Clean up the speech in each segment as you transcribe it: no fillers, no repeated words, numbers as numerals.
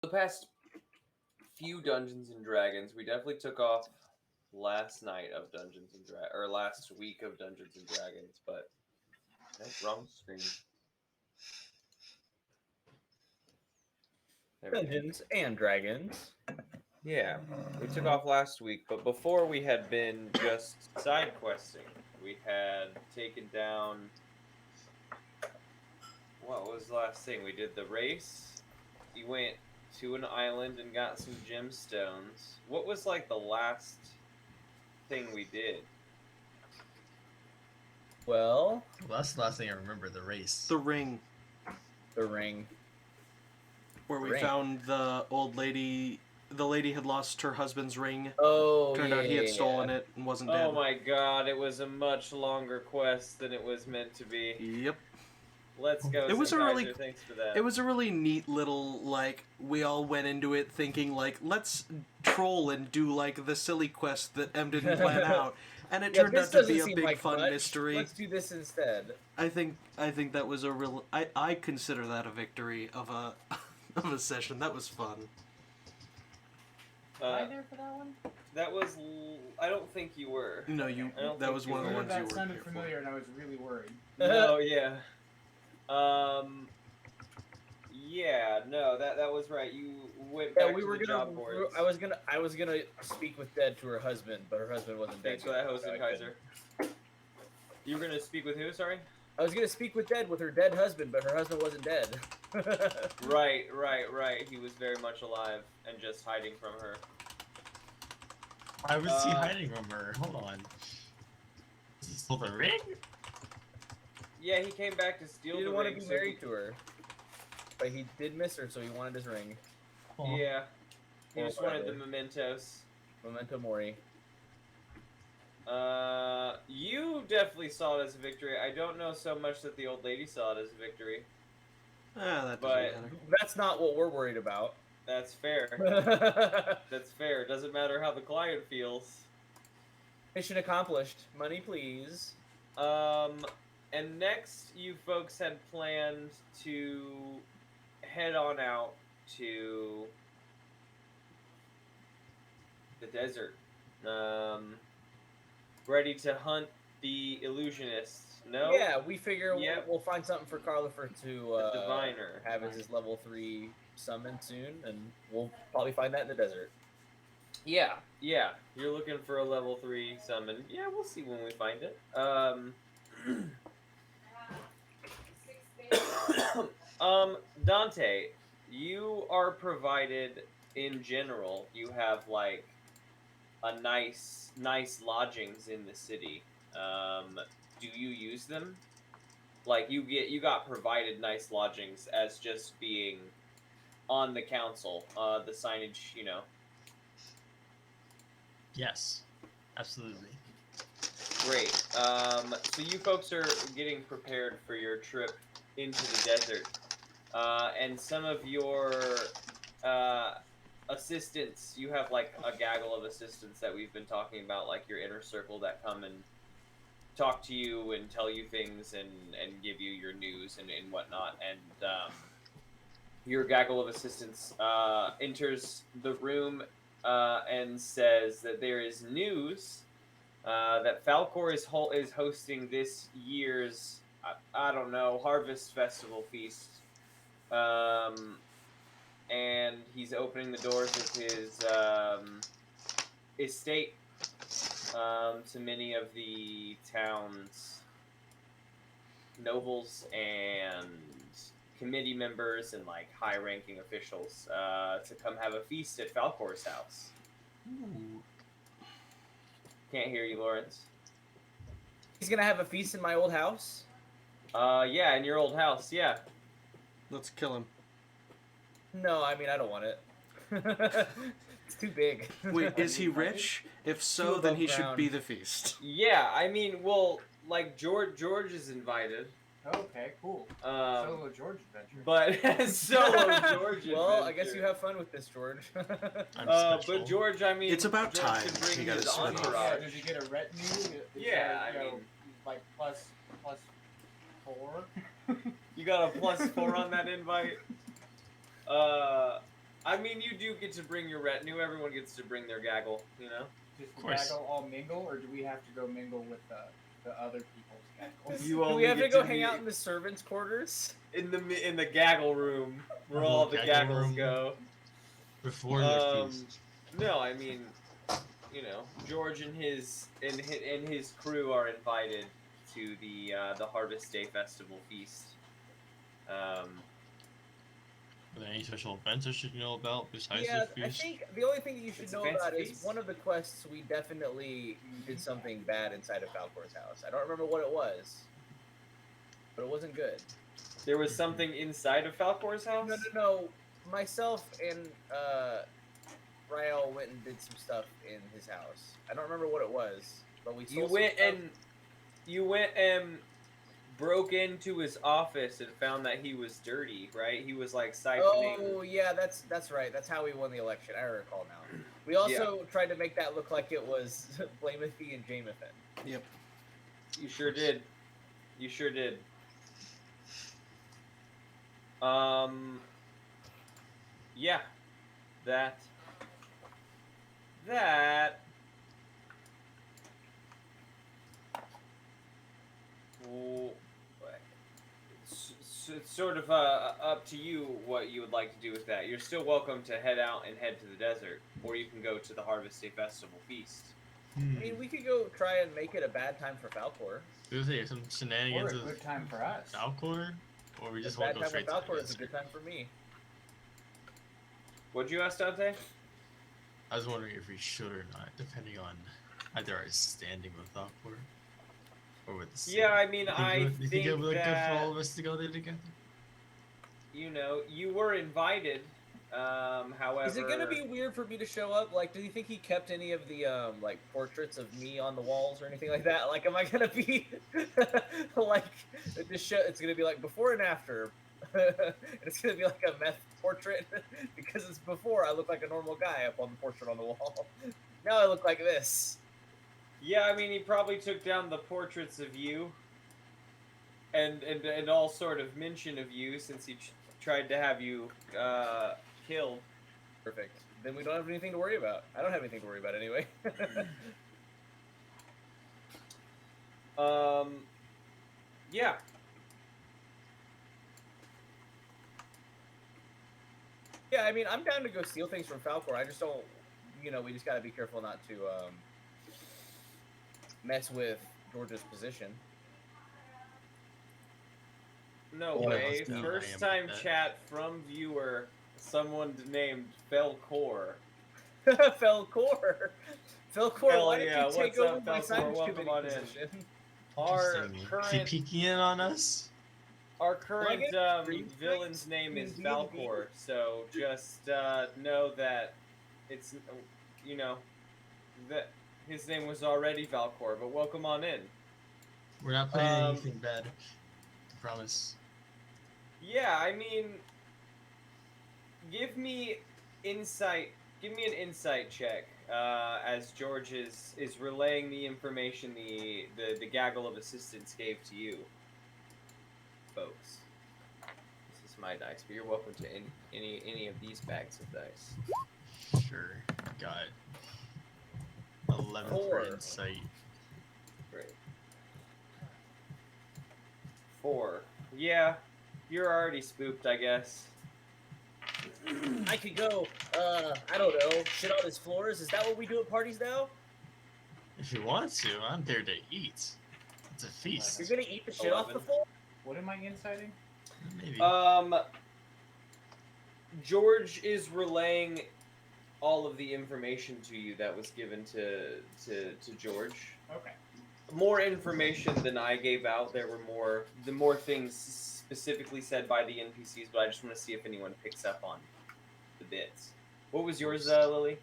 The past few Dungeons and Dragons, we definitely took off last night of Dungeons and or last week of Dungeons and Dragons, but nope, wrong screen. There we go. Dungeons and Dragons. Yeah, we took off last week, but before we had been just side questing. We had taken down. What was the last thing? We did the race. You went to an island and got some gemstones. What was like the last thing we did? Well, that's the last thing I remember, the race. The ring. the ring. Where we Ring. found the old lady. The lady had lost her husband's ring. Oh, Turned out he had stolen it and wasn't dead. Oh my god, it was a much longer quest than it was meant to be. Yep. Let's go. It was a really- Thanks for that. It was a really neat little, like, we all went into it thinking, like, let's troll and do, like, the silly quest that M didn't plan out. And it turned out to be a big fun mystery. Let's do this instead. I think that was a real... I consider that a victory of a of a session. That was fun. Was I there for that one? That was... I don't think you were. No, you. That was one of the ones you That were sounded here familiar, and I was really worried. No, yeah. Yeah, no, that was right. You went back Yeah, we to were the gonna. job boards. I was gonna speak with Dad to her husband, but her husband wasn't dead. Thanks for that, yet, Hosen so I Kaiser. You were gonna speak with who? Sorry. I was gonna speak with Dad with her dead husband, but her husband wasn't dead. Right. He was very much alive and just hiding from her. Why was he hiding from her? Hold on. He stole the ring? Yeah, he came back to steal He the didn't want to ring. be so married to her, but he did miss her, so he wanted his ring. Oh. Yeah. He Or just wanted the whatever. mementos. Memento mori. You definitely saw it as a victory. I don't know so much that the old lady saw it as a victory. That doesn't But- matter. That's not what we're worried about. That's fair. That's fair. It doesn't matter how the client feels. Mission accomplished. Money, please. And next, you folks had planned to head on out to the desert. Ready to hunt the illusionists. No? Yeah, we figure Yep. we'll find something for Carlifer to The diviner. have as his level 3 summon soon, and we'll probably find that in the desert. Yeah. You're looking for a level 3 summon. Yeah, we'll see when we find it. Dante, you are provided in general. You have like a nice lodgings in the city. Do you use them? Like you got provided nice lodgings as just being on the council. The signage, you know. Yes. Absolutely. Great. So you folks are getting prepared for your trip into the desert. And some of your assistants, you have like a gaggle of assistants that we've been talking about, like your inner circle that come and talk to you and tell you things and give you your news and whatnot. And your gaggle of assistants enters the room and says that there is news that Falcor is hosting this year's, I don't know, Harvest Festival feast. And he's opening the doors of his estate to many of the town's nobles and committee members and like high-ranking officials to come have a feast at Falcor's house. Ooh. Can't hear you, Lawrence. He's gonna have a feast in my old house. Yeah, in your old house, yeah. Let's kill him. No, I mean I don't want it. It's too big. Wait, is he rich? If so, Too then above he should ground. be the feast. Yeah, I mean, well, like George is invited. Okay, cool. Solo George adventure. But solo George. Well, I guess adventure. you have fun with this, George. I'm But special. George, I mean, It's about George time can bring he got his his spin off. entourage. Does he get a retinue? Is Yeah, that, I you know, mean- like plus 4. You got a +4 on that invite. I mean, you do get to bring your retinue. Everyone gets to bring their gaggle, you know? Just Of course. gaggle all mingle, or do we have to go mingle with the other people's gaggles? You Do only we have to get go to hang meet out in the servants' quarters? in the gaggle room where The all whole the gaggle gaggles room. go. Before the Um, feast. No, I mean, you know, George and his crew are invited to the Harvest Day Festival feast. Are there any special events I should know about besides Yeah, the I feast? think the only thing that you should It's a know fancy about is feast. one of the quests we definitely did something bad inside of Falcor's house. I don't remember what it was, but it wasn't good. There was something inside of Falcor's house. No. Myself and Rael went and did some stuff in his house. I don't remember what it was, but we You stole went some and broke into his office and found that he was dirty, right? He was like siphoning. Oh yeah, that's right. That's how we won the election. I recall now. We also tried to make that look like it was Blamethy and Jamathan. Yep. You sure did. You sure did. Yeah. That. Well, it's sort of up to you what you would like to do with that. You're still welcome to head out and head to the desert, or you can go to the Harvest Day Festival feast. I mean, we could go try and make it a bad time for Falcor. Do there some Or shenanigans a with good time for us. Falcor? Or we just A want bad to go time for straight to Falcor the is a good desert? time for me. What'd you ask, Dante? I was wondering if we should or not, depending on either our standing with Falcor or with the city. Yeah, I mean, You I think it think would look good for all that, of us to go there together? you know, you were invited. However, Is it gonna be weird for me to show up? Like, do you think he kept any of the like portraits of me on the walls or anything like that? Like, am I gonna be like it's gonna be like before and after? It's gonna be like a meth portrait because it's before I look like a normal guy up on the portrait on the wall. Now I look like this. Yeah, I mean, he probably took down the portraits of you, and all sort of mention of you since he tried to have you killed. Perfect. Then we don't have anything to worry about. I don't have anything to worry about anyway. Yeah. Yeah, I mean, I'm down to go steal things from Falcor. I just don't, we just gotta be careful not to mess with George's position. No Yeah, way. let's do First it. time chat from viewer, someone named Felcor. Felcor! Felcor, Hell why yeah, did you take what's over up, my Felcor? signage Welcome committee on in. position? Our Interesting. Is he current peeking in on us? villain's name is Green Valcor, so just know that it's that his name was already Valcor, but welcome on in. We're not planning anything bad. I promise. Yeah, I mean, give me an insight check as George is relaying the information the gaggle of assistants gave to you, folks. This is my dice, but you're welcome to any of these bags of dice. Sure. Got 11 Four. for insight. Great. 4. Yeah, you're already spooked, I guess. I could go, I don't know, shit on his floors? Is that what we do at parties now? If you want to, I'm there to eat. It's a feast. You're gonna eat the shit off the 11. floor? What am I inciting? Maybe. George is relaying all of the information to you that was given to George. Okay. More information than I gave out. There were more things specifically said by the NPCs, but I just want to see if anyone picks up on the bits. What was yours, Lily?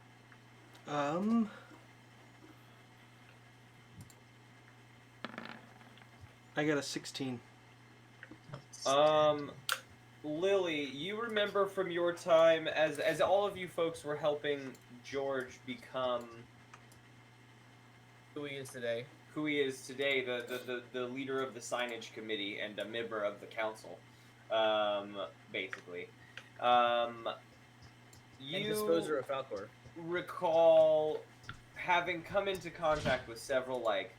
I got a 16. Lily, you remember from your time as all of you folks were helping George become Who he is today. who he is today, the leader of the signage committee and a member of the council, basically. And you disposer of Falcor. recall having come into contact with several like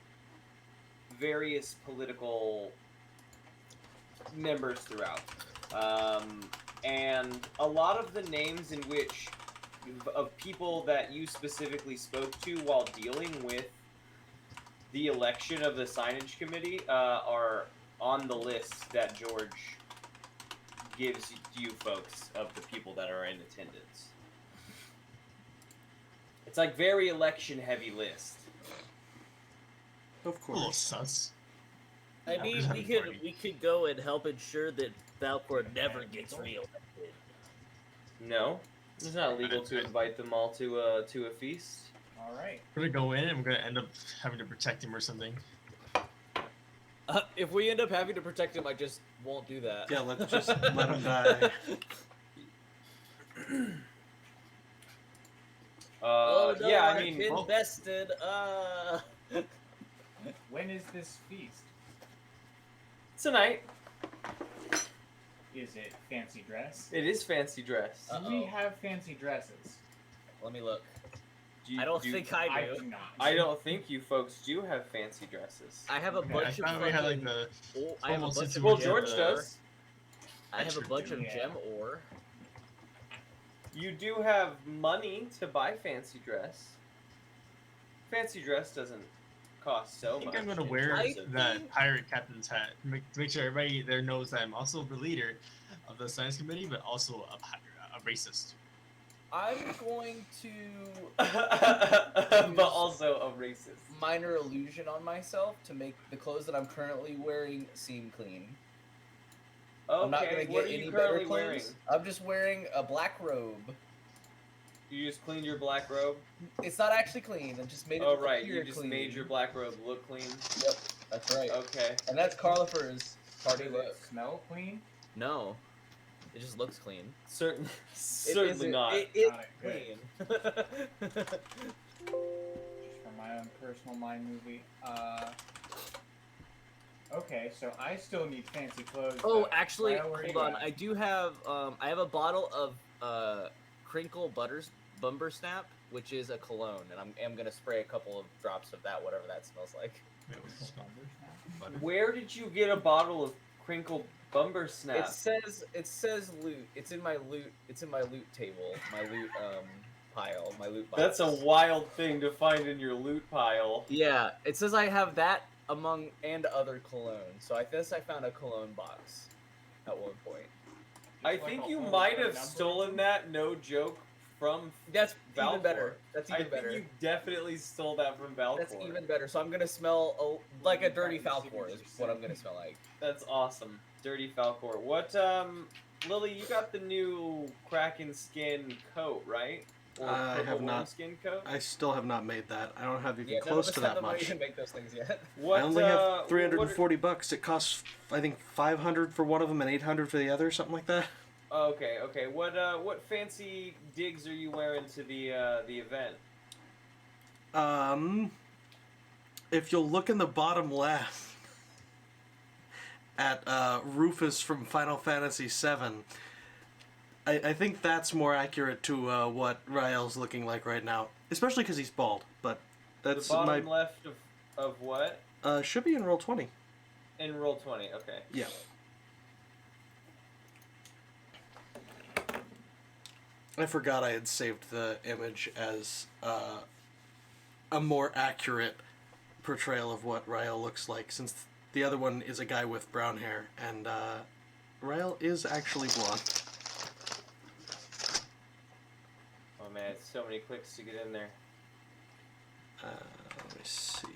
various political members throughout, and a lot of the names in which of people that you specifically spoke to while dealing with the election of the signage committee are on the list that George gives you folks of the people that are in attendance. It's like very election heavy list. Of A little course. sus. I mean, Just we having could party. we could go and help ensure that Falcor never gets reelected. No, it's not legal to invite them all to a feast. All right. We're gonna go in and we're gonna end up having to protect him or something. If we end up having to protect him, I just won't do that. Yeah, let's just let him die. Oh no, yeah, I I've mean, been well- bested. When is this feast? tonight Is it fancy dress? it is fancy dress. Do we have fancy dresses? Let me look. Do you- I don't do- think I I do. do not. I don't think you folks do have fancy dresses. I have a Okay, I bunch of thought we had like fucking- the oh, I have a almost bunch of situation Well, with gem George the- ore. does. I have a bunch of Yeah. gem ore. You do have money to buy fancy dress. Fancy dress doesn't cost so I think much. I'm gonna in wear terms of- that pirate captain's hat to make sure everybody there knows that I'm also the leader of the science committee, but also a racist. I'm going to but also a racist. minor illusion on myself to make the clothes that I'm currently wearing seem clean. Okay, I'm not gonna what get are you any better currently clothes. wearing? I'm just wearing a black robe. You just cleaned your black robe? It's not actually clean. I just made it. Oh, look right. You appear just clean. made your black robe look clean? Yep, that's right. Okay. And that's Carlifer's party Does look. it smell clean? No, it just looks clean. Certainly not. It is Got clean. Just for my own personal mind movie. Okay, so I still need fancy clothes. Oh, but actually, Ryle, where hold you on. at? I do have I have a bottle of Crinkle Bumber Snap, which is a cologne, and I'm gonna spray a couple of drops of that, whatever that smells like. Wait, what's this called? Butter? Where did you get a bottle of Crinkle Bumber Snap? It says loot. It's in my loot table. My loot pile. My loot box. That's a wild thing to find in your loot pile. Yeah, it says I have that among and other cologne. So I guess I found a cologne box at one point. I Just like think a you whole might bunch have of stolen numbers? that, no joke, from That's Valcor. even better. That's I even think better. you definitely stole that from Valcor. That's even better. So I'm gonna smell like a dirty Fucking Falcor is secrets what are I'm gonna smell like. That's awesome. Dirty Falcor. What, Lily, you got the new Kraken skin coat, right? Or I purple have worm not. skin coat? I still have not made that. I don't have even Yeah, none close of to us have that the money much. to make those things yet. What, I only have what 340 bucks. It costs, I think, 500 for one of them and 800 for the other, something like that. Okay, okay. What fancy digs are you wearing to the event? If you'll look in the bottom left at Rufus from Final Fantasy VII, I think that's more accurate to what Rael's looking like right now, especially because he's bald. But that's The my bottom left of what? should be in roll 20. In roll 20. Okay. Yeah. I forgot I had saved the image as a more accurate portrayal of what Rael looks like, since the other one is a guy with brown hair, and Rael is actually blonde. Oh man, it's so many clicks to get in there. Let me see.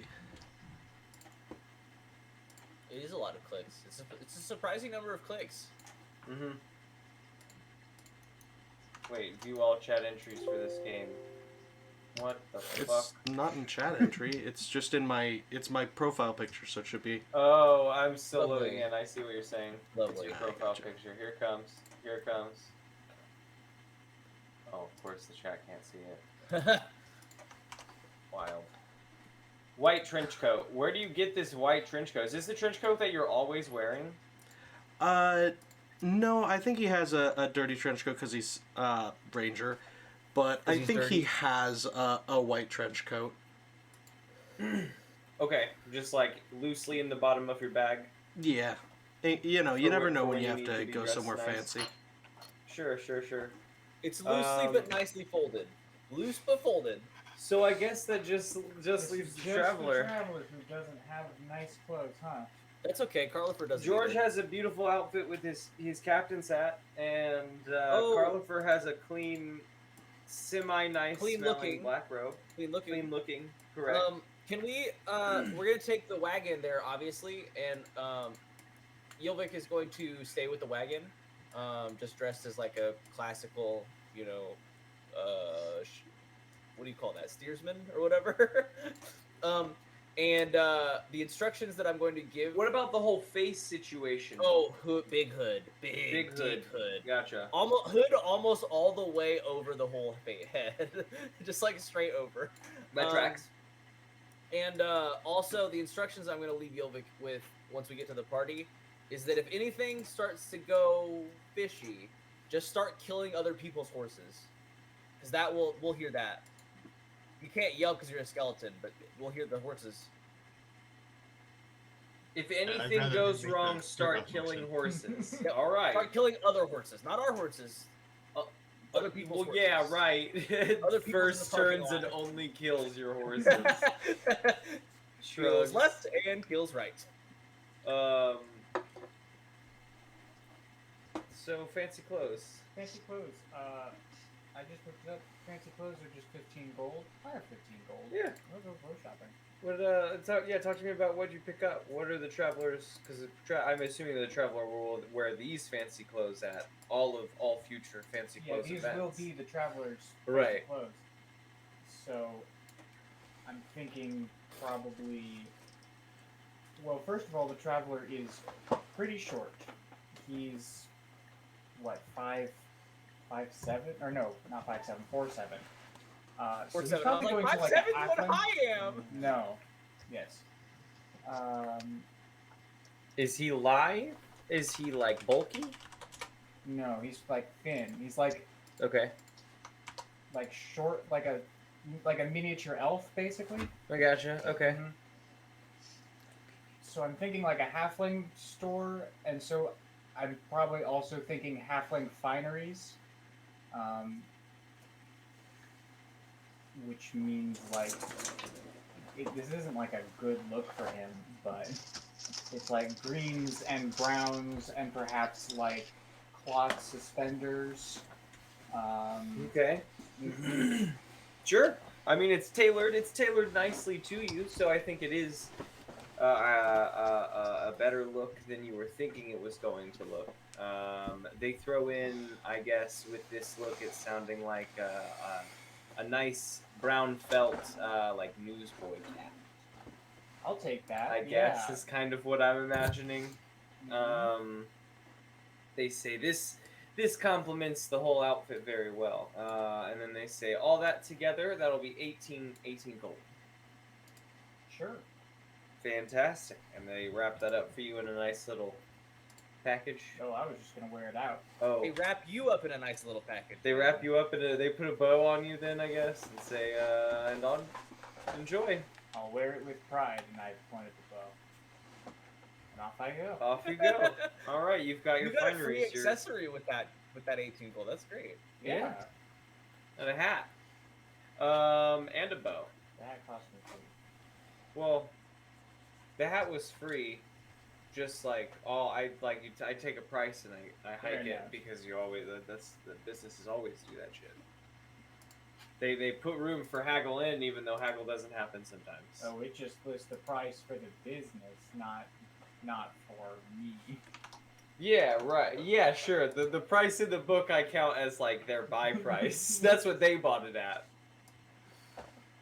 It is a lot of clicks. It's a surprising number of clicks. Mm-hmm. Wait, view all chat entries for this game. What the fuck? It's not in chat entry. It's just in it's my profile picture, so it should be. Oh, I'm still Lovely. loading in. I see what you're saying. Lovely. It's your Ah, profile gotcha. picture. Here it comes. Here it comes. Oh, of course the chat can't see it. Wild. White trench coat. Where do you get this white trench coat? Is this the trench coat that you're always wearing? No, I think he has a dirty trench coat because he's Ranger. but I he's think he dirty? has a white trench coat. Okay, just like loosely in the bottom of your bag. Yeah. You know, you For never when- know for when when you you have need to to be go dressed somewhere nice. fancy. Sure, sure, sure. It's loosely but nicely folded. Loose but folded. So I guess that just This leaves is the just traveler. the traveler who doesn't have nice clothes, huh? That's okay. Carlifer doesn't. George either. has a beautiful outfit with his captain's hat, and Oh. Carlifer has a clean, semi-nice Clean smelling looking. black robe. Clean looking. Clean looking, correct. Can we? We're gonna take the wagon there, obviously, and Yilvik is going to stay with the wagon, just dressed as like a classical, you know, what do you call that, steersman or whatever. And the instructions that I'm going to give. What about the whole face situation? Oh, big hood, Big big hood. deep hood. Gotcha. Almost all the way over the whole head, just like straight over. That tracks. And also, the instructions I'm going to leave Yilvik with once we get to the party is that if anything starts to go fishy, just start killing other people's horses, because we'll hear that. You can't yell because you're a skeleton, but we'll hear the horses. If I'd anything rather goes make wrong, that start pick up killing motion. horses. Yep. All right. Start killing other horses, not our horses. Other people's Well, yeah, horses. right. Other people's in First the parking turns and lot. only kills your horses. Kills Shrugs. left and kills right. So fancy clothes. Fancy clothes. I just looked it up. Fancy clothes are just 15 gold. I have 15 gold. Yeah. We'll go clothes shopping. What? Talk to me about what you pick up. What are the travelers? Because I'm assuming the traveler will wear these fancy clothes at all future fancy Yeah, clothes these events. will be the travelers' Right. clothes. So, I'm thinking probably. Well, first of all, the traveler is pretty short. He's what 5'7" or no, not 5'7", 4'7". So he's 4'7". I'm probably like, going to like 5'7" a what halfling. I am. No. Yes. Is he lithe? Is he like bulky? No, he's like thin. He's like Okay, short, like a miniature elf, basically. I gotcha. Okay. Mhm. So I'm thinking like a halfling store, and so I'm probably also thinking halfling fineries, which means like this isn't like a good look for him, but it's like greens and browns and perhaps like cloth suspenders. Okay. Mhm. Sure. I mean, it's tailored. It's tailored nicely to you, so I think it is a better look than you were thinking it was going to look. They throw in, I guess, with this look, it's sounding like a nice brown felt like newsboy cap. I'll take that. I guess yeah. is kind of what I'm imagining. Mhm. They say this complements the whole outfit very well. And then they say all that together, that'll be 18 gold. Sure. Fantastic. And they wrap that up for you in a nice little package. Oh, I was just gonna wear it out. Oh, They wrap you up in a nice little package. they wrap you up they put a bow on you then, I guess, and say, and on, enjoy. I'll wear it with pride, and I point at the bow. And off I go. Off you go. All right, you've got You your got a free fineries, your accessory with that 18 gold. That's great. yeah. and a hat, and a bow. That cost me $40. Well, the hat was free. Just like I take a price and I Fair hike it enough. because you always that's the businesses always do that shit. They put room for haggle in even though haggle doesn't happen sometimes. Oh, it just lists the price for the business, not for me. Yeah, right. Yeah, sure. The price in the book I count as like their buy price. That's what they bought it at.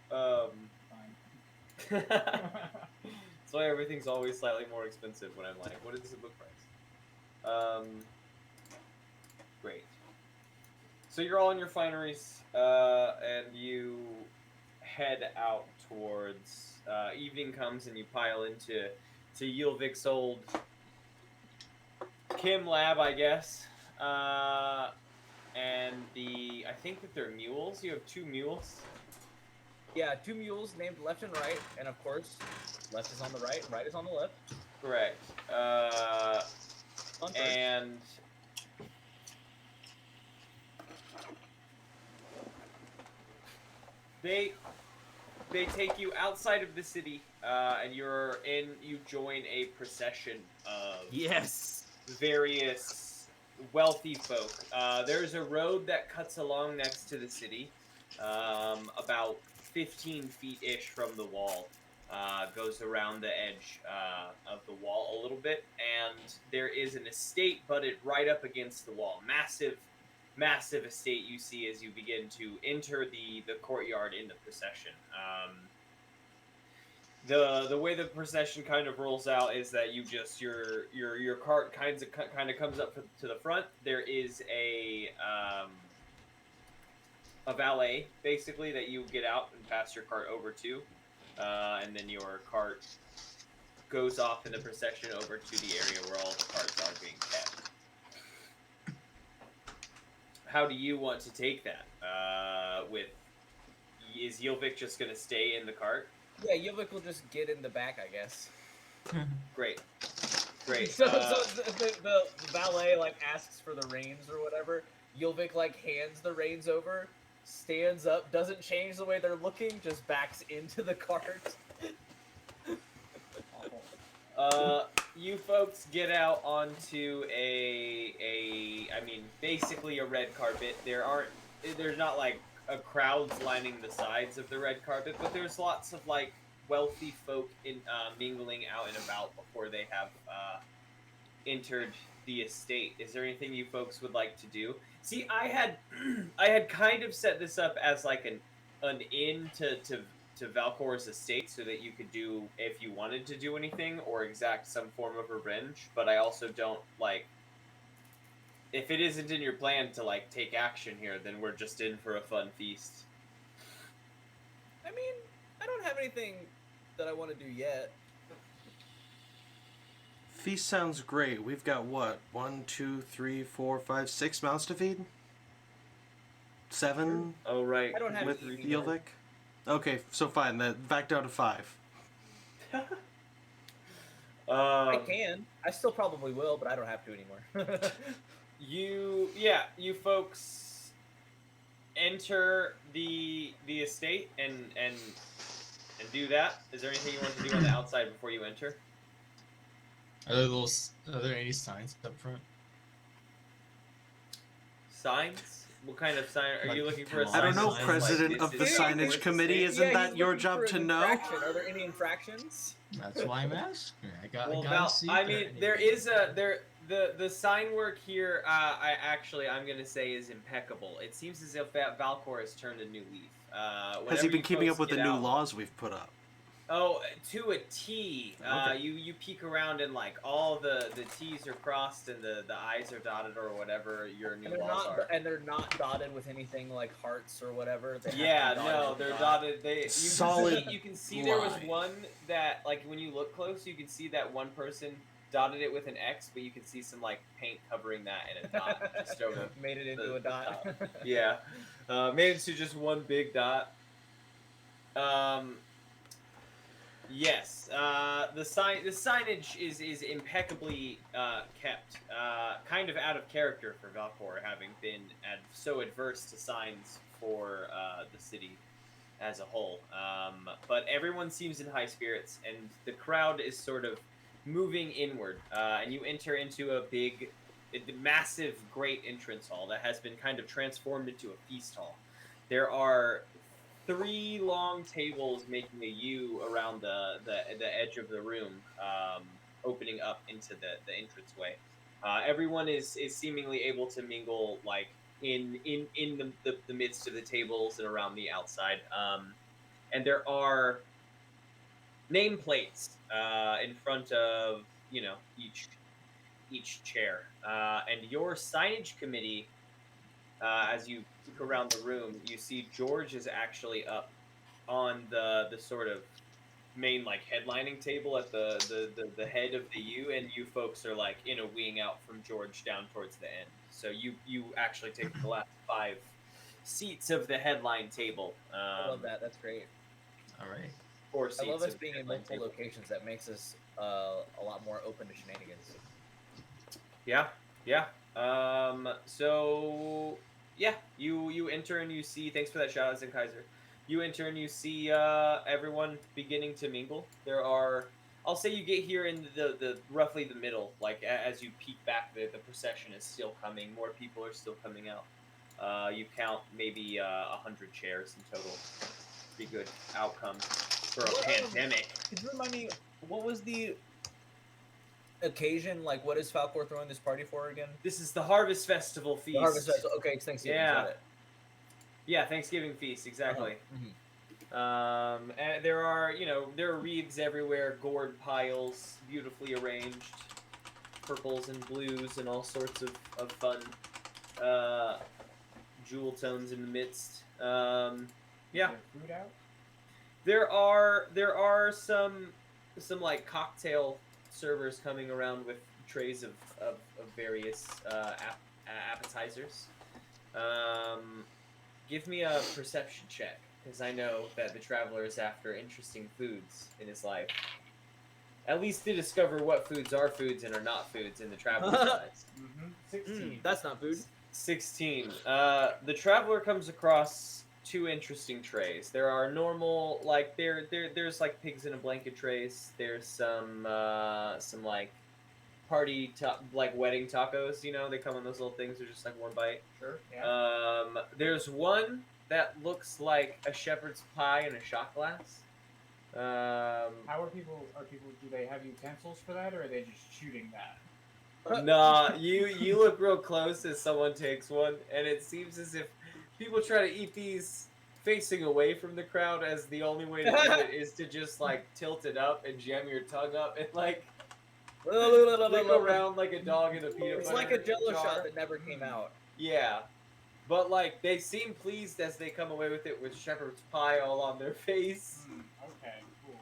Fine. That's why everything's always slightly more expensive when I'm like, what is the book price? Great. So you're all in your fineries, and you head out towards evening comes, and you pile into Yilvik's old Kim lab, I guess. and I think that they're mules. You have 2 mules. Yeah, 2 mules named left and right, and of course, left is on the right, right is on the left. Correct. On first. And they take you outside of the city, and you join a procession of Yes. various wealthy folk. There's a road that cuts along next to the city, about 15 feet ish from the wall. Goes around the edge of the wall a little bit, and there is an estate butted right up against the wall. Massive estate you see as you begin to enter the courtyard in the procession. The way the procession kind of rolls out is that you just your cart kind of comes up to the front. There is a valet basically that you get out and pass your cart over to, and then your cart goes off in the procession over to the area where all the carts are being kept. How do you want to take that? Is Yilvik just going to stay in the cart? Yeah, Yilvik will just get in the back, I guess. Great. Great. So the valet like asks for the reins or whatever. Yilvik like hands the reins over, stands up, doesn't change the way they're looking, just backs into the cart. You folks get out onto basically a red carpet. There's not like a crowds lining the sides of the red carpet, but there's lots of like wealthy folk mingling out and about before they have entered the estate. Is there anything you folks would like to do? See, I had kind of set this up as like an inn to Valkor's estate so that you could do, if you wanted to do anything or exact some form of revenge, but I also don't like, if it isn't in your plan to like take action here, then we're just in for a fun feast. I mean, I don't have anything that I want to do yet. Feast sounds great. We've got what? 1, 2, 3, 4, 5, 6 mouths to feed? 7 Oh, right. I don't have with anything yet. Yilvik? Okay, so fine. Then back down to 5. I can. I still probably will, but I don't have to anymore. You folks enter the estate and do that. Is there anything you want to do on the outside before you enter? Are there any signs up front? Signs? What kind of sign? Are Like you looking for a I sign? I don't know, Signs President like, of this the is signage Valkor's committee. estate? Isn't Yeah, that he's your looking job for to an know? infraction. Are there any infractions? That's why I'm asking. I Well, gotta see. I if there mean, are there any. is the sign work here. I'm gonna say is impeccable. It seems as if Valkor has turned a new leaf. Has he Whenever been you keeping folks up with the get new out- laws we've put up? Oh, to a T. Okay. You peek around and like all the T's are crossed and the I's are dotted or whatever your new And they're laws are. not dotted with anything like hearts or whatever. They have to be Yeah, dotted no, with a they're dot. dotted. Solid You can see there was line. one that, like, when you look close, you can see that one person dotted it with an X, but you can see some like paint covering that and a dot just over. Made it into the a dot. Yeah, made it to just one big dot. Yes, the signage is impeccably kept, kind of out of character for Valkor, having been so adverse to signs for the city as a whole. But everyone seems in high spirits, and the crowd is sort of moving inward, and you enter into a massive, great entrance hall that has been kind of transformed into a feast hall. There are 3 long tables making a U around the edge of the room, opening up into the entranceway. Everyone is seemingly able to mingle like in the midst of the tables and around the outside. And there are nameplates in front of each chair. And your signage committee, as you look around the room, you see George is actually up on the sort of main like headlining table at the head of the U, and you folks are like in a wing out from George down towards the end. So you actually take the last 5 seats of the headline table. I love that. That's great. All right. 4 seats. I love us of being the in headline multiple table. locations. That makes us a lot more open to shenanigans. Yeah. So yeah, you enter and you see. Thanks for that shout out, Zenkiser. You enter and you see everyone beginning to mingle. There are, I'll say, you get here in the roughly the middle. Like as you peek back, the procession is still coming. More people are still coming out. You count maybe 100 chairs in total. Pretty good outcome for a pandemic. Could you remind me what was the occasion? Like, what is Falcor throwing this party for again? This is the Harvest Festival feast. The Harvest Festival. Okay, it's Thanksgiving. Yeah. Got it. Yeah, Thanksgiving feast, exactly. Mhm. And there are, there are wreaths everywhere, gourd piles, beautifully arranged, purples and blues and all sorts of fun jewel tones in the midst. Yeah, Is there food out? there are some like cocktail servers coming around with trays of various appetizers. Give me a perception check, because I know that the traveler is after interesting foods in his life. At least to discover what foods are foods and are not foods in the traveler's lives. 16. That's not food. 16. The traveler comes across 2 interesting trays. There are normal, like there's like pigs in a blanket trays. There's some like party like wedding tacos. They come in those little things. They're just like one bite. Sure. Yeah. There's one that looks like a shepherd's pie in a shot glass. How are people? Do they have utensils for that, or are they just shooting that? Nah, you look real close as someone takes one, and it seems as if people try to eat these facing away from the crowd, as the only way to do it is to just like tilt it up and jam your tongue up and like flick around like a dog in a peanut It's butter like a Jello jar. shot that never came out. Yeah, but like they seem pleased as they come away with it with shepherd's pie all on their face. Okay. Cool.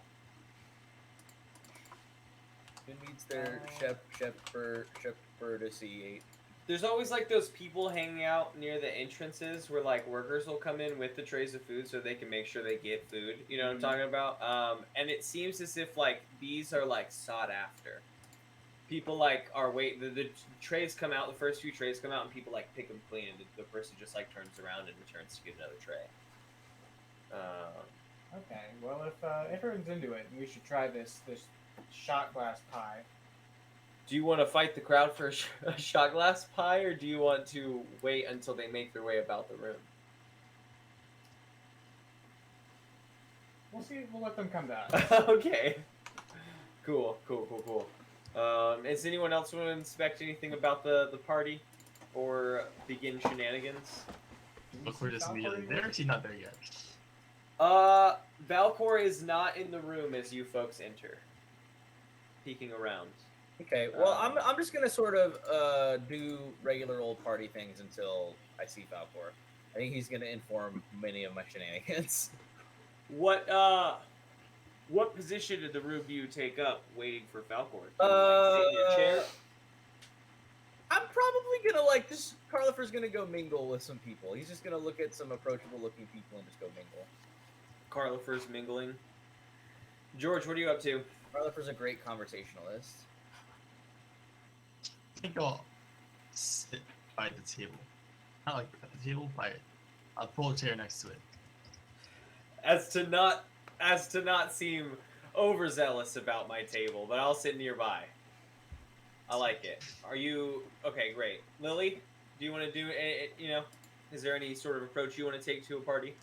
Who needs their shepherdessy? There's always like those people hanging out near the entrances where like workers will come in with the trays of food so they can make sure they get food. You know what I'm talking about? And it seems as if like these are like sought after. People like are the trays come out, the first few trays come out, and people like pick them clean, and the person just like turns around and returns to get another tray. Okay. Well, if everyone's into it, we should try this shot glass pie. Do you want to fight the crowd for a shot glass pie, or do you want to wait until they make their way about the room? We'll see. We'll let them come down. Okay. Cool. Does anyone else want to inspect anything about the party or begin shenanigans? Valcor isn't yet there. She's not there yet. Valcor is not in the room as you folks enter, peeking around. Okay, well, I'm just gonna sort of do regular old party things until I see Falcor. I think he's gonna inform many of my shenanigans. What position in the room do you take up, waiting for Falcor? Do you, sit in your chair? I'm probably gonna just Carlifer's gonna go mingle with some people. He's just gonna look at some approachable looking people and just go mingle. Carlifer's mingling. George, what are you up to? Carlifer's a great conversationalist. I think I'll sit by the table. Not like at the table, by it. I'll pull a chair next to it. As to not seem overzealous about my table, but I'll sit nearby. I like it. Are you okay? Great, Lily. Do you want to do it? Is there any sort of approach you want to take to a party?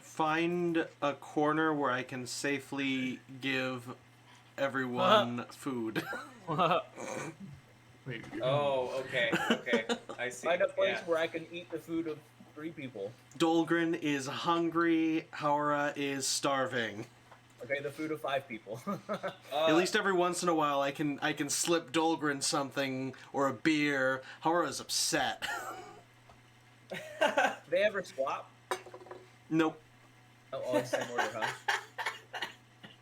Find a corner where I can safely give everyone food. Wait. Oh, okay. I see. Find a place Yeah. where I can eat the food of 3 people. Dolgren is hungry. Haura is starving. Okay, the food of 5 people. At least every once in a while, I can slip Dolgren something or a beer. Haura's upset. They ever swap? Nope. Oh, always same order, huh?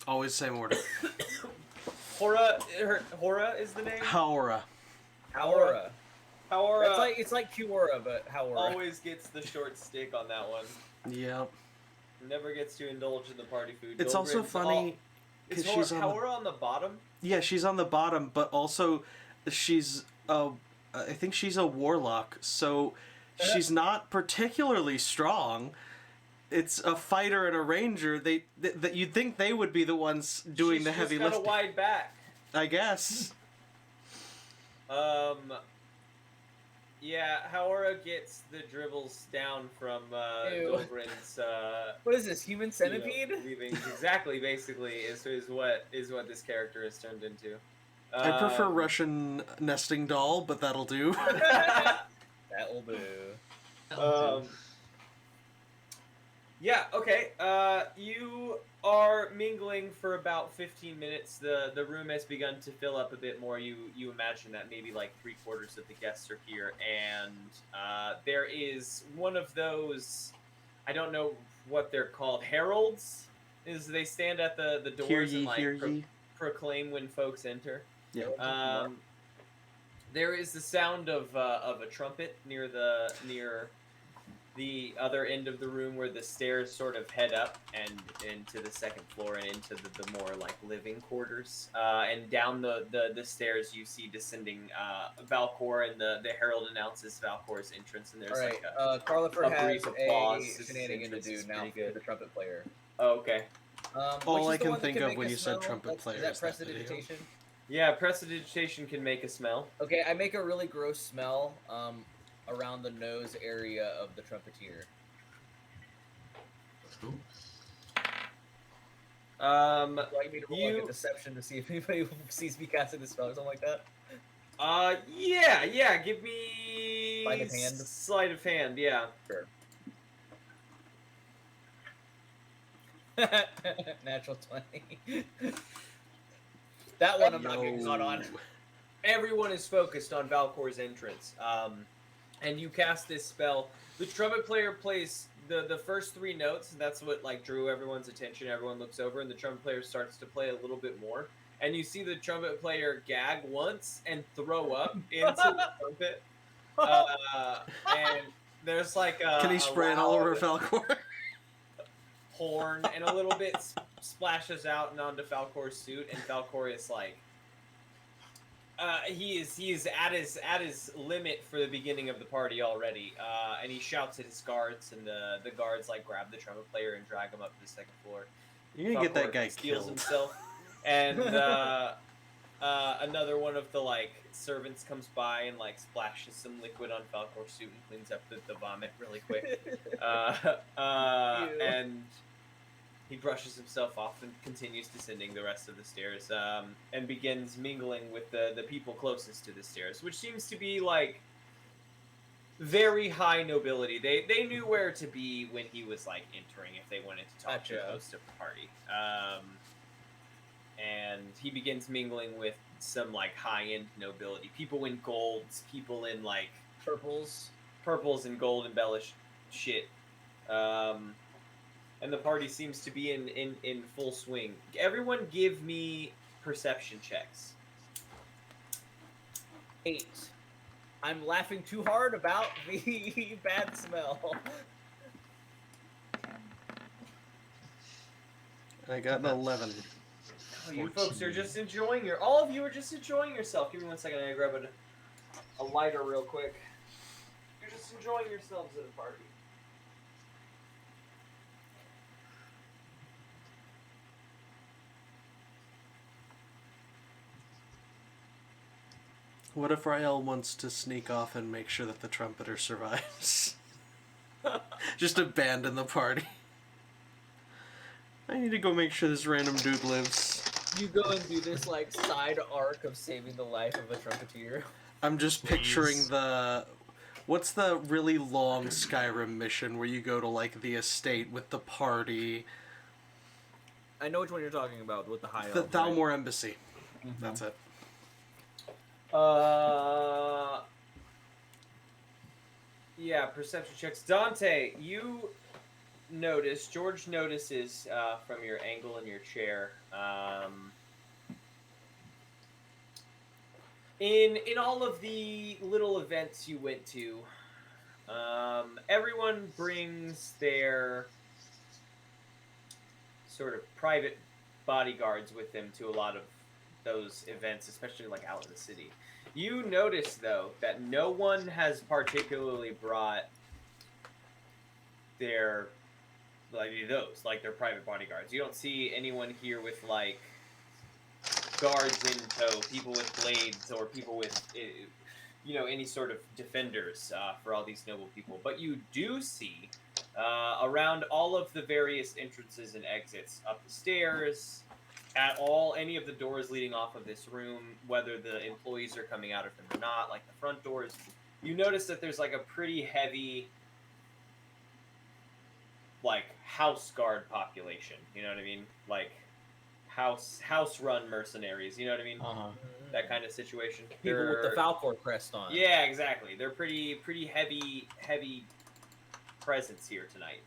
Always same order. Hora is the name. Haura. Haora. Haora It's like Kiora, but Haora. always gets the short stick on that one. Yep. Never gets to indulge in the party food. It's also Goldgren's funny Is because she's on the, Haora on the bottom? yeah, she's on the bottom, but also she's I think she's a warlock, so she's not particularly strong. It's a fighter and a ranger. That you'd think they would be the ones doing the heavy She's got lifting. a wide back. I guess. Yeah, Haora gets the dribbles down from Ew. Dolgren's What is this? Human centipede? leavings. Exactly, basically, is what this character is turned into. I prefer Russian nesting doll, but that'll do. That'll do. Yeah, okay. You are mingling for about 15 minutes. The room has begun to fill up a bit more. You imagine that maybe like 3/4 of the guests are here, and there is one of those, I don't know what they're called, heralds. Is they stand at the doors Hear ye, and like hear ye. proclaim when folks enter. Yeah. There is the sound of a trumpet near the other end of the room where the stairs sort of head up and into the second floor and into the more like living quarters. And down the stairs you see descending Valcor, and the herald announces Valcor's entrance, and there's All right. like Carlifer a has brief applause. a His shenanigan to entrance do is now pretty for good. the trumpet player. Oh, okay. All Which is I the can one that think can of make when a you said smell? trumpet player Is that is that video. prestidigitation? Yeah, prestidigitation can make a smell. Okay, I make a really gross smell around the nose area of the trumpeter. Cool. Do you like me to roll like You- a deception to see if anybody sees me casting the spell or something like that? Yeah. Give me Sleight of hand? Sleight of hand, yeah. Natural 20. That one I'm not getting caught on. Everyone is focused on Valcor's entrance, and you cast this spell. The trumpet player plays the first 3 notes, and that's what like drew everyone's attention. Everyone looks over, and the trumpet player starts to play a little bit more, and you see the trumpet player gag once and throw up into the trumpet, and there's like a Can he spray it all over loud Falcor? horn, and a little bit splashes out and onto Falcor's suit, and Falcor is like, he is at his limit for the beginning of the party already, and he shouts at his guards, and the guards like grab the trumpet player and drag him up to the second floor. You're gonna get that Falcor guy steals killed. himself, and another one of the like servants comes by and like splashes some liquid on Falcor's suit and cleans up the vomit really quick. Ew. And he brushes himself off and continues descending the rest of the stairs, and begins mingling with the people closest to the stairs, which seems to be like very high nobility. They knew where to be when he was like entering if they wanted to talk to the Gotcha. host of the party. And he begins mingling with some like high-end nobility, people in golds, people in like Purples. purples and gold embellished shit. And the party seems to be in full swing. Everyone give me perception checks. 8. I'm laughing too hard about the bad smell. I got an 11. Oh, you folks are just enjoying all of you are just enjoying yourself. Give me 1 second, I gotta grab a lighter real quick. You're just enjoying yourselves at a party. What if Rael wants to sneak off and make sure that the trumpeter survives? Just abandon the party. I need to go make sure this random dude lives. You go and do this like side arc of saving the life of a trumpeter. I'm just Please. picturing the... What's the really long Skyrim mission where you go to, like, the estate with the party? I know which one you're talking about with the high The elf, right? Thalmor Embassy. That's it. Yeah, perception checks. Dante, you notice, George notices from your angle in your chair, In all of the little events you went to, everyone brings their sort of private bodyguards with them to a lot of those events, especially like out in the city. You notice though that no one has particularly brought their their private bodyguards. You don't see anyone here with like guards in tow, people with blades or people with any sort of defenders for all these noble people. But you do see around all of the various entrances and exits, up the stairs, at any of the doors leading off of this room, whether the employees are coming out of them or not, like the front doors, you notice that there's like a pretty heavy like house guard population. You know what I mean? Like house run mercenaries. You know what I mean? That kind of situation. People with the Falcor crest on. Yeah, exactly. They're pretty heavy presence here tonight.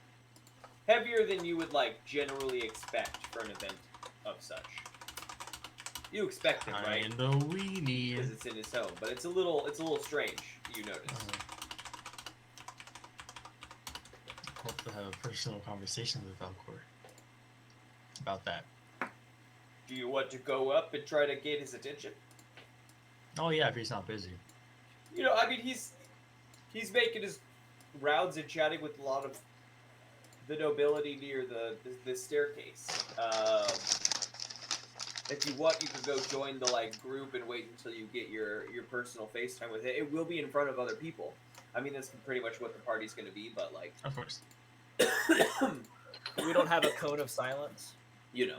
Heavier than you would like generally expect for an event of such. You expect it, right? Kinda weenie. Because it's in his home, but it's a little strange. You notice. Hope to have a personal conversation with Valcor about that. Do you want to go up and try to get his attention? Oh yeah, if he's not busy. You know, I mean, he's making his rounds and chatting with a lot of the nobility near the staircase. If you want, you could go join the like group and wait until you get your personal FaceTime with it. It will be in front of other people. I mean, that's pretty much what the party's going to be, but like... Of course. We don't have a code of silence. You know.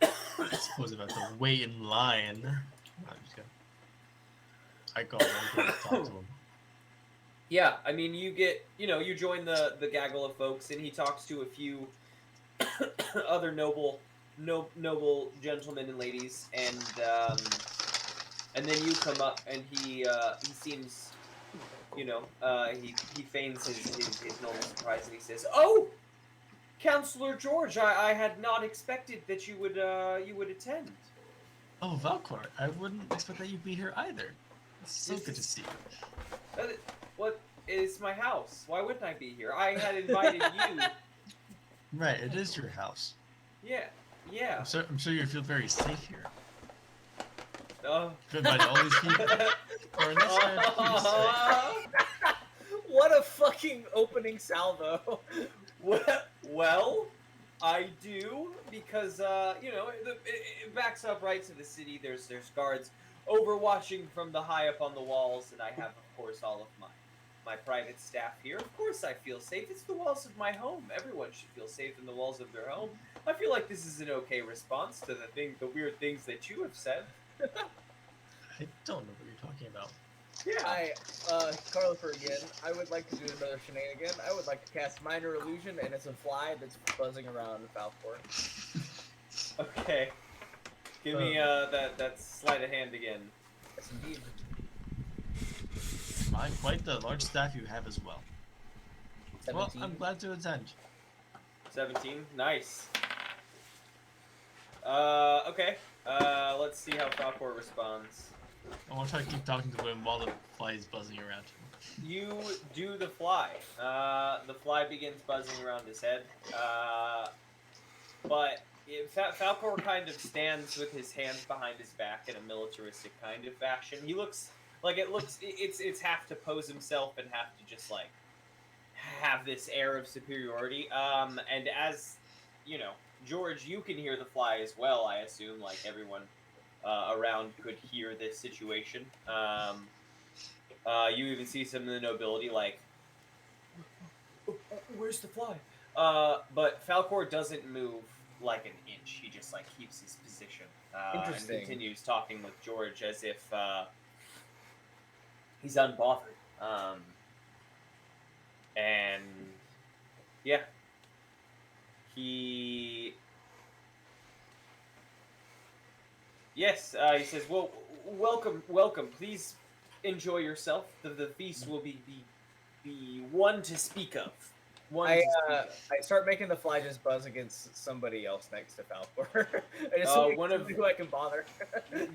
I suppose about to wait in line. I'm just kidding. I go and talk to him. Yeah, I mean, you join the gaggle of folks, and he talks to a few other noble gentlemen and ladies, and then you come up, and he seems... he feigns his normal surprise, and he says, "Oh, Counselor George, I had not expected that you would attend." Oh, Valcor, I wouldn't expect that you'd be here either. It's so good to see you. What is my house? Why wouldn't I be here? I had invited you. Right, it is your house. Yeah. I'm sure you feel very safe here. Good by all these people. Or unless What a fucking opening salvo. Well, I do, because it backs up right to the city. There's guards overwatching from the high up on the walls, and I have, of course, all of my private staff here. Of course, I feel safe. It's the walls of my home. Everyone should feel safe in the walls of their home. I feel like this is an okay response to the weird things that you have said. I don't know what you're talking about. Yeah. Hi, Carlifer again. I would like to do another shenanigan. I would like to cast Minor Illusion, and it's a fly that's buzzing around Falcor. Okay. Give me that sleight of hand again. Yes, indeed. Quite the large staff you have as well. 17. Well, I'm glad to attend. 17. Nice. Okay. Let's see how Falcor responds. I want to try to keep talking to him while the fly is buzzing around him. You do the fly. The fly begins buzzing around his head. But Falcor kind of stands with his hands behind his back in a militaristic kind of fashion. He looks like it's half to pose himself and half to just like have this air of superiority. And as George, you can hear the fly as well, I assume, like everyone around could hear this situation. You even see some of the nobility like, "Where's the fly?" But Falcor doesn't move like an inch. He just like keeps his position and Interesting. continues talking with George as if he's unbothered. And yeah, he says, "Well, welcome. Please enjoy yourself. The feast will be one to speak of." One. I start making the fly just buzz against somebody else next to Falcor. I just One of- who I can bother.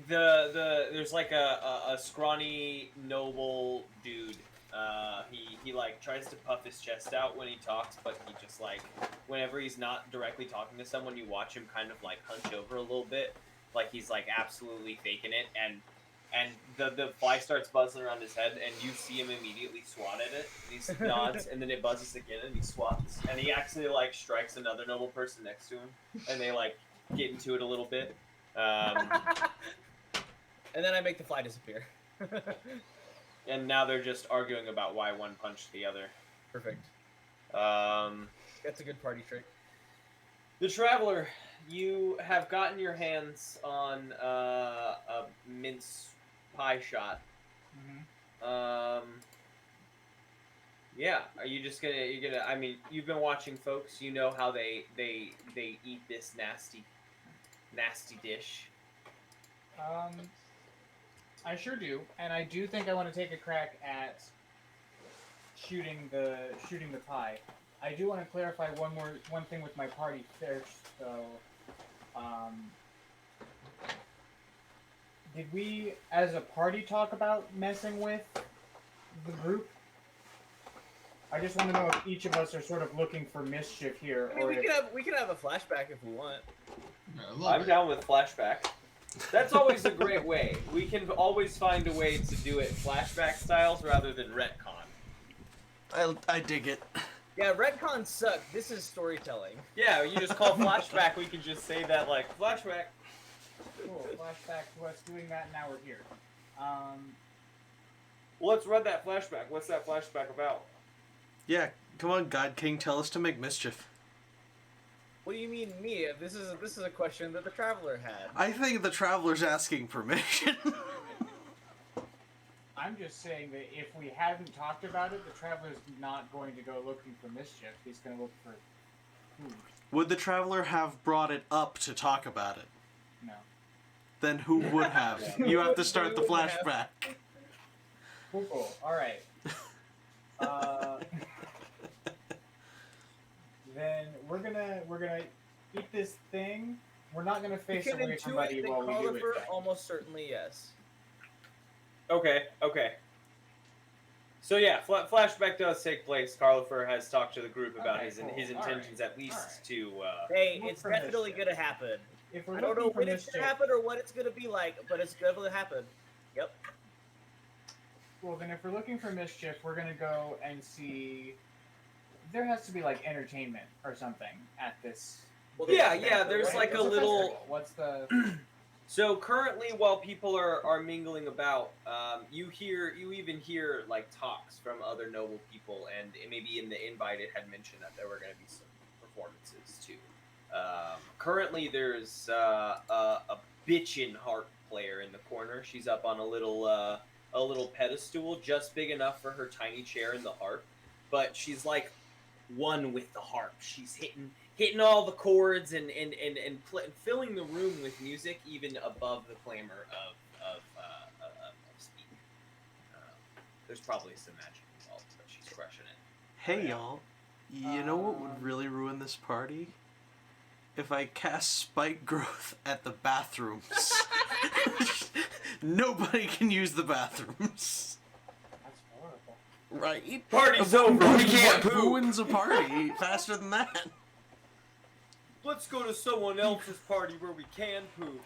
There's like a scrawny noble dude. He like tries to puff his chest out when he talks, but he just like whenever he's not directly talking to someone, you watch him kind of like hunch over a little bit, like he's like absolutely faking it, and the fly starts buzzing around his head, and you see him immediately swat at it. And he nods, and then it buzzes again, and he swats, and he actually like strikes another noble person next to him, and they like get into it a little bit. And then I make the fly disappear. And now they're just arguing about why one punched the other. Perfect. That's a good party trick. The Traveler, you have gotten your hands on a mince pie shot. Yeah, are you just gonna? I mean, you've been watching folks. You know how they eat this nasty dish. I sure do, and I do think I want to take a crack at shooting the pie. I do want to clarify one thing with my party first, though. Did we, as a party, talk about messing with the group? I just want to know if each of us are sort of looking for mischief here, I mean, or we can have a flashback if we want. I'm down with flashback. That's always a great way. We can always find a way to do it flashback styles rather than retcon. I dig it. Yeah, retcons suck. This is storytelling. Yeah, you just call flashback. We can just say that like flashback. cool. Flashback to us doing that. Now we're here. Well, let's run that flashback. What's that flashback about? Yeah, come on, God King, tell us to make mischief. What do you mean me? This is a question that the Traveler had. I think the Traveler's asking permission. I'm just saying that if we hadn't talked about it, the Traveler's not going to go looking for mischief. He's going to look for food. Would the Traveler have brought it up to talk about it? No. Then who would have? You have to start the Who would have? flashback. Cool. All right. Then we're gonna eat this thing. We're not gonna You face can away somebody intuit that while we do it. Colliver, though. almost certainly yes. Okay. So yeah, flashback does take place. Carlifer has talked to the group about Okay, his cool. intentions, at least Alright. to. Hey, Look it's for definitely mischief. gonna happen. If we're I don't know looking for when it's mischief, gonna happen or what it's gonna be like, but it's gonna happen. Yep. well then, if we're looking for mischief, we're gonna go and see. There has to be like entertainment or something at this. Well, Yeah, there's Right? like There's a little. festival. What's the? So currently, while people are mingling about, you even hear like talks from other noble people, and maybe in the invite it had mentioned that there were going to be some performances too. Currently, there's a bitchin' harp player in the corner. She's up on a little pedestal, just big enough for her tiny chair in the harp, but she's like one with the harp. She's hitting all the chords and filling the room with music, even above the clamor of speak. There's probably some magic involved, but she's crushing it. Hey y'all, you know what would really ruin this party? If I cast spike growth at the bathrooms. Nobody can use the bathrooms. That's horrible. Right? Party's over. We can't What poop. ruins a party faster than that? Let's go to someone else's party where we can poop.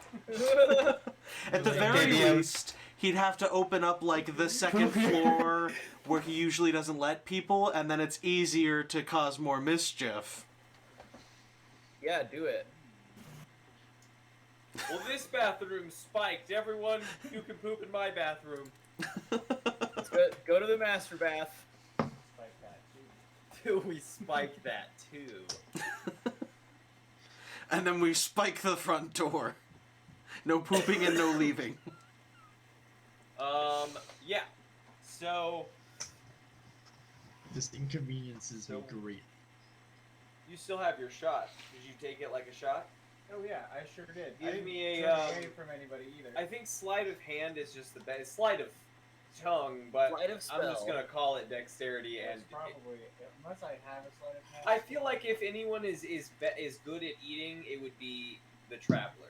At the very least, he'd have to open up like the second floor where he usually doesn't let people, and then it's easier to cause more mischief. Yeah, do it. Well, this bathroom's spiked. Everyone, you can poop in my bathroom. Let's go to the master bath. Like that too. We spike that too. And then we spike the front door. No pooping and no leaving. Yeah. So This inconveniences me So- great. you still have your shot. Did you take it like a shot? Oh yeah, I sure did. Give I didn't me a, turn away from anybody either. I think sleight of hand is just the best. Sleight of tongue, but Sleight of I'm just spell. gonna call it dexterity. And It's probably, unless I have a sleight of hand. I feel like if anyone is good at eating, it would be the traveler.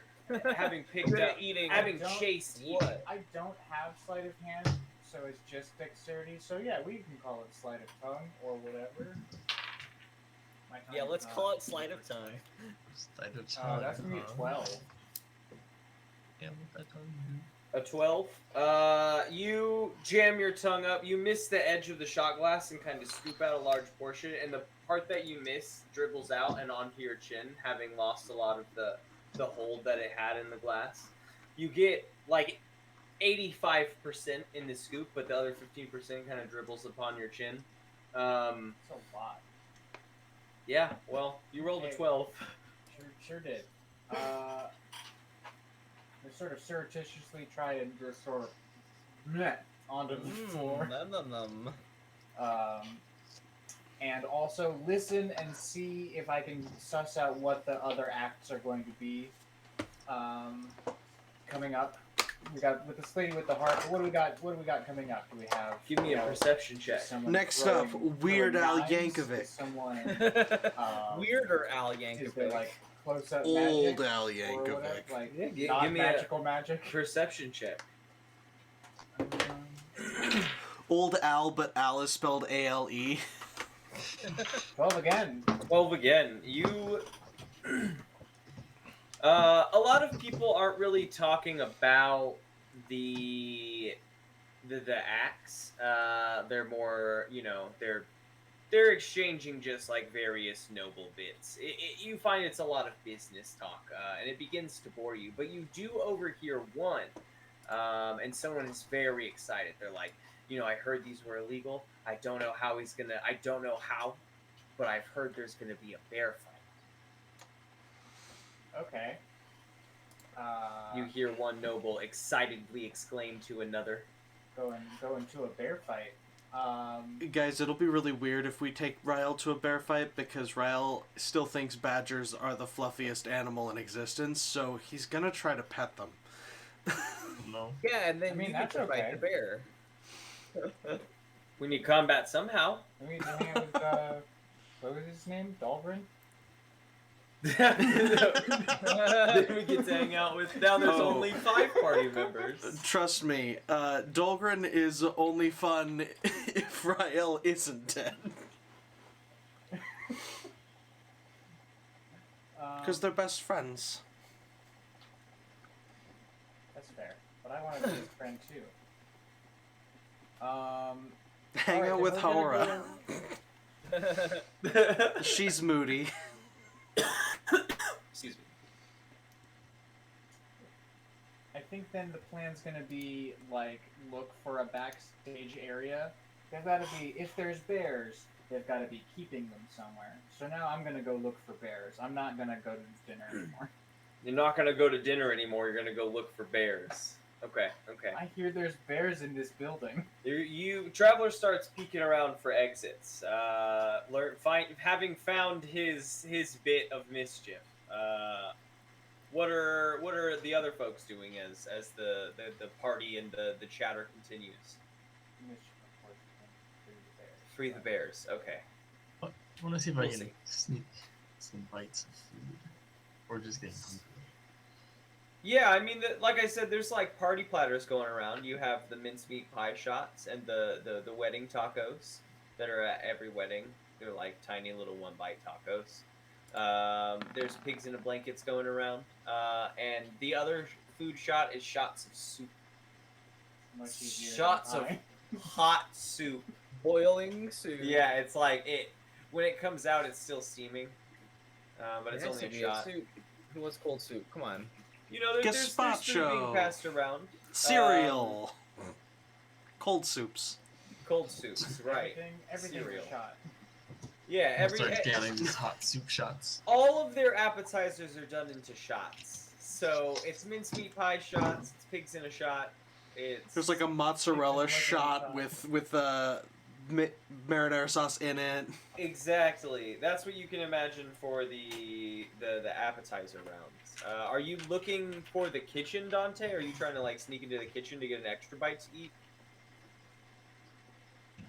Having picked Good up, at eating. having Don't- chased eating. What? I don't have sleight of hand, so it's just dexterity. So yeah, we can call it sleight of tongue or whatever. My tongue Yeah, is let's not call it sleight of tongue. Sleight of That's gonna be a tongue, 12. Yeah, what that tongue do? A 12. You jam your tongue up. You miss the edge of the shot glass and kind of scoop out a large portion, and the part that you miss dribbles out and onto your chin, having lost a lot of the hold that it had in the glass. You get like 85% in the scoop, but the other 15% kind of dribbles upon your chin. It's a lot. Yeah, well, you rolled a Hey. 12. Sure did. I sort of surreptitiously try and just sort of meh onto the floor. Num, num, num. And also listen and see if I can suss out what the other acts are going to be coming up. We got with this lady with the heart. What do we got? What do we got coming up? Do we have? Give me a perception check. someone Next throwing- up, Weird throwing Al knives? Yankovic. Is Someone Weirder Al is there Yankovic. like close up Old magic Al or whatever? Yankovic. Like Yeah, give not me a- magical magic. Perception check. Old Al, but Al is spelled ALE. 12 again. 12 again. You. A lot of people aren't really talking about the acts. They're more, they're exchanging just like various noble bits. You find it's a lot of business talk, and it begins to bore you. But you do overhear one, and someone is very excited. They're like, I heard these were illegal. I don't know how, but I've heard there's gonna be a bear fight. Okay. You hear one noble excitedly exclaim to another. Go into a bear fight. Guys, it'll be really weird if we take Ryle to a bear fight because Ryle still thinks badgers are the fluffiest animal in existence, so he's gonna try to pet them. No. Yeah, and then I mean, you get that's to fight okay. the bear. We need combat somehow. Let me hang out with what was his name? Dahlgren? Then we get to hang out with. Now there's Oh. only 5 party members. Trust me, Dahlgren is only fun if Ryle isn't dead. Because they're best friends. That's fair. But I want to be his friend too. Hang alright, out if with we're gonna Haora. She's moody. Excuse me. I think then the plan's gonna be like look for a backstage area. They've got to be if there's bears, they've got to be keeping them somewhere. So now I'm gonna go look for bears. I'm not gonna go to dinner anymore. You're not gonna go to dinner anymore. You're gonna go look for bears. Okay. I hear there's bears in this building. You traveler starts peeking around for exits. Having found his bit of mischief. What are the other folks doing as the party and the chatter continues? Free the bears. Okay. I want to see if I We'll can see. sneak some bites of food, or just getting hungry. Yeah, I mean, like I said, there's like party platters going around. You have the mincemeat pie shots and the wedding tacos that are at every wedding. They're like tiny little 1-bite tacos. There's pigs in a blankets going around. And the other food shot is shots of soup. Much easier Shots than of I. hot soup. Boiling soup. Yeah, it's like when it comes out, it's still steaming. But it's There only has to a be shot. soup. Who wants cold soup? Come on. There's food being passed around. Cereal. Cold soups. Cold soups, right? Everything's Cereal. a shot. Yeah, I'll start getting these hot soup shots. all of their appetizers are done into shots. So it's mincemeat pie shots. It's pigs in a shot. It's There's like a mozzarella Like a shot shot. with marinara sauce in it. exactly. That's what you can imagine for the appetizer rounds. Are you looking for the kitchen, Dante? Or are you trying to like sneak into the kitchen to get an extra bite to eat?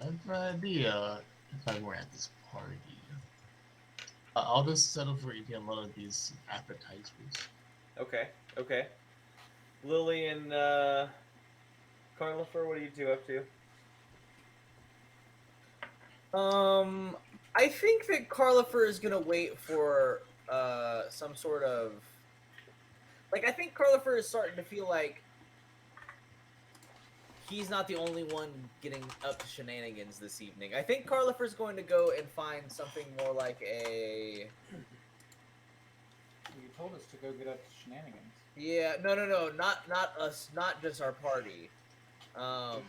I have an idea if I were at this party. I'll just settle for eating a lot of these appetizers. Okay, okay. Lily and Carlifer, what are you two up to? I think that Carlifer is gonna wait for some sort of like. I think Carlifer is starting to feel like he's not the only one getting up to shenanigans this evening. I think Carlifer's going to go and find something more like a. You told us to go get up to shenanigans. Yeah, no, not us, not just our party. I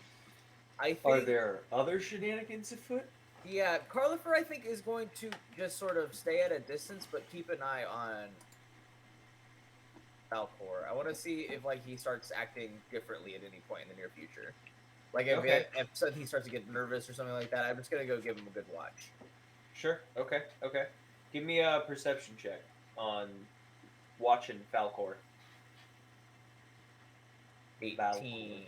think. Are there other shenanigans afoot? Yeah, Carlifer, I think, is going to just sort of stay at a distance, but keep an eye on Falcor. I want to see if like he starts acting differently at any point in the near future. Like if, Okay. if he starts to get nervous or something like that, I'm just gonna go give him a good watch. Sure. Okay. Okay. Give me a perception check on watching Falcor. 18.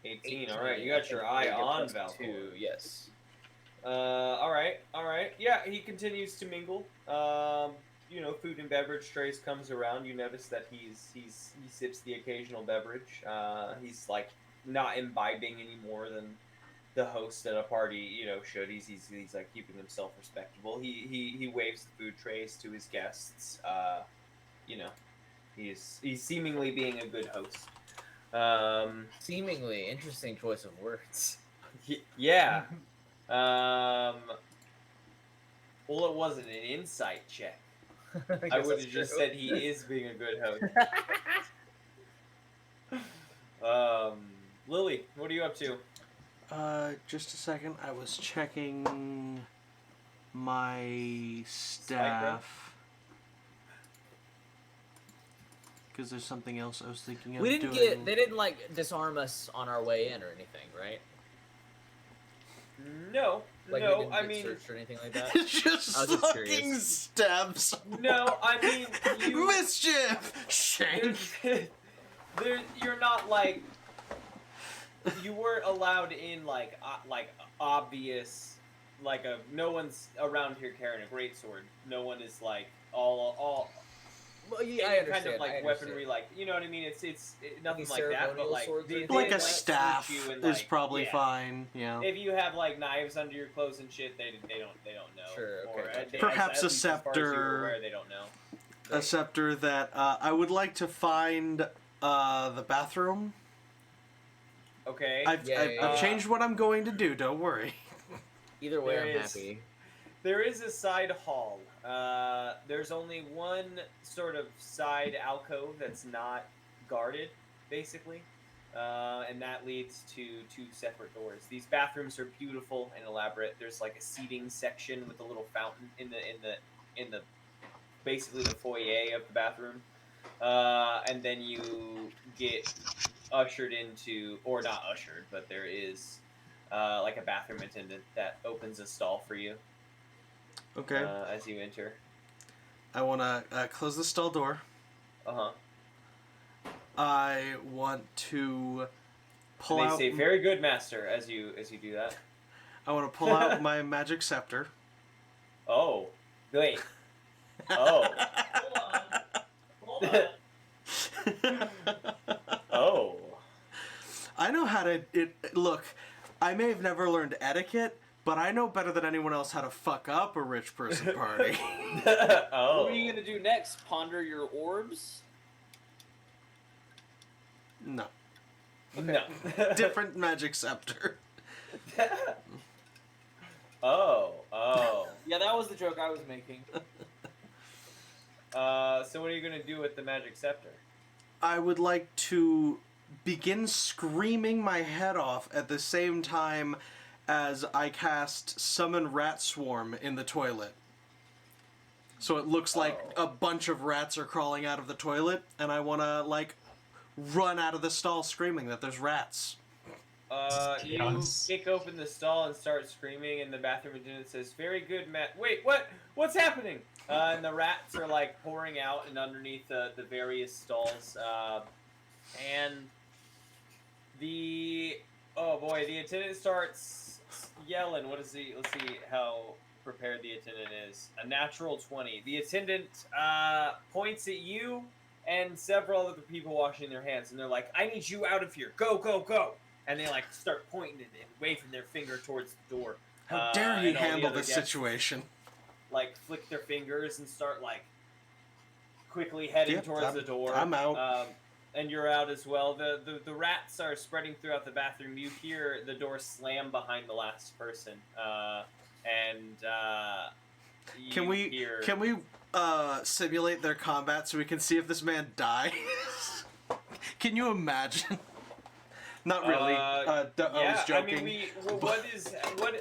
18. All right. You got your eye on +2, Falcor. yes. All right. All right. Yeah. He continues to mingle. You know, food and beverage trays comes around. You notice that he sips the occasional beverage. He's like not imbibing any more than the host at a party, you know, should. He's like keeping himself respectable. He waves the food trays to his guests. You know, he's seemingly being a good host. Seemingly interesting choice of words. Yeah. Well, it wasn't an insight check. I guess would that's have just true. said he is being a good host. Lily, what are you up to? Just a second. I was checking my staff. Because there's something else I was thinking of We didn't doing. they didn't like disarm us on our way in or anything, right? No, Like we no. didn't I get mean, searched or anything like that. just I was just fucking curious. stabs. no. I mean, you. Mischief! Shank! You're not like. You weren't allowed in like obvious, like no one's around here carrying a greatsword. No one is like all. Well, yeah, I Any understand. kind of I like understand. weaponry, like you know what I mean. It's nothing Any like that, but ceremonial like swords or they anything? Like a like, staff shoot you and, is like, probably yeah. fine, yeah. If you have like knives under your clothes and shit, they don't know. Sure, okay, Or, gotcha. Perhaps at a least as far as you're scepter. aware, they don't know. A scepter that I would like to find the bathroom. Okay. I've Yeah. changed what I'm going to do, don't worry. Either way, There I'm is- happy. There is a side hall. There's only one sort of side alcove that's not guarded, basically, and that leads to two separate doors. These bathrooms are beautiful and elaborate. There's like a seating section with a little fountain in the basically the foyer of the bathroom, and then you get ushered into, or not ushered, but there is like a bathroom attendant that opens a stall for you. Okay. As you enter. I want to close the stall door. Uh-huh. I want to pull They out. say, "Very good, master," as you do that. I want to pull out my magic scepter. Oh, wait. Oh, oh. I know how to. Look, I may have never learned etiquette, but I know better than anyone else how to fuck up a rich person party. Oh. What are you gonna do next? Ponder your orbs? No. No. Different magic scepter. Oh. Yeah, that was the joke I was making. So what are you gonna do with the magic scepter? I would like to begin screaming my head off at the same time as I cast Summon Rat Swarm in the toilet. So it looks like a bunch of rats are crawling out of the toilet, and I want to, like, run out of the stall screaming that there's rats. You Chaos. kick open the stall and start screaming, and the bathroom attendant says, "Very good, Matt." Wait, what? What's happening? And the rats are like pouring out and underneath the various stalls, and the attendant starts Yellen, what is the? Let's see how prepared the attendant is. A natural 20. The attendant points at you and several other people washing their hands, and they're like, "I need you out of here! Go, go, go!" And they like start pointing and waving their finger towards the door. How dare he and all the handle other this guests, situation? Like flick their fingers and start like quickly heading Yep, towards the door. I'm out. And you're out as well. The rats are spreading throughout the bathroom. You hear the door slam behind the last person, you Can we hear... simulate their combat so we can see if this man dies? Can you imagine? Not really. I was joking. I mean,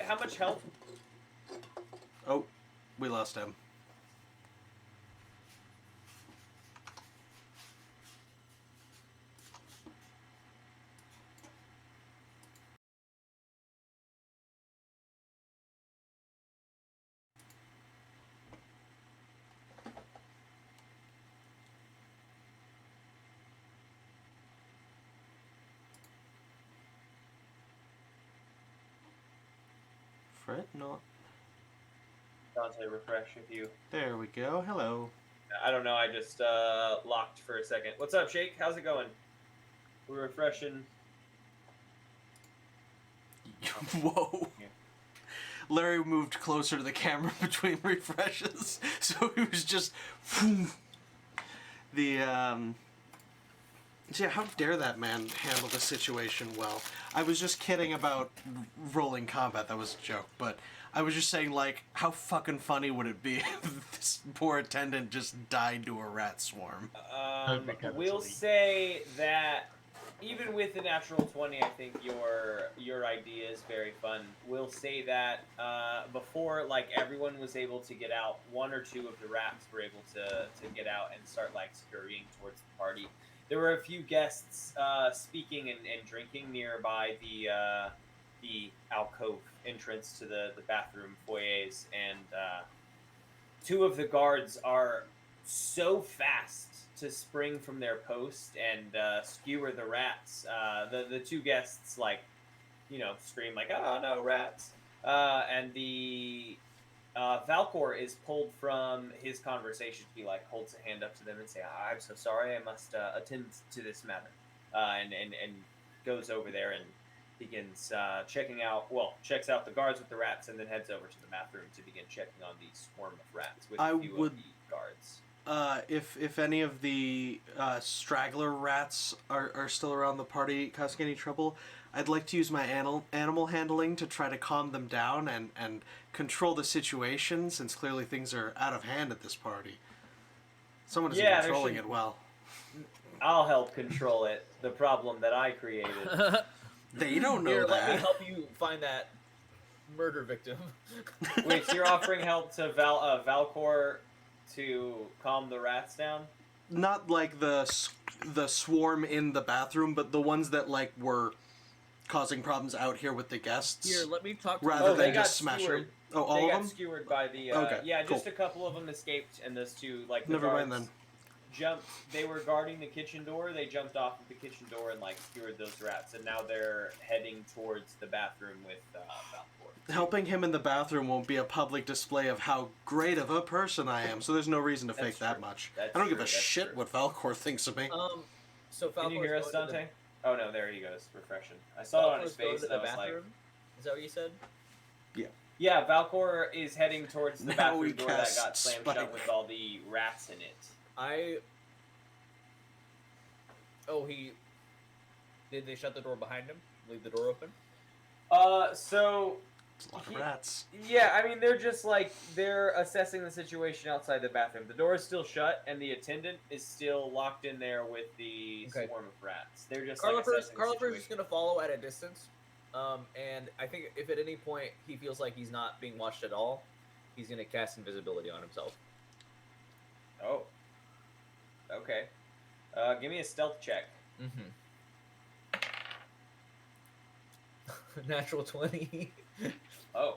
how much health? Oh, we lost him. Fred, not. Dante, refresh if you... There we go. Hello. I don't know, I just locked for a second. What's up, Shake? How's it going? We're refreshing. Whoa. Yeah. Larry moved closer to the camera between refreshes, so he was just... Yeah, how dare that man handle the situation well? I was just kidding about rolling combat, that was a joke, but I was just saying, like, how fucking funny would it be if this poor attendant just died to a rat swarm? That'd be kinda We'll sweet. say that even with the natural 20, I think your idea is very fun. We'll say that before, like, everyone was able to get out, one or two of the rats were able to get out and start, like, scurrying towards the party. There were a few guests speaking and drinking nearby the alcove entrance to the bathroom foyers, and two of the guards are so fast to spring from their post and skewer the rats. The two guests, like, scream like, "Oh no, rats!" And the Valcor is pulled from his conversation to be like, holds a hand up to them and say, "I'm so sorry, I must attend to this matter," and goes over there and begins checks out the guards with the rats, and then heads over to the bathroom to begin checking on the swarm of rats with a few of the guards. If any of the straggler rats are still around the party causing any trouble, I'd like to use my animal handling to try to calm them down and control the situation, since clearly things are out of hand at this party. Someone isn't controlling it well. I'll help control it. The problem that I created. They don't know Here, that. let me help you find that murder victim. Wait, so you're offering help to Valcor to calm the rats down? Not like the swarm in the bathroom, but the ones that like were causing problems out here with the guests. Here, let me talk to rather they than got just smash them. skewered. Oh, all They of got them? skewered by the. Okay, yeah, just cool. a couple of them escaped, and those two, like, the Never mind guards then. jumped. They were guarding the kitchen door. They jumped off of the kitchen door and like skewered those rats, and now they're heading towards the bathroom with Valcor. Helping him in the bathroom won't be a public display of how great of a person I am, so there's no reason to That's fake that true. much. That's I don't give true, a that's shit true. what Valcor thinks of me. So Can you Falcor's hear us, going to the- Dante? Oh no, there he goes, refreshing. I saw it on his Falcor's going face, to and I the was like, bathroom? Is that what you said? yeah, Valcor is heading towards the Now we bathroom door that cast got slammed Spike. shut with all the rats in it. Did they shut the door behind him? Leave the door open? So It's a lot of rats. yeah, I mean, they're assessing the situation outside the bathroom. The door is still shut, and the attendant is still locked in there with the Okay. swarm of rats. They're just Carlifer's assessing the just situation. going to follow at a distance. And I think if at any point he feels like he's not being watched at all, he's going to cast invisibility on himself. Oh. Okay. Give me a stealth check. Mm-hmm. Natural 20. Oh.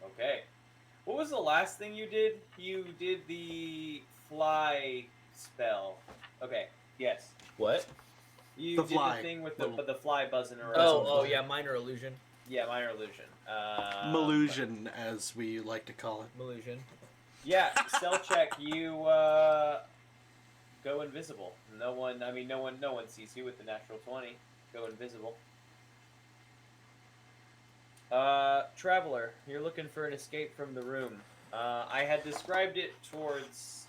Okay. What was the last thing you did? You did the fly spell. Okay. Yes. What? You The did fly. the thing with Little- the fly buzzing around. Oh, yeah, minor illusion. Yeah, minor illusion. Malusion, as we like to call it. Illusion. Yeah, stealth check. You go invisible. No one sees you with the natural 20. Go invisible. Traveler, you're looking for an escape from the room. I had described it towards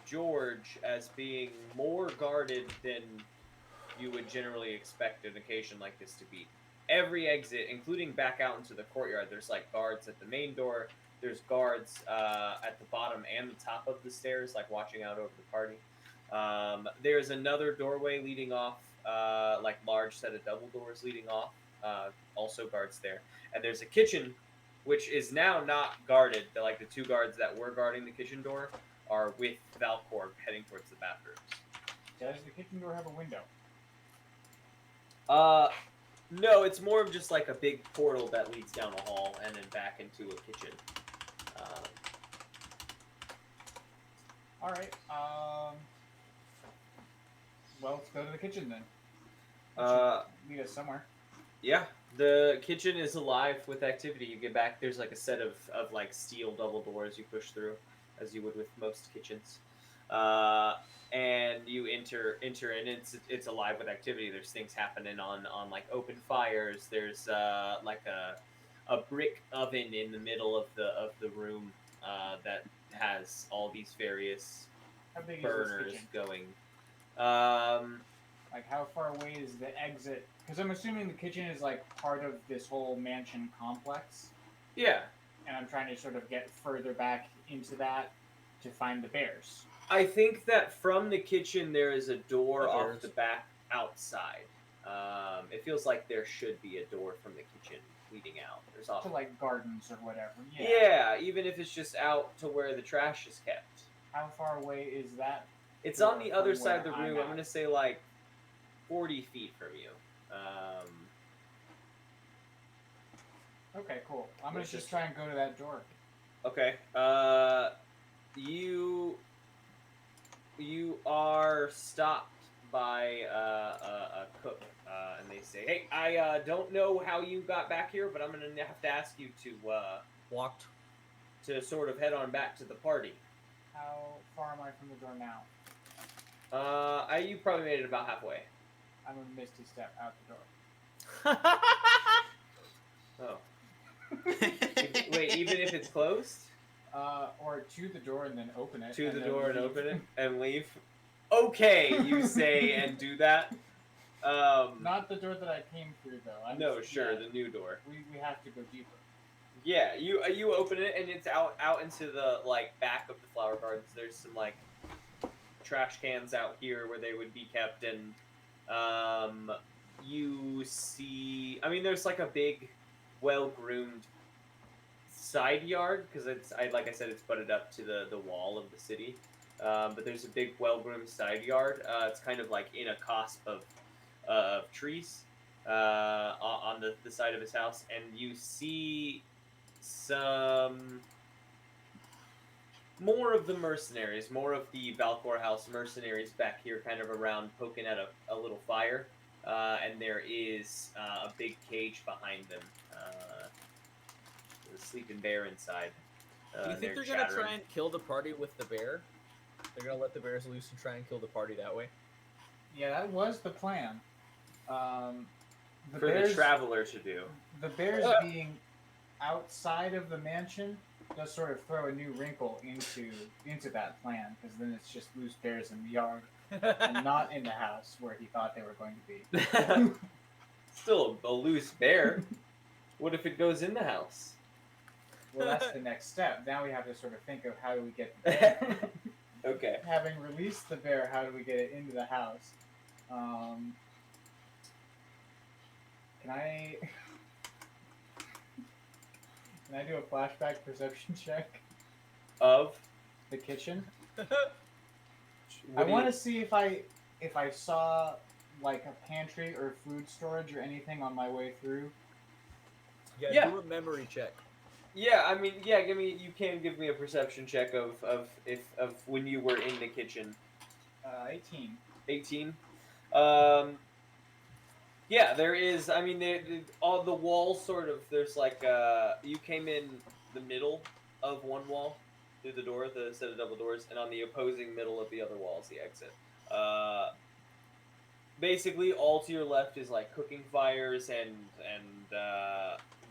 George as being more guarded than you would generally expect an occasion like this to be. Every exit, including back out into the courtyard, there's like guards at the main door. There's guards at the bottom and the top of the stairs, like watching out over the party. There's another doorway leading off, like large set of double doors leading off. Also guards there. And there's a kitchen, which is now not guarded. Like the two guards that were guarding the kitchen door are with Valcor heading towards the bathrooms. Does the kitchen door have a window? No, it's more of just like a big portal that leads down a hall and then back into a kitchen. All right. Well, let's go to the kitchen then. Lead us somewhere. Yeah, the kitchen is alive with activity. You get back, there's like a set of like steel double doors you push through, as you would with most kitchens. And you enter and it's alive with activity. There's things happening on like open fires. There's like a brick oven in the middle of the room that has all these various How big burners is this kitchen? going. Like, how far away is the exit? Because I'm assuming the kitchen is like part of this whole mansion complex, Yeah, and I'm trying to sort of get further back into that to find the bears. I think that from the kitchen there is a door off Bears. the back outside. It feels like there should be a door from the kitchen leading out. There's To often like gardens or whatever. yeah, even if it's just out to where the trash is kept. How far away is that? It's Door on the from other side of the where I'm room. I'm at. gonna say like 40 feet from you. Okay, cool. I'm gonna Let's just just- try and go to that door. Okay. You are stopped by a cook, and they say, "Hey, I don't know how you got back here, but I'm gonna have to ask you Walked. to sort of head on back to the party." How far am I from the door now? You probably made it about halfway. I'm a misty step out the door. Oh, wait. Even if it's closed, Or to the door and then open it. to the then door and leave. open it and leave. Okay, you say and do that. Not the door that I came through though. No, sure, yeah, the new door. we have to go deeper. Yeah, you open it and it's out into the like back of the flower gardens. There's some like trash cans out here where they would be kept, and you see. I mean, there's like a big, well-groomed side yard because like I said, it's butted up to the wall of the city. But there's a big, well-groomed side yard. It's kind of like in a cusp of trees on the side of his house, and you see some more of the mercenaries, more of the Valcor House mercenaries back here, kind of around, poking at a little fire. And there is a big cage behind them. There's a sleeping bear inside. Do you think they're gonna try and kill the party with the bear? They're gonna let the bears loose and try and kill the party that way. Yeah, that was the plan. The for bears, the traveler to do? the bears being outside of the mansion does sort of throw a new wrinkle into that plan, because then it's just loose bears in the yard and not in the house where he thought they were going to be. Still a loose bear. What if it goes in the house? Well, that's the next step. Now we have to sort of think of how do we get the bear. Okay. Having released the bear, how do we get it into the house? Can I do a flashback perception check? Of? The kitchen. What I do want you- to see if I saw like a pantry or food storage or anything on my way through. Yeah. Do a memory check. Yeah, I mean, yeah. You can give me a perception check of when you were in the kitchen. 18. 18. Yeah, there is. I mean, all the walls sort of. There's like you came in the middle of one wall through the door, the set of double doors, and on the opposing middle of the other wall is the exit. Basically, all to your left is like cooking fires and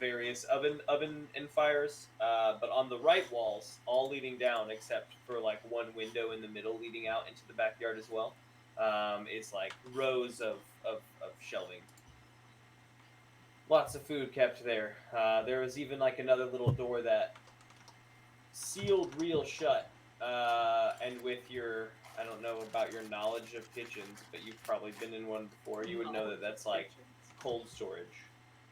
various oven and fires. But on the right walls, all leading down except for like one window in the middle leading out into the backyard as well, is like rows of shelving. Lots of food kept there. There was even like another little door that sealed real shut. And with your, I don't know about your knowledge of kitchens, but you've probably been in one before. You would know that that's like cold storage.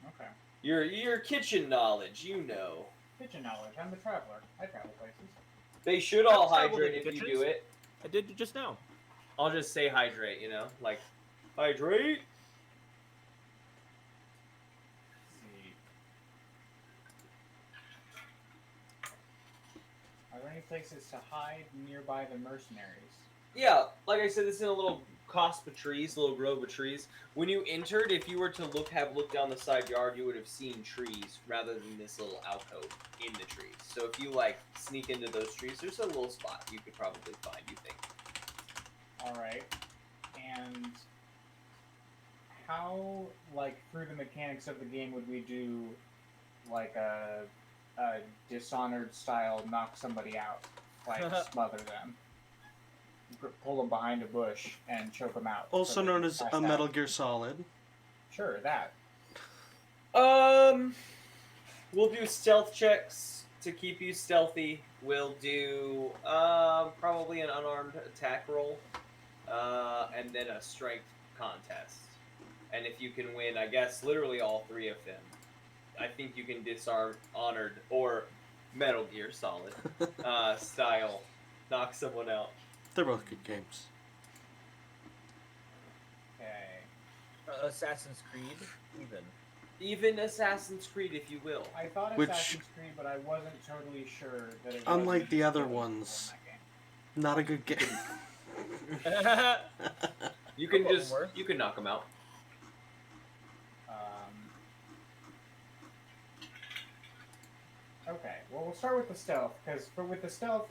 Okay. Your kitchen knowledge, you know. Kitchen knowledge. I'm the traveler. I travel places. They should all I've traveled hydrate in if you kitchens. do it. I did just now. I'll just say hydrate, you know? Like, hydrate? See. Are there any places to hide nearby the mercenaries? Yeah, like I said, this is in a little cosp of trees, a little grove of trees. When you entered, if you were to have looked down the side yard, you would have seen trees rather than this little alcove in the trees. So if you like sneak into those trees, there's a little spot you could probably find, you think. Alright. And how, like, through the mechanics of the game would we do, like, a Dishonored style knock somebody out? Like, smother them. Pull them behind a bush and choke them out. Also so they known as pass a out. Metal Gear Solid. Sure, that. We'll do stealth checks to keep you stealthy. We'll do probably an unarmed attack roll, and then a strength contest. And if you can win, I guess literally all three of them, I think you can disarm Honored or Metal Gear Solid style, knock someone out. They're both good games. Okay. Assassin's Creed, Even Assassin's Creed, if you will. I thought Which- Assassin's Creed, but I wasn't totally sure that it Unlike was the other really ones. in that game. Not a good game. You can Couple of just them were. you can knock them out. Okay, well, we'll start with the stealth, because with the stealth,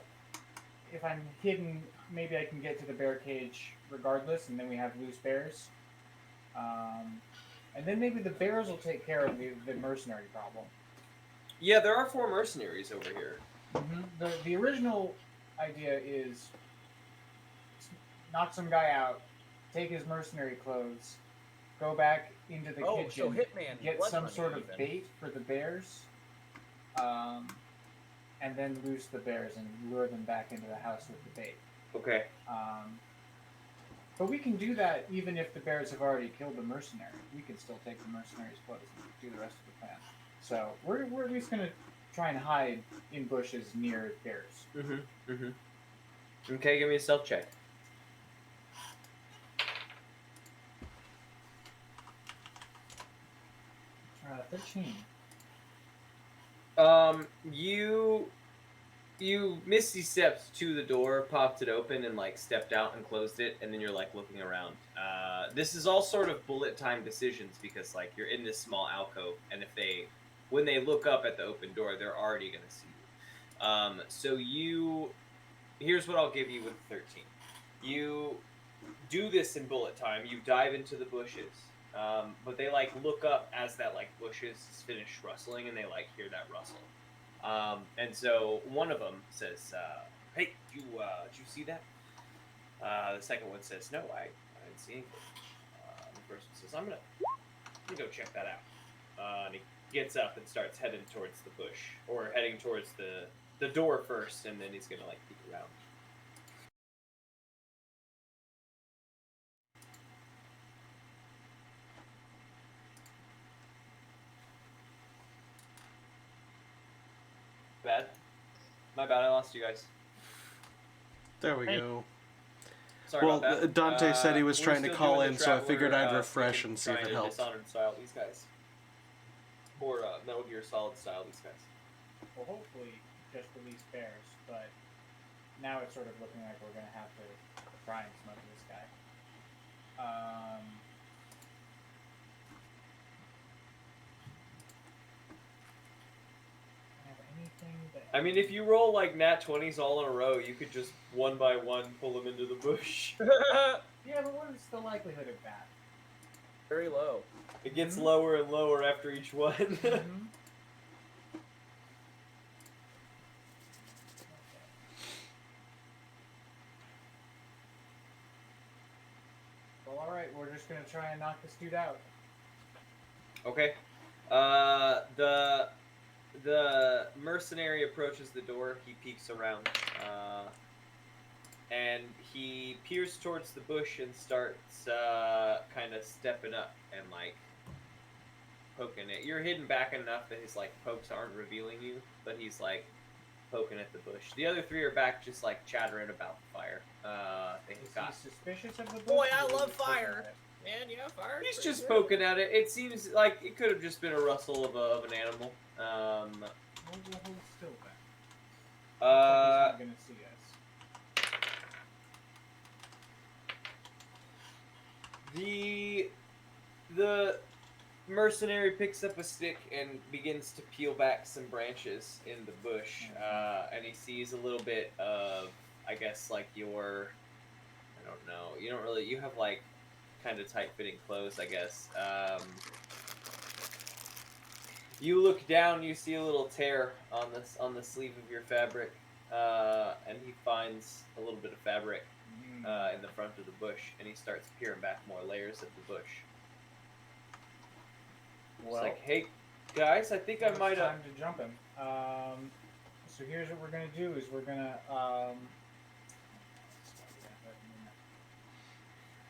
if I'm hidden, maybe I can get to the bear cage regardless, and then we have loose bears. And then maybe the bears will take care of the mercenary problem. Yeah, there are 4 mercenaries over here. The original idea is knock some guy out, take his mercenary clothes, go back into the Oh, kitchen, so Hitman, get Blood some Money sort of even. bait for the bears, and then loose the bears and lure them back into the house with the bait. Okay. But we can do that even if the bears have already killed the mercenary. We can still take the mercenary's clothes and do the rest of the plan. So we're at least going to try and hide in bushes near bears. Okay, give me a stealth check. 13. You misty stepped to the door, popped it open, and like stepped out and closed it, and then you're like looking around. This is all sort of bullet time decisions because like you're in this small alcove, and when they look up at the open door, they're already gonna see you. So here's what I'll give you with 13. You do this in bullet time. You dive into the bushes, but they like look up as that like bushes is finished rustling, and they like hear that rustle. And so one of them says, "Hey, did you see that?" The second one says, "No, I didn't see anything." The first one says, "I'm gonna go check that out." And he gets up and starts heading towards the bush, or heading towards the door first, and then he's gonna like peek around. Bad. My bad. I lost you guys. There we Hey. go. Sorry Well, about that. Dante said he was we're trying to still call doing in, the so I Traveler, figured I'd we refresh can and see if try it to helped. Dishonored style these guys. Or Metal Gear Solid style these guys. Well, hopefully just release bears, but now it's sort of looking like we're going to have to try and smother this guy. I mean, if you roll like nat 20s all in a row, you could just one by one pull them into the bush. Yeah, but what is the likelihood of that? Very low. It gets lower and lower after each one. Mhm. Well, alright, we're just gonna try and knock this dude out. Okay. The mercenary approaches the door. He peeks around, and he peers towards the bush and starts kind of stepping up and like poking it. You're hidden back enough that his like pokes aren't revealing you, but he's like poking at the bush. The other three are back, just like chattering about the fire. They Is got. he suspicious of the bush? Boy, I or is he love just poking fire. at it? Man, yeah, fire. He's just poking at it. It seems like it could have just been a rustle of an animal. We'll hold still then. Looks like he's not gonna see us. The mercenary picks up a stick and begins to peel back some branches in the bush, and he sees a little bit of, I guess, like your, I don't know, you have like kind of tight-fitting clothes, I guess. You look down, you see a little tear on the sleeve of your fabric, and he finds a little bit of fabric in the front of the bush, and he starts peering back more layers of the bush. It's Well, like, hey, guys, I think I it's might have. time to jump him. So here's what we're gonna do: is we're gonna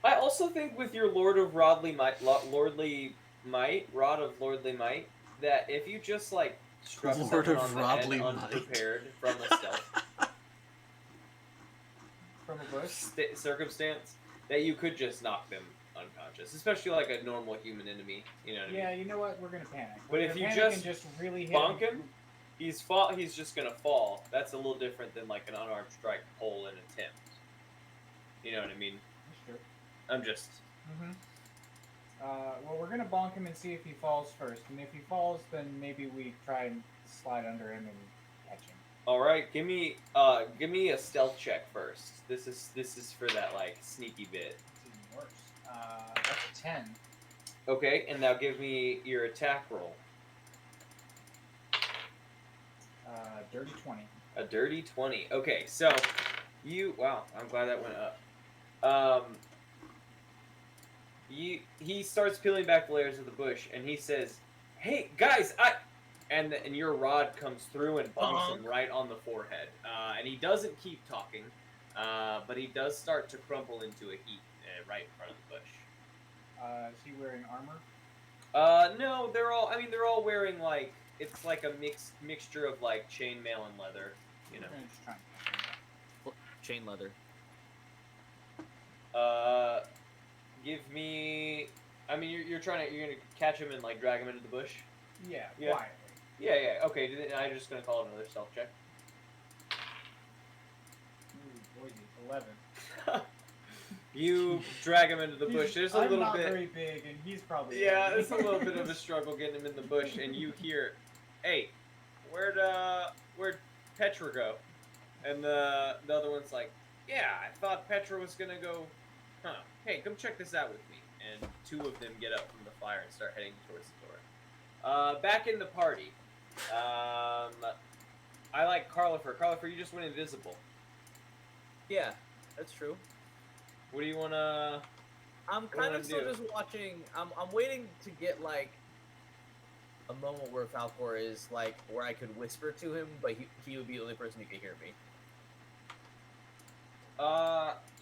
I also think with your Rod of Lordly Might, that if you just like struck Lord someone of on the Rodly head Might. unprepared from a stealth from a bush. circumstance, that you could just knock them unconscious, especially like a normal human enemy. You know what I mean? Yeah, you know what? We're gonna panic. But We're if gonna you panic just and just really hit bonk him, he's just gonna fall. That's a little different than like an unarmed strike pole in attempt. You know what I mean? Sure. I'm just. Mm-hmm. Well, we're gonna bonk him and see if he falls first, and if he falls, then maybe we try and slide under him and catch him. All right, give me a stealth check first. This is for that like sneaky bit. It's even worse. That's a 10. Okay, and now give me your attack roll. Dirty 20. A dirty 20. Okay, so wow, I'm glad that went up. He starts peeling back the layers of the bush, and he says, "Hey guys, and your rod comes through and bonks him right on the forehead. And he doesn't keep talking, but he does start to crumple into a heap right in front of the bush. Is he wearing armor? No, they're all wearing like, it's like a mixture of like chainmail and leather, you know. We're gonna just try and catch him. Chain leather. Give me. I mean, you're gonna catch him and like drag him into the bush. Yeah, Yeah. quietly. Yeah. Okay, then I'm just gonna call it another stealth check. Ooh, boy, 11. You drag him into the bush. There's a I'm little not bit. very big, and he's probably. Yeah, heavy. it's a little bit of a struggle getting him in the bush, and you hear, "Hey, where'd Petra go?" And the other one's like, "Yeah, I thought Petra was gonna go. Huh? Hey, come check this out with me." And two of them get up from the fire and start heading towards the door. Back in the party, I like Carlifer. Carlifer, you just went invisible. Yeah, that's true. What do you wanna? I'm What kind do I of still do? just watching. I'm waiting to get like a moment where Falcor is like where I could whisper to him, but he would be the only person who could hear me.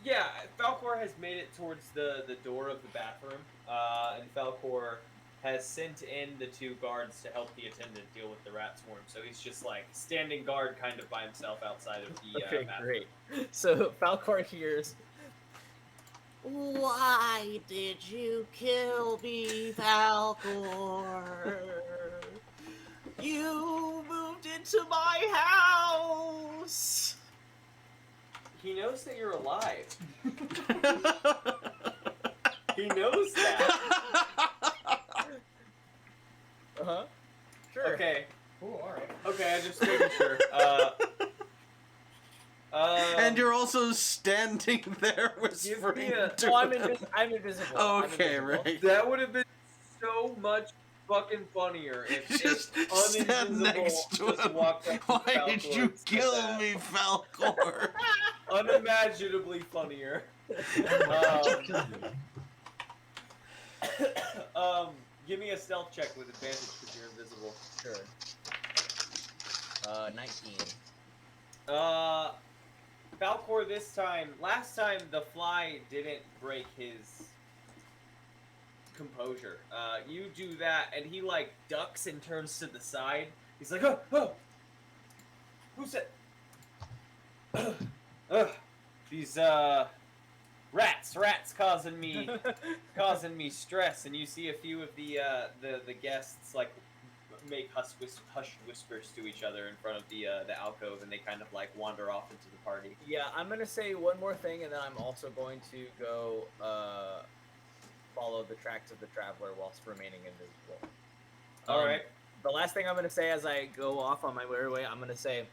Yeah, Falcor has made it towards the door of the bathroom, and Falcor has sent in the two guards to help the attendant deal with the rat swarm. So he's just like standing guard kind of by himself outside of the Okay, bathroom. great. So Falcor hears. Why did you kill me, Falcor? You moved into my house. He knows that you're alive. He knows that. Uh-huh. Sure. Okay. Cool, alright. Okay. Okay, I'm just making sure. And you're also standing there Give whispering me a- to No, I'm, him. I'm invisible. I'm Okay, invisible. right. That would have been so much fucking funnier if Just if stand uninvisible next to just him. walked up to Why did Falcor you and said kill that. me, Falcor? Unimaginably funnier. Give me a stealth check with advantage because you're invisible. Sure. 19. Falcor this time. Last time the fly didn't break his composure. You do that, and he like ducks and turns to the side. He's like, oh, oh. Who's that? These rats causing me stress. And you see a few of the guests like make hush whispers to each other in front of the alcove, and they kind of like wander off into the party. Yeah, I'm gonna say one more thing, and then I'm also going to go follow the tracks of the traveler whilst remaining invisible. All right. The last thing I'm gonna say as I go off on my merry way, I'm gonna say,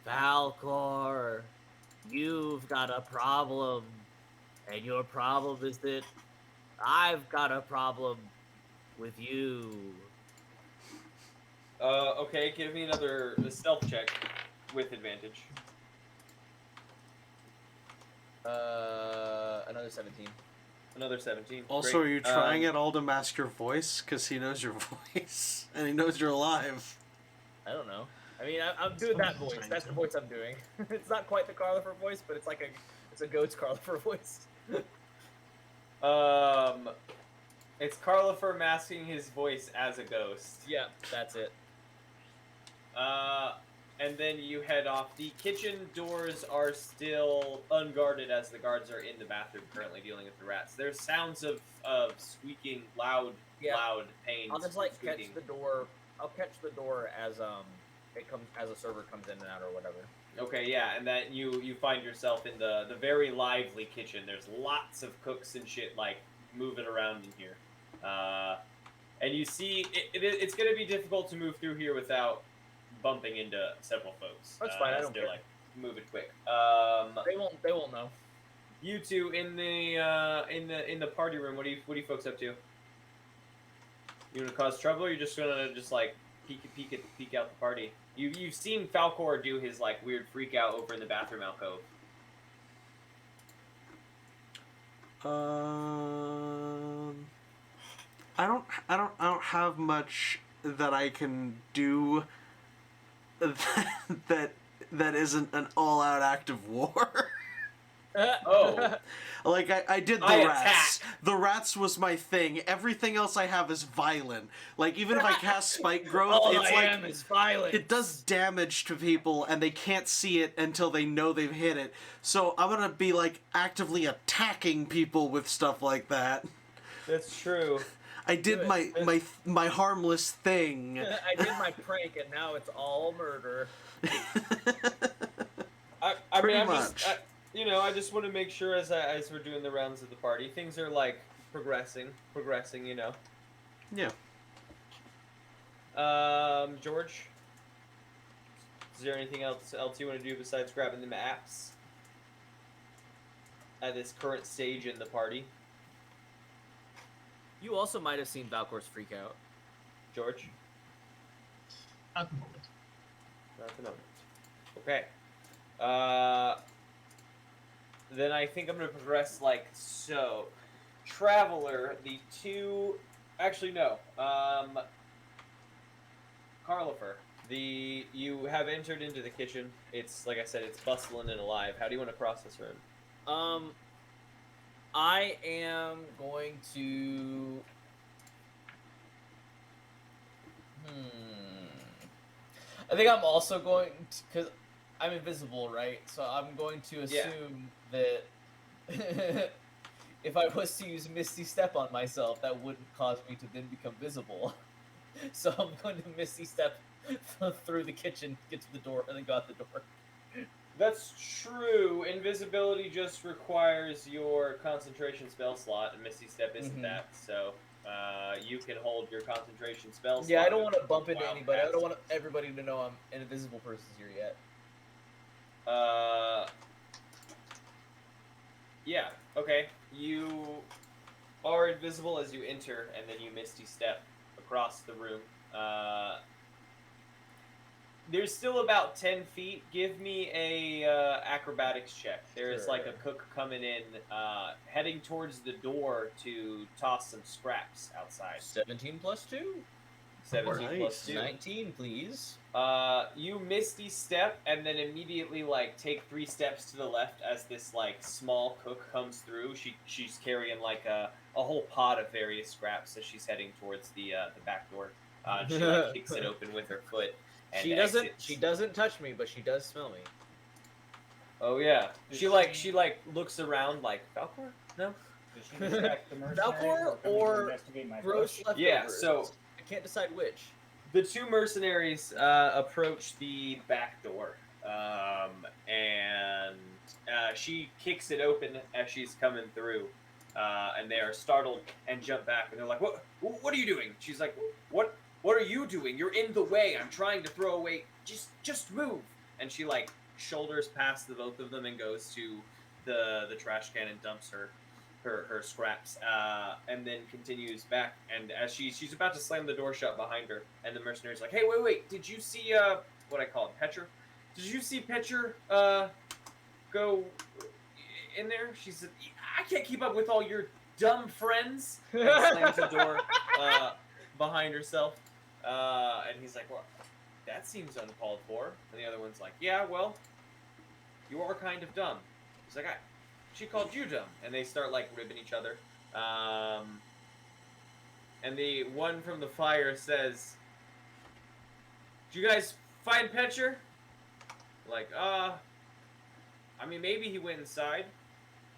Falcor, you've got a problem, and your problem is that I've got a problem with you. Okay, give me another stealth check with advantage. Another 17. Another 17. Also, Great. are you trying at all to mask your voice? Because he knows your voice, and he knows you're alive. I don't know. I mean, I'm doing that voice. That's the voice I'm doing. It's not quite the Carlifer voice, but it's like it's a goat's Carlifer voice. It's Carlifer masking his voice as a ghost. Yeah, that's it. And then you head off. The kitchen doors are still unguarded as the guards are in the bathroom currently dealing with the rats. There's sounds of squeaking, loud pains. I'll just like squeaking. catch the door. I'll catch the door as it comes as a server comes in and out or whatever. Okay, yeah, and then you find yourself in the very lively kitchen. There's lots of cooks and shit like moving around in here, and you see it's going to be difficult to move through here without bumping into several folks. That's fine. I as don't they're care. like moving quick. They won't know. You two in the party room. What are you folks up to? You gonna cause trouble, or you're just gonna like peek out the party? You've seen Falcor do his like weird freak out over in the bathroom alcove. I don't have much that I can do that isn't an all-out act of war. Oh. Like, I did the I rats. The rats was my thing. Everything else I have is violent. Like, even if I cast Spike Growth, All it's I like... am is violence. It does damage to people, and they can't see it until they know they've hit it. So I'm gonna be, like, actively attacking people with stuff like that. That's true. I did Do my, it. my harmless thing. I did my prank, and now it's all murder. I Pretty mean, much. I just want to make sure as we're doing the rounds of the party, things are like progressing. Yeah. George, is there anything else you want to do besides grabbing the maps at this current stage in the party, You also might have seen Valkor's freak out. George? At the moment. Not at the moment. Okay. Then I think I'm gonna progress like so. Traveler, the two. Actually, no. Carlifer, you have entered into the kitchen. It's like I said, it's bustling and alive. How do you want to cross this room? I am going to. I think I'm also going to, because I'm invisible, right? So I'm going to assume that if I was to use Misty Step on myself, that wouldn't cause me to then become visible. So I'm going to Misty Step through the kitchen, get to the door, and then go out the door. That's true. Invisibility just requires your concentration spell slot, and Misty Step isn't Mhm. that. So you can hold your concentration spell slot. Yeah, I don't with want to bump into wild anybody. I cast. don't want everybody to know I'm an invisible person here yet. Yeah. Okay. You are invisible as you enter, and then you Misty Step across the room. There's still about 10 feet. Give me a acrobatics check. There's like a Sure. cook coming in, heading towards the door to toss some scraps outside. 17 plus 2? 17 plus Nice. 2. 19, please. You Misty Step and then immediately like take 3 steps to the left as this like small cook comes through. She's carrying like a whole pot of various scraps as she's heading towards the back door. She like kicks it open with her foot. And She doesn't. exits. She doesn't touch me, but she does smell me. Oh yeah. Does She like looks around like Falcor? No. Does she respect the mercenaries Falcor coming to or investigate my Gross bush? leftovers. Yeah, so- I can't decide which. The 2 mercenaries approach the back door, and she kicks it open as she's coming through, and they are startled and jump back, and they're like, "What are you doing?" She's like, "What are you doing? You're in the way. I'm trying to throw away. Just move." And she like shoulders past the both of them and goes to the trash can and dumps her scraps, and then continues back. And as she's about to slam the door shut behind her, and the mercenary's like, "Hey, wait! Did you see what I call it, Petcher? Did you see Petcher go in there?" She said, "I can't keep up with all your dumb friends." And slams the door behind herself. And he's like, "Well, that seems uncalled for." And the other one's like, "Yeah, well, you are kind of dumb." He's like, "She called you dumb," and they start like ribbing each other. And the one from the fire says, "Did you guys find Petcher?" Like, I mean, maybe he went inside.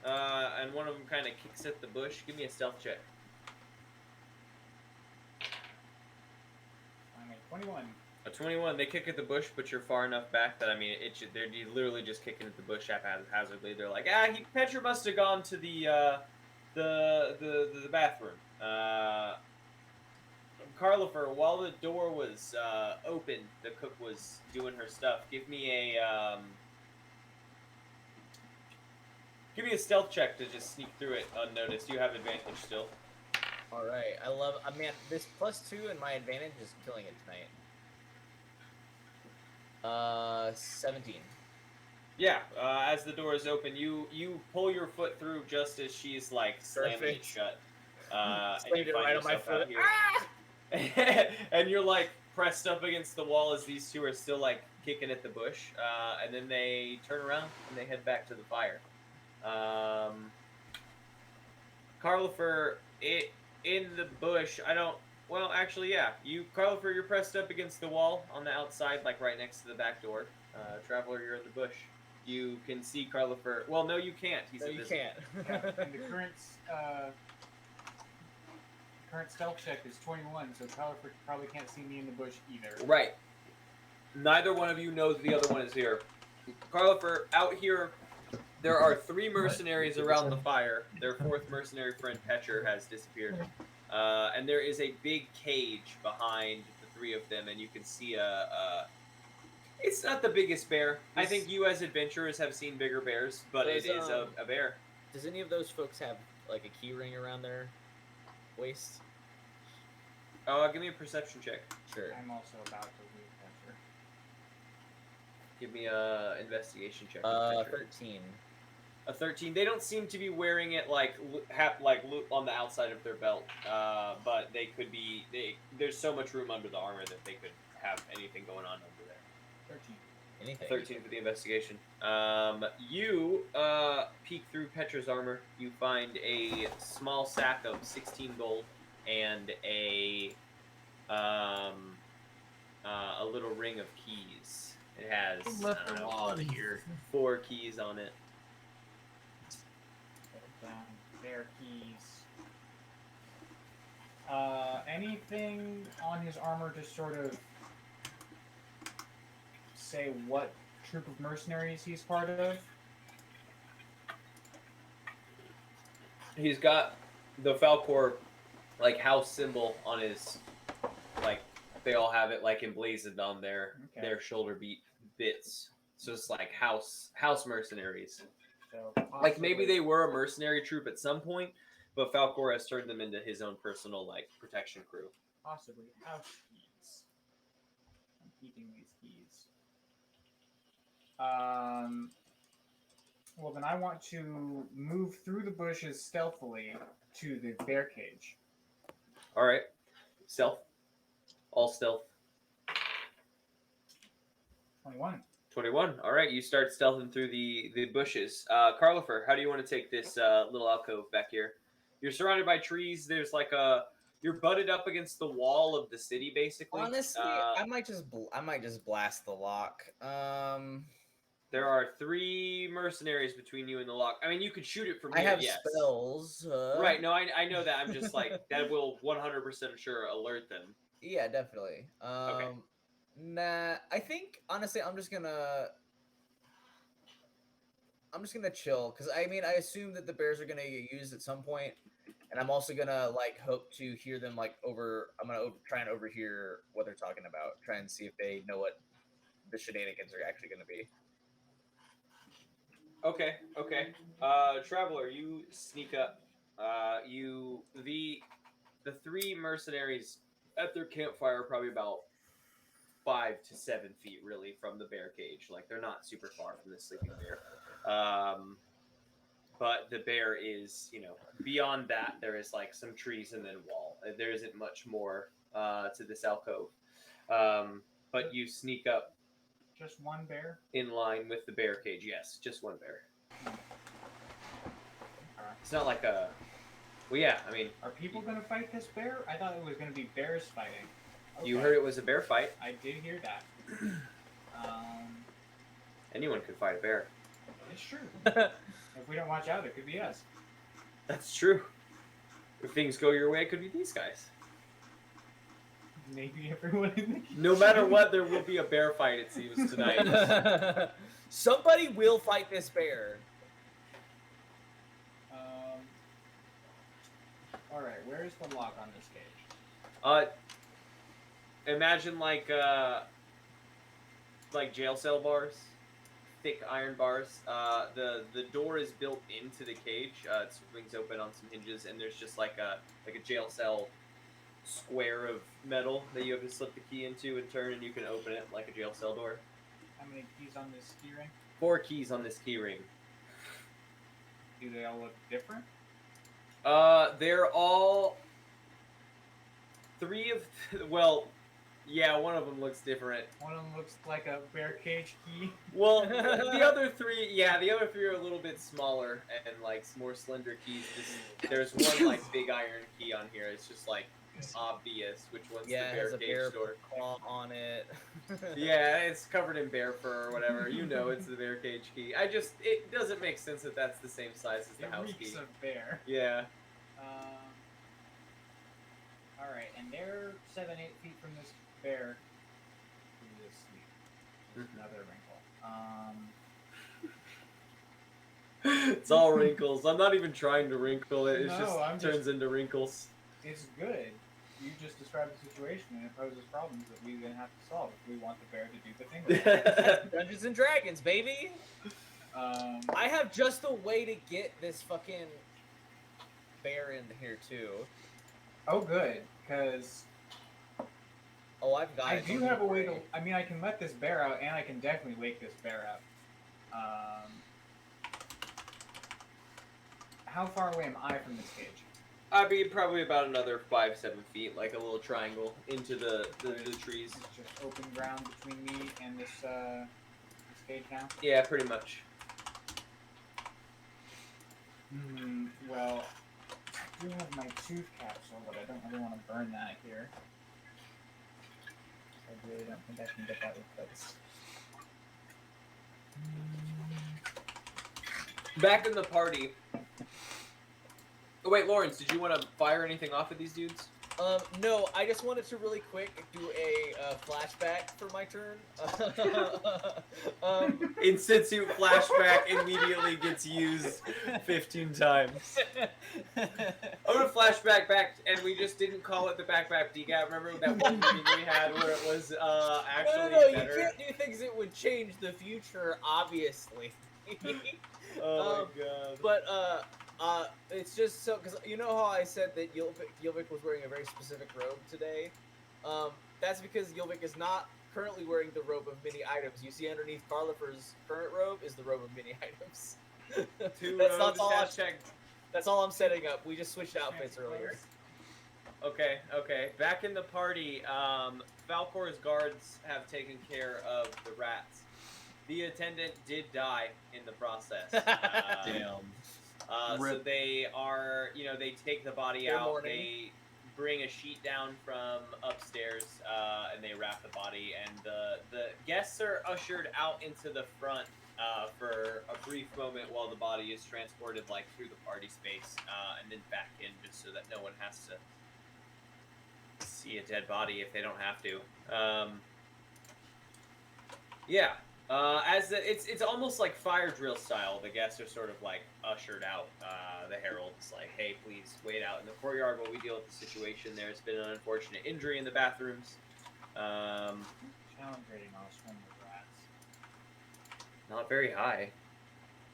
And one of them kind of kicks at the bush. Give me a stealth check. I'm at 21. A 21. They kick at the bush, but you're far enough back that I mean, they're literally just kicking at the bush haphazardly. They're like, Petcher must have gone to the bathroom. Carlifer, while the door was open, the cook was doing her stuff. Give me a stealth check to just sneak through it unnoticed. You have advantage still. All right. I mean, this +2 and my advantage is killing it tonight. 17. Yeah, as the door is open, you pull your foot through just as she's like slamming it Perfect. shut. And Slammed you it find right on my yourself out foot. here. And you're like pressed up against the wall as these 2 are still like kicking at the bush. And then they turn around and they head back to the fire. Carlifer, in the bush, well, actually, yeah. Carlifer, you're pressed up against the wall on the outside, like right next to the back door. Traveler, you're in the bush. You can see Carlifer. Well, no, you can't. He's No, you invisible. can't. Yeah, and the current stealth check is 21, so Califer probably can't see me in the bush either. Right. Neither one of you knows the other one is here. Carlifer, out here, there are 3 mercenaries around the fire. Their 4th mercenary friend, Petcher, has disappeared. And there is a big cage behind the 3 of them, and you can see it's not the biggest bear. I think you as adventurers have seen bigger bears, but it is a bear. Does any of those folks have like a key ring around their waist? Give me a perception check. Sure. I'm also about to leave Petcher. Give me a investigation check. with Petcher. 13. A 13. They don't seem to be wearing it like on the outside of their belt, but they could be. There's so much room under the armor that they could have anything going on under there. 13. Anything. 13 for the investigation. You peek through Petra's armor. You find a small sack of 16 gold and a little ring of keys. It has Left her wallet here. 4 keys on it. Put down their keys. Anything on his armor to sort of say what troop of mercenaries he's part of? He's got the Falcor like house symbol on his, like they all have it like emblazoned on their shoulder bits. So it's like house mercenaries. So Like maybe possibly- they were a mercenary troop at some point, but Falcor has turned them into his own personal like protection crew. possibly house keys. I'm keeping these keys. Well, then I want to move through the bushes stealthily to the bear cage. All right, stealth, all stealth. 21. 21. All right, you start stealthing through the bushes. Carlifer, how do you want to take this little alcove back here? You're surrounded by trees. There's like you're butted up against the wall of the city, basically. Honestly, I might just blast the lock. There are 3 mercenaries between you and the lock. I mean, you could shoot it from I here. have Yes. spells. Right. No, I know that. I'm just like that will 100% sure alert them. Yeah, definitely. Okay. Nah, I think honestly, I'm just gonna chill because I mean, I assume that the bears are gonna get used at some point, and I'm also gonna like hope to hear them like over. I'm gonna try and overhear what they're talking about. Try and see if they know what the shenanigans are actually gonna be. Okay. Traveler, you sneak up. The 3 mercenaries at their campfire are probably about 5 to 7 feet, really, from the bear cage. Like they're not super far from the sleeping bear. But the bear is, beyond that. There is like some trees and then wall. There isn't much more to this alcove. But you sneak up Just one bear? in line with the bear cage. Yes, just one bear. It's not like a. Well, yeah. I mean, Are people going to fight this bear? I thought it was going to be bears fighting. you Okay. heard it was a bear fight. I did hear that. Anyone could fight a bear. It's true. If we don't watch out, it could be us. That's true. If things go your way, it could be these guys. Maybe everyone in the No matter what, there will be a bear fight. It seems tonight. Somebody will fight this bear. All right, where's the lock on this cage? Imagine like jail cell bars, thick iron bars. The door is built into the cage. It swings open on some hinges, and there's just like a jail cell square of metal that you have to slip the key into and turn, and you can open it like a jail cell door. How many keys on this key ring? 4 keys on this key ring. Do they all look different? They're all 3 of. Well, yeah, one of them looks different. One of them looks like a bear cage key. Well, the other 3, yeah, the other 3 are a little bit smaller and like more slender keys. There's one like big iron key on here. It's just like obvious which one's Yeah, the it has bear a cage bear door. claw on it. Yeah, it's covered in bear fur or whatever. You know, it's the bear cage key. It doesn't make sense that that's the same size as the It house reeks key. of bear. Yeah. All right, and they're 7-8 feet from this bear. Who is asleep. There's another wrinkle. It's all wrinkles. I'm not even trying to wrinkle it. It No, just I'm turns into wrinkles. It's good. You just described the situation and it poses problems that we then have to solve if we want the bear to do the thing. With it. Dungeons and Dragons, baby. I have just a way to get this fucking bear in here too. Oh, good, because Oh, I've got I it. do Don't have a you way to. worry. I mean, I can let this bear out, and I can definitely wake this bear up. How far away am I from this cage? I'd be probably about another 5-7 feet, like a little triangle into the trees. It's just open ground between me and this cage now. Yeah, pretty much. Well, I do have my tooth capsule, but I don't really want to burn that here. I really don't think I can get that replaced. Back in the party. Oh wait, Lawrence, did you want to fire anything off at these dudes? No, I just wanted to really quick do a flashback for my turn. Institute flashback immediately gets used 15 times. I'm gonna flashback back, and we just didn't call it the backpack decap. Remember that one meeting we had where it was actually no, you better? can't do things that would change the future, obviously. Oh my god. But it's just so because you know how I said that Yilvik was wearing a very specific robe today. That's because Yilvik is not currently wearing the robe of many items. You see underneath Carlifer's current robe is the robe of many items. That's all. That's all I'm setting up. We just switched outfits earlier. Okay, okay. Back in the party, Falcor's guards have taken care of the rats. The attendant did die in the process. Damn. So Rip. they are, they take the body Good out. morning. They bring a sheet down from upstairs, and they wrap the body. And the guests are ushered out into the front for a brief moment while the body is transported through the party space, and then back in, just so that no one has to see a dead body if they don't have to. Yeah. It's almost like fire drill style. The guests are sort of ushered out. The herald's like, hey, please wait out in the courtyard while we deal with the situation. There's been an unfortunate injury in the bathrooms. Challenge rating on a swarm of rats. Not very high.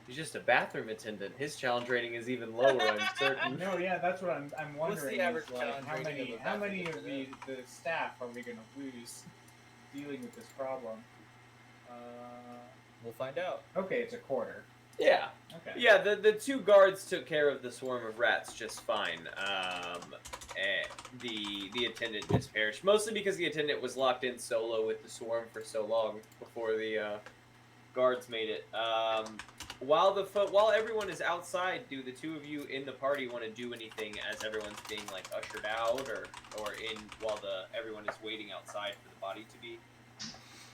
He's just a bathroom attendant. His challenge rating is even lower, I'm certain. No, yeah, that's what I'm What's the wondering. average Is, like, challenge how rating many of a how many bathroom of the staff are we gonna lose dealing with this problem? We'll find out. Okay, it's a quarter. Yeah. Okay. Yeah, the two guards took care of the swarm of rats just fine. The attendant just perished, mostly because the attendant was locked in solo with the swarm for so long before the guards made it. While everyone is outside, do the two of you in the party want to do anything as everyone's being ushered out, or in while everyone is waiting outside for the body to be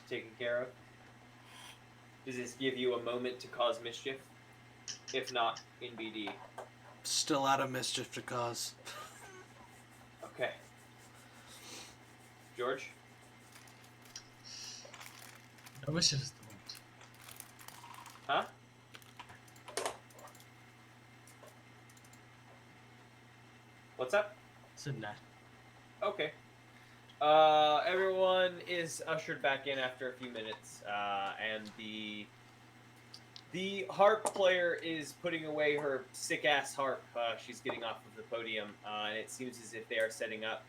taken care of? Does this give you a moment to cause mischief? If not, in BD. Still out of mischief to cause. Okay. George? I wish it was the moment. Huh? What's up? So nah. Okay. Everyone is ushered back in after a few minutes, and the harp player is putting away her sick-ass harp. She's getting off of the podium, and it seems as if they are setting up.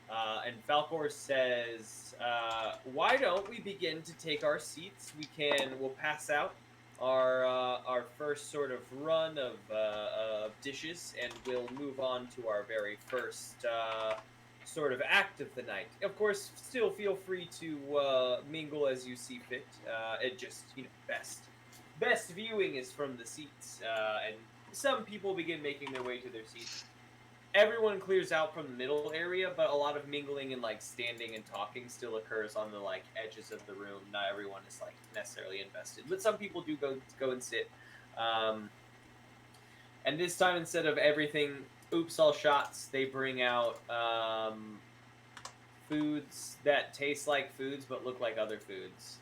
And Falcor says, why don't we begin to take our seats? We'll pass out our first sort of run of dishes, and we'll move on to our very first sort of act of the night. Of course, still feel free to mingle as you see fit. It just, best viewing is from the seats, and some people begin making their way to their seats. Everyone clears out from the middle area, but a lot of mingling and standing and talking still occurs on the edges of the room. Not everyone is necessarily invested, but some people do go and sit. And this time, instead of everything oops all shots, they bring out foods that taste like foods but look like other foods.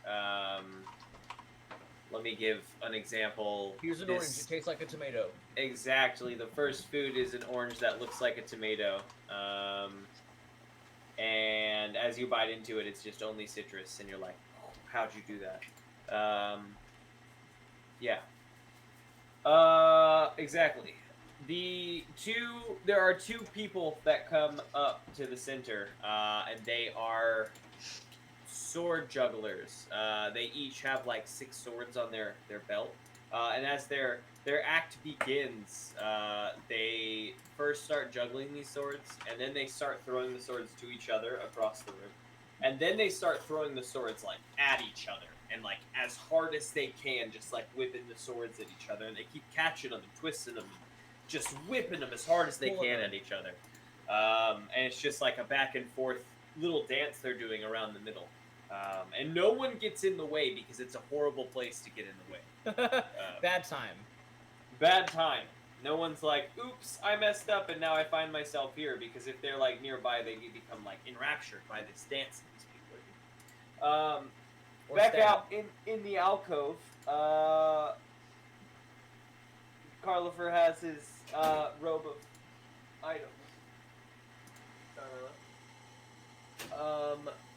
Let me give an example. Here's an orange. It tastes like a tomato. Exactly. The first food is an orange that looks like a tomato. And as you bite into it, it's just only citrus, and you're like, oh, how'd you do that? Yeah. Exactly. There are two people that come up to the center, and they are sword jugglers. They each have 6 swords on their belt, and as their act begins, they first start juggling these swords, and then they start throwing the swords to each other across the room, and then they start throwing the swords at each other, and as hard as they can, just whipping the swords at each other, and they keep catching them and twisting them, and just whipping them as hard as they can at each other. And it's just a back and forth little dance they're doing around the middle. And no one gets in the way because it's a horrible place to get in the way. Bad time. Bad time. No one's like, oops, I messed up and now I find myself here, because if they're like nearby, they become like enraptured by this dance that these people are doing. Or Back stab. out in the alcove, Carlifer has his robe of items.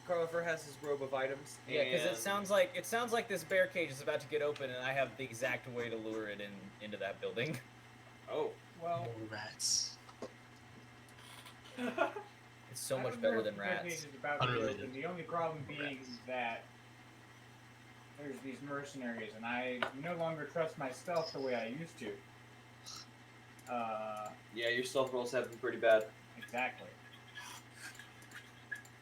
Carlifer has his robe of items. Yeah, because and- it sounds like this bear cage is about to get open, and I have the exact way to lure it into that building. Oh. Well, More rats. It's so I much don't know better if than the cage rats. is about to be Unrelated. open. The only problem being Rats. that there's these mercenaries, and I no longer trust my stealth the way I used to. Yeah, your stealth rolls have been pretty bad. Exactly.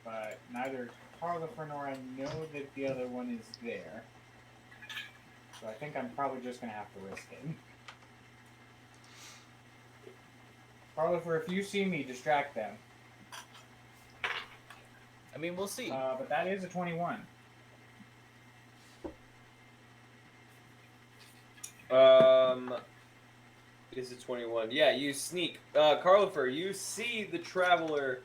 But neither Carlifer nor I know that the other one is there. So I think I'm probably just gonna have to risk it. Carlifer, if you see me, distract them. I mean, we'll see. But that is a 21. Is it 21? Yeah, you sneak. Carlifer, you see the traveler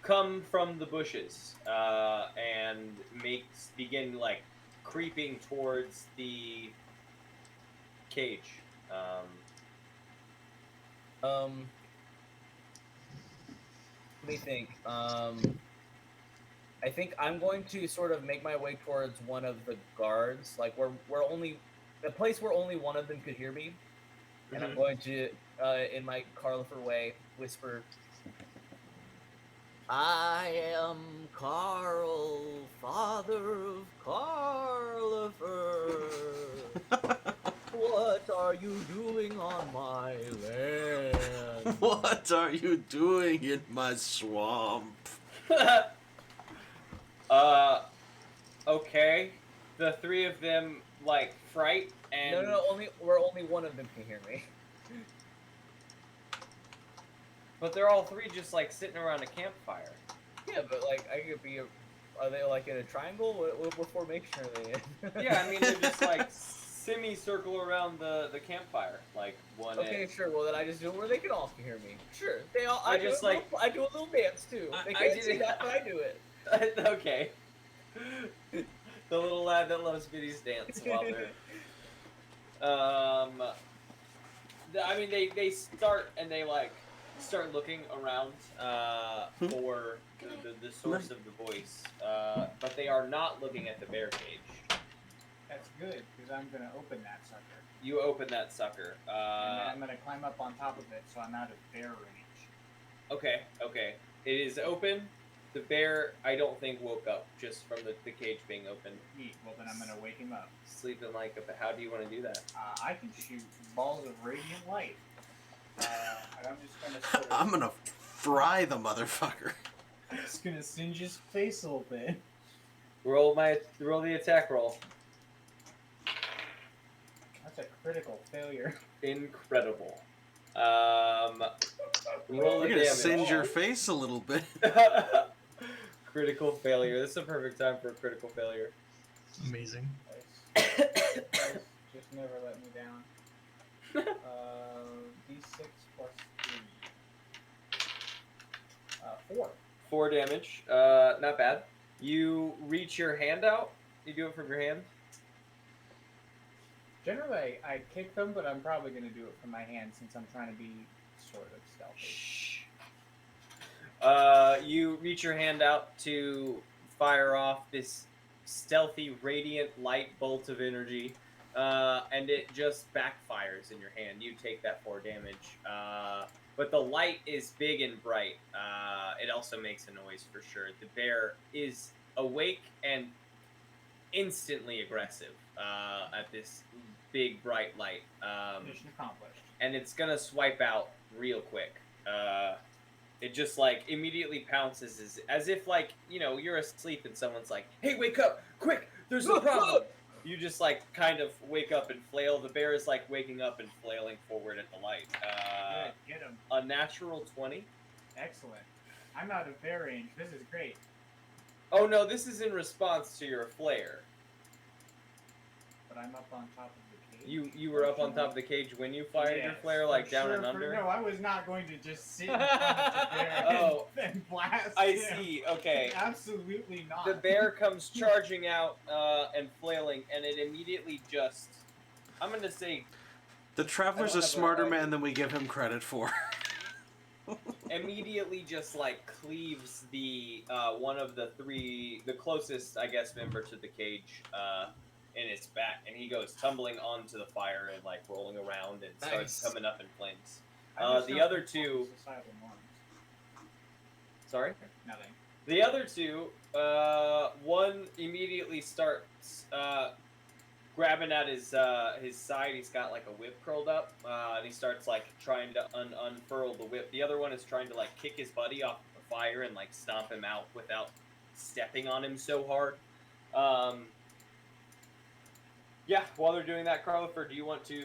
come from the bushes and begin like creeping towards the cage. Let me think. I think I'm going to sort of make my way towards one of the guards, like where only the place where only one of them could hear me, and I'm going to, in my Carlifer way, whisper, "I am Carl, father of Carlifer. What are you doing on my land?" What are you doing in my swamp? Okay. The three of them like fright and No, only one of them can hear me. but they're all three just like sitting around a campfire. Yeah, but like I could be. Are they like in a triangle? What formation are they in? Yeah, I mean they're just like semicircle around the campfire, like one Okay, edge. sure. Well, then I just do it where they can all hear me. Sure. They all. I do just, a like- little- I do a little dance too. I- They I can't did see it- that, but I do it. Okay. The little lad that loves Biddy's dance while they're I mean they start and they like start looking around for the source of the voice. But they are not looking at the bear cage. That's good, because I'm gonna open that sucker. You open that sucker. And then I'm gonna climb up on top of it so I'm out of bear range. Okay. It is open. The bear, I don't think, woke up just from the cage being open. Neat. Well, then I'm gonna wake him up. Sleeping like a... How do you want to do that? I can shoot balls of radiant light. And I'm just gonna sort of, I'm gonna fry the motherfucker. I'm just gonna singe his face a little bit. Roll the attack roll. That's a critical failure. Incredible. Roll We're the gonna damage. singe your face a little bit. Critical failure. This is a perfect time for a critical failure. Amazing. Dice just never let me down. D6 plus 3. 4. 4 damage. Not bad. You reach your hand out. You do it from your hand. Generally, I kick them, but I'm probably going to do it from my hand since I'm trying to be sort of stealthy. Shh. You reach your hand out to fire off this stealthy, radiant light bolt of energy, and it just backfires in your hand. You take that 4 damage. But the light is big and bright. It also makes a noise for sure. The bear is awake and instantly aggressive at this big bright light. Mission accomplished. And it's gonna swipe out real quick. It just like immediately pounces as if like, you know, you're asleep and someone's like, "Hey, wake up! Quick! There's a problem!" You just like kind of wake up and flail. The bear is like waking up and flailing forward at the light. Good, get him. A natural 20. Excellent. I'm out of bear range. This is great. Oh no, this is in response to your flare. But I'm up on top of the You were up on top of the cage when you fired your Yes, flare, like for down sure, and under. No, I was not going to just sit in front of the bear Oh, and blast I him. see. Okay. Absolutely not. The bear comes charging out and flailing, and it immediately just. I'm gonna say The Traveler's I a don't have smarter a- man than we give him credit for. immediately just like cleaves the one of the three, the closest I guess member to the cage in its back, and he goes tumbling onto the fire and like rolling around and starts Nice. coming up in flames. I just the don't other conform to two- societal norms. Sorry. Nothing. The other two, one immediately starts grabbing at his side. He's got like a whip curled up, and he starts like trying to unfurl the whip. The other one is trying to like kick his buddy off the fire and like stomp him out without stepping on him so hard. Yeah, while they're doing that, Carlifer, do you want to?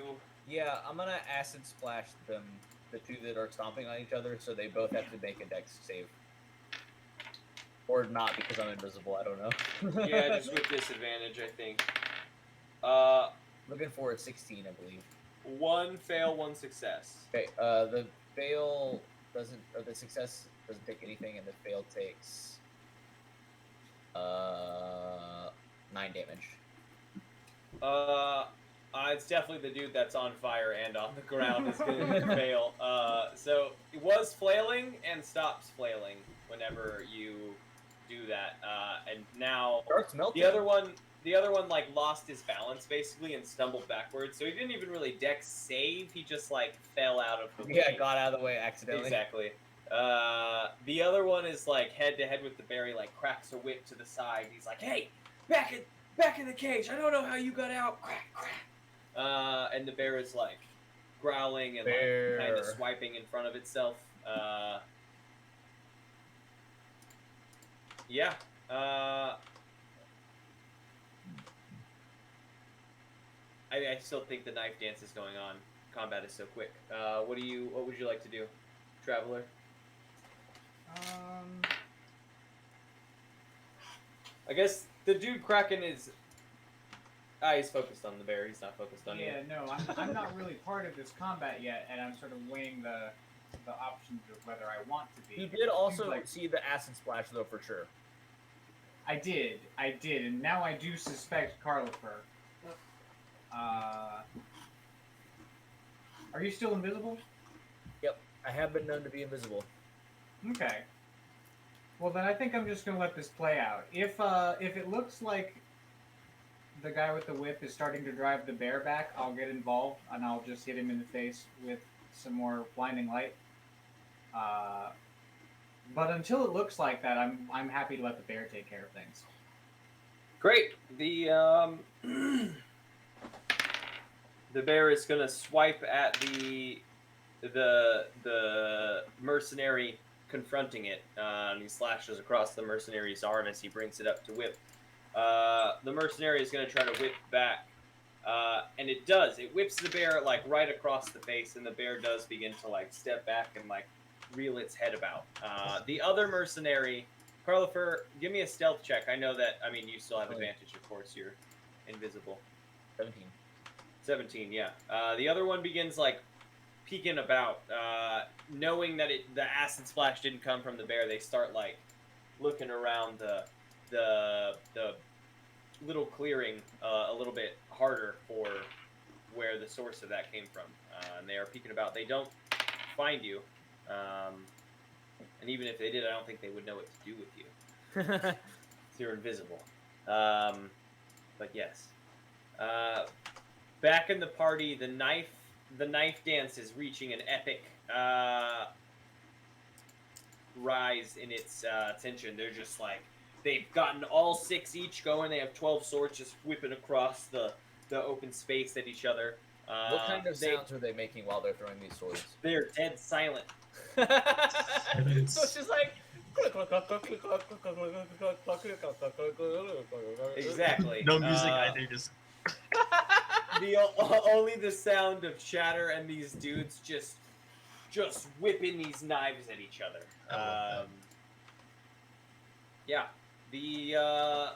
Yeah, I'm gonna acid splash them, the two that are stomping on each other, so they both have to make a dex save. Or not, because I'm invisible, I don't know. Yeah, just with disadvantage, I think. Looking for a 16, I believe. One fail, one success. Okay, the fail doesn't, or the success doesn't take anything, and the fail takes 9 damage. It's definitely the dude that's on fire and on the ground is going to fail. So it was flailing and stops flailing whenever you do that. And now Starts melting. the other one like lost his balance basically and stumbled backwards. So he didn't even really dex save. He just like fell out of the Yeah, way. got out of the way accidentally. Exactly. The other one is like head to head with the bear. He like cracks a whip to the side. He's like, "Hey, back in the cage. I don't know how you got out." Crack, crack. And the bear is like growling and like kind of Bear. swiping in front of itself. Yeah. I still think the knife dance is going on. Combat is so quick. What would you like to do, Traveler? I guess the dude cracking is. He's focused on the bear. He's not focused on you. Yeah, no, I'm not really part of this combat yet, and I'm sort of weighing the options of whether I want to be. You It did seems also like- see the acid splash, though, for sure. I did, and now I do suspect Carlifer. Are you still invisible? I have been known to be invisible. Okay. Well, then I think I'm just gonna let this play out. If it looks like the guy with the whip is starting to drive the bear back, I'll get involved and I'll just hit him in the face with some more blinding light. But until it looks like that, I'm happy to let the bear take care of things. Great. The the bear is gonna swipe at the mercenary confronting it. And he slashes across the mercenary's arm as he brings it up to whip. The mercenary is gonna try to whip back, and it does. It whips the bear like right across the face, and the bear does begin to like step back and like reel its head about. The other mercenary, Carlifer, give me a stealth check. I know that. I mean, you still have Oh, yeah. advantage, of course. You're invisible. 17. 17, yeah. The other one begins like peeking about, knowing that the acid splash didn't come from the bear. They start like looking around the little clearing a little bit harder for where the source of that came from, and they are peeking about. They don't find you, and even if they did, I don't think they would know what to do with you. So you're invisible. But yes. Back in the party, the knife dance is reaching an epic rise in its tension. They're just like, they've gotten all 6 each going. They have 12 swords just whipping across the open space at each other. What kind of sounds are they making while they're throwing these swords? They're dead silent. So it's just like. Exactly. No music either, just Only the sound of chatter and these dudes just whipping these knives at each other. I love that. Yeah,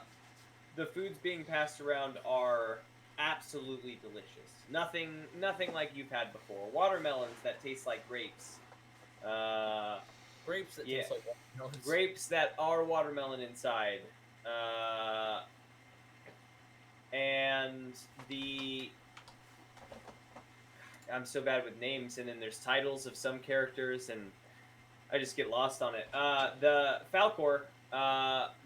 the foods being passed around are absolutely delicious. Nothing like you've had before. Watermelons that taste like grapes. Grapes that Yeah. taste like watermelons. Grapes that are watermelon inside. And I'm so bad with names, and then there's titles of some characters, and I just get lost on it. The Falcor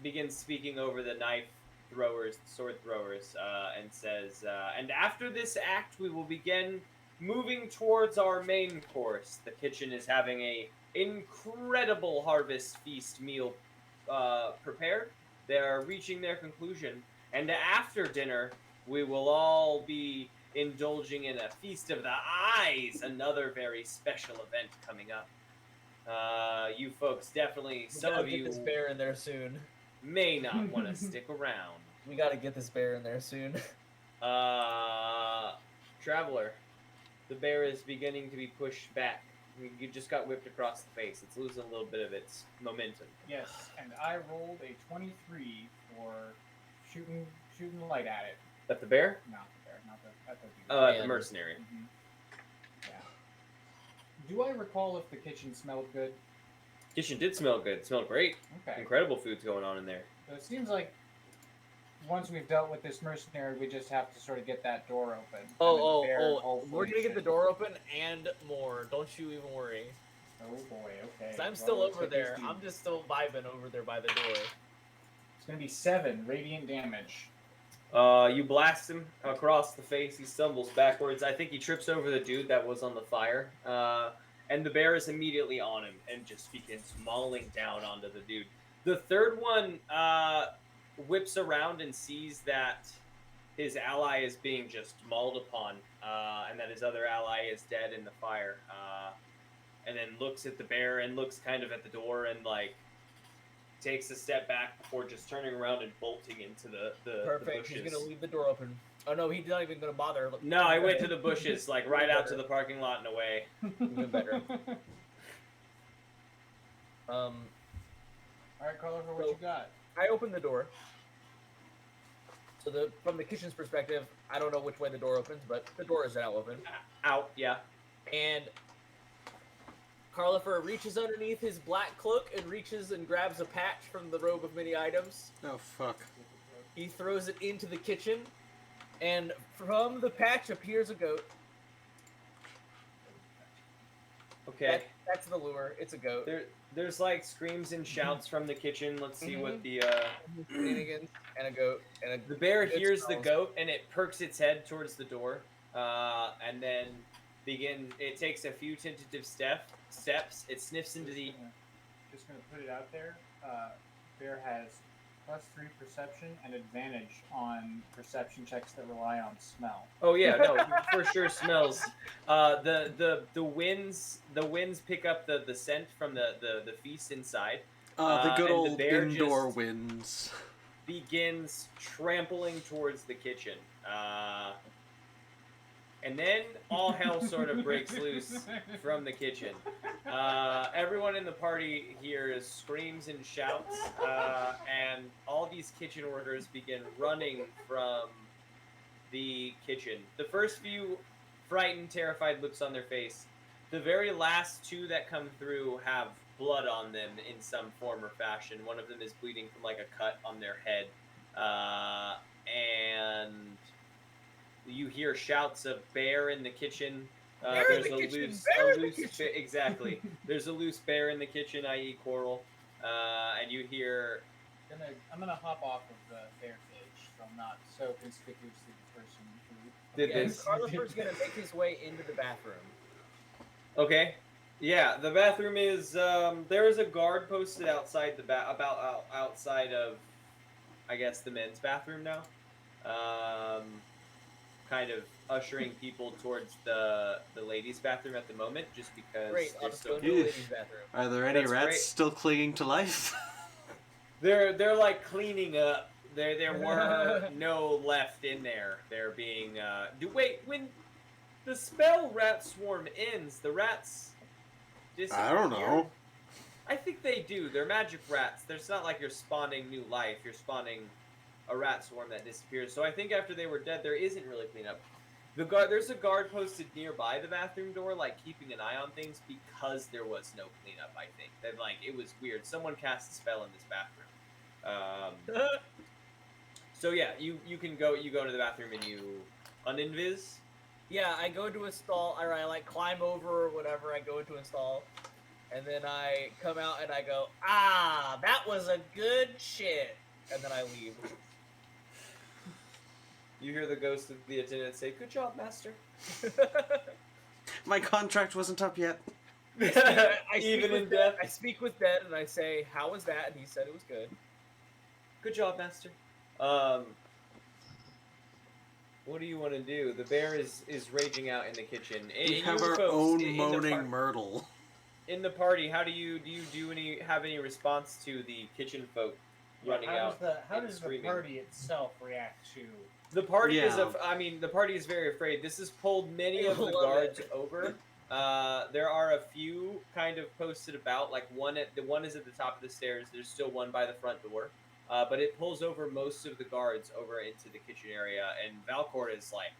begins speaking over the knife throwers, sword throwers, and says, and after this act, we will begin moving towards our main course. The kitchen is having a incredible harvest feast meal prepared. They are reaching their conclusion, and after dinner, we will all be indulging in a feast of the eyes, another very special event coming up. You folks definitely, We some gotta of get you this bear in there soon. may not want to stick around. We gotta get this bear in there soon. Traveler, the bear is beginning to be pushed back. You just got whipped across the face. It's losing a little bit of its momentum. Yes, and I rolled a 23 for shooting light at it. At the bear? Not the bear, not the at the dude. The And- mercenary. Mhm. Yeah. Do I recall if the kitchen smelled good? Kitchen did smell good. It smelled great. Okay. Incredible food's going on in there. So it seems like once we've dealt with this mercenary, we just have to sort of get that door open. and the bear We're hopefully gonna get the should- door open and more. Don't you even worry. Oh boy, okay. 'Cause I'm Well, still let's over get these there. deep. I'm just still vibing over there by the door. It's gonna be 7 radiant damage. You blast him across the face. He stumbles backwards. I think he trips over the dude that was on the fire. And the bear is immediately on him and just begins mauling down onto the dude. The third one whips around and sees that his ally is being just mauled upon, and that his other ally is dead in the fire. And then looks at the bear and looks kind of at the door and like takes a step back before just turning around and bolting into the Perfect. He's bushes. gonna leave the door open. Oh no, he's not even gonna bother. Look- No, I went to the bushes, like right out to the parking lot and away. Even better. All right, Colorful, what So- you got? I opened the door. So from the kitchen's perspective, I don't know which way the door opens, but the door is now open. Out, yeah. And Carlifer reaches underneath his black cloak and reaches and grabs a patch from the robe of many items. Oh fuck. He throws it into the kitchen, and from the patch appears a goat. Okay. That's the lure. It's a goat. There's like screams and shouts from the kitchen. Let's see what the Shenanigans and a goat and a. the bear It hears the smells. goat and it perks its head towards the door, and then it takes a few tentative steps. It sniffs into the. Just gonna put it out there. Bear has +3 perception and advantage on perception checks that rely on smell. Oh yeah, no, for sure smells. The winds pick up the scent from the feast inside. The good and the old bear indoor just- winds. Begins trampling towards the kitchen. And then all hell sort of breaks loose from the kitchen. Everyone in the party hears screams and shouts, and all these kitchen orders begin running from the kitchen. The first few frightened, terrified looks on their face. The very last two that come through have blood on them in some form or fashion. One of them is bleeding from like a cut on their head. And you hear shouts of bear in the kitchen. Bear in There's the a kitchen, loose, bear a in the loose, kitchen. exactly. There's a loose bear in the kitchen, i.e., Coral. And you hear I'm gonna hop off of the bear cage, so I'm not so conspicuously the person who. Did Yeah, this- Carlifer's gonna make his way into the bathroom. Okay. Yeah, the bathroom is. There is a guard posted outside outside of, I guess, the men's bathroom now. Kind of ushering people towards the ladies' bathroom at the moment, just because Great, I'll they're just still. go to the Ew. ladies' bathroom. Are there any That's rats great. still clinging to life? They're like cleaning up. There were no left in there. They're being. When the spell rat swarm ends, the rats. I don't disappear? know. I think they do. They're magic rats. There's not like you're spawning new life. You're spawning a rat swarm that disappears. So I think after they were dead, there isn't really cleanup. There's a guard posted nearby the bathroom door, like keeping an eye on things because there was no cleanup. I think that like it was weird. Someone cast a spell in this bathroom. So yeah, you can go. You go to the bathroom and you uninvis. Yeah, I go to a stall, or I like climb over or whatever. I go into a stall, and then I come out and I go, ah, that was a good shit, and then I leave. You hear the ghost of the attendant say, "Good job, master." My contract wasn't up yet. Even in death. I speak with Dead and I say, how was that? And he said it was good. Good job, master. What do you want to do? The bear is raging out in the kitchen. We And have you our folks own in the moaning Myrtle. in the party, how do you have any response to the kitchen folk running out? How and does the screaming? party itself react to? The party is Yeah. the party is very afraid. This has pulled many I of the love guards it. over. There are a few kind of posted about, like one is at the top of the stairs. There's still one by the front door, but it pulls over most of the guards over into the kitchen area, and Valcourt is like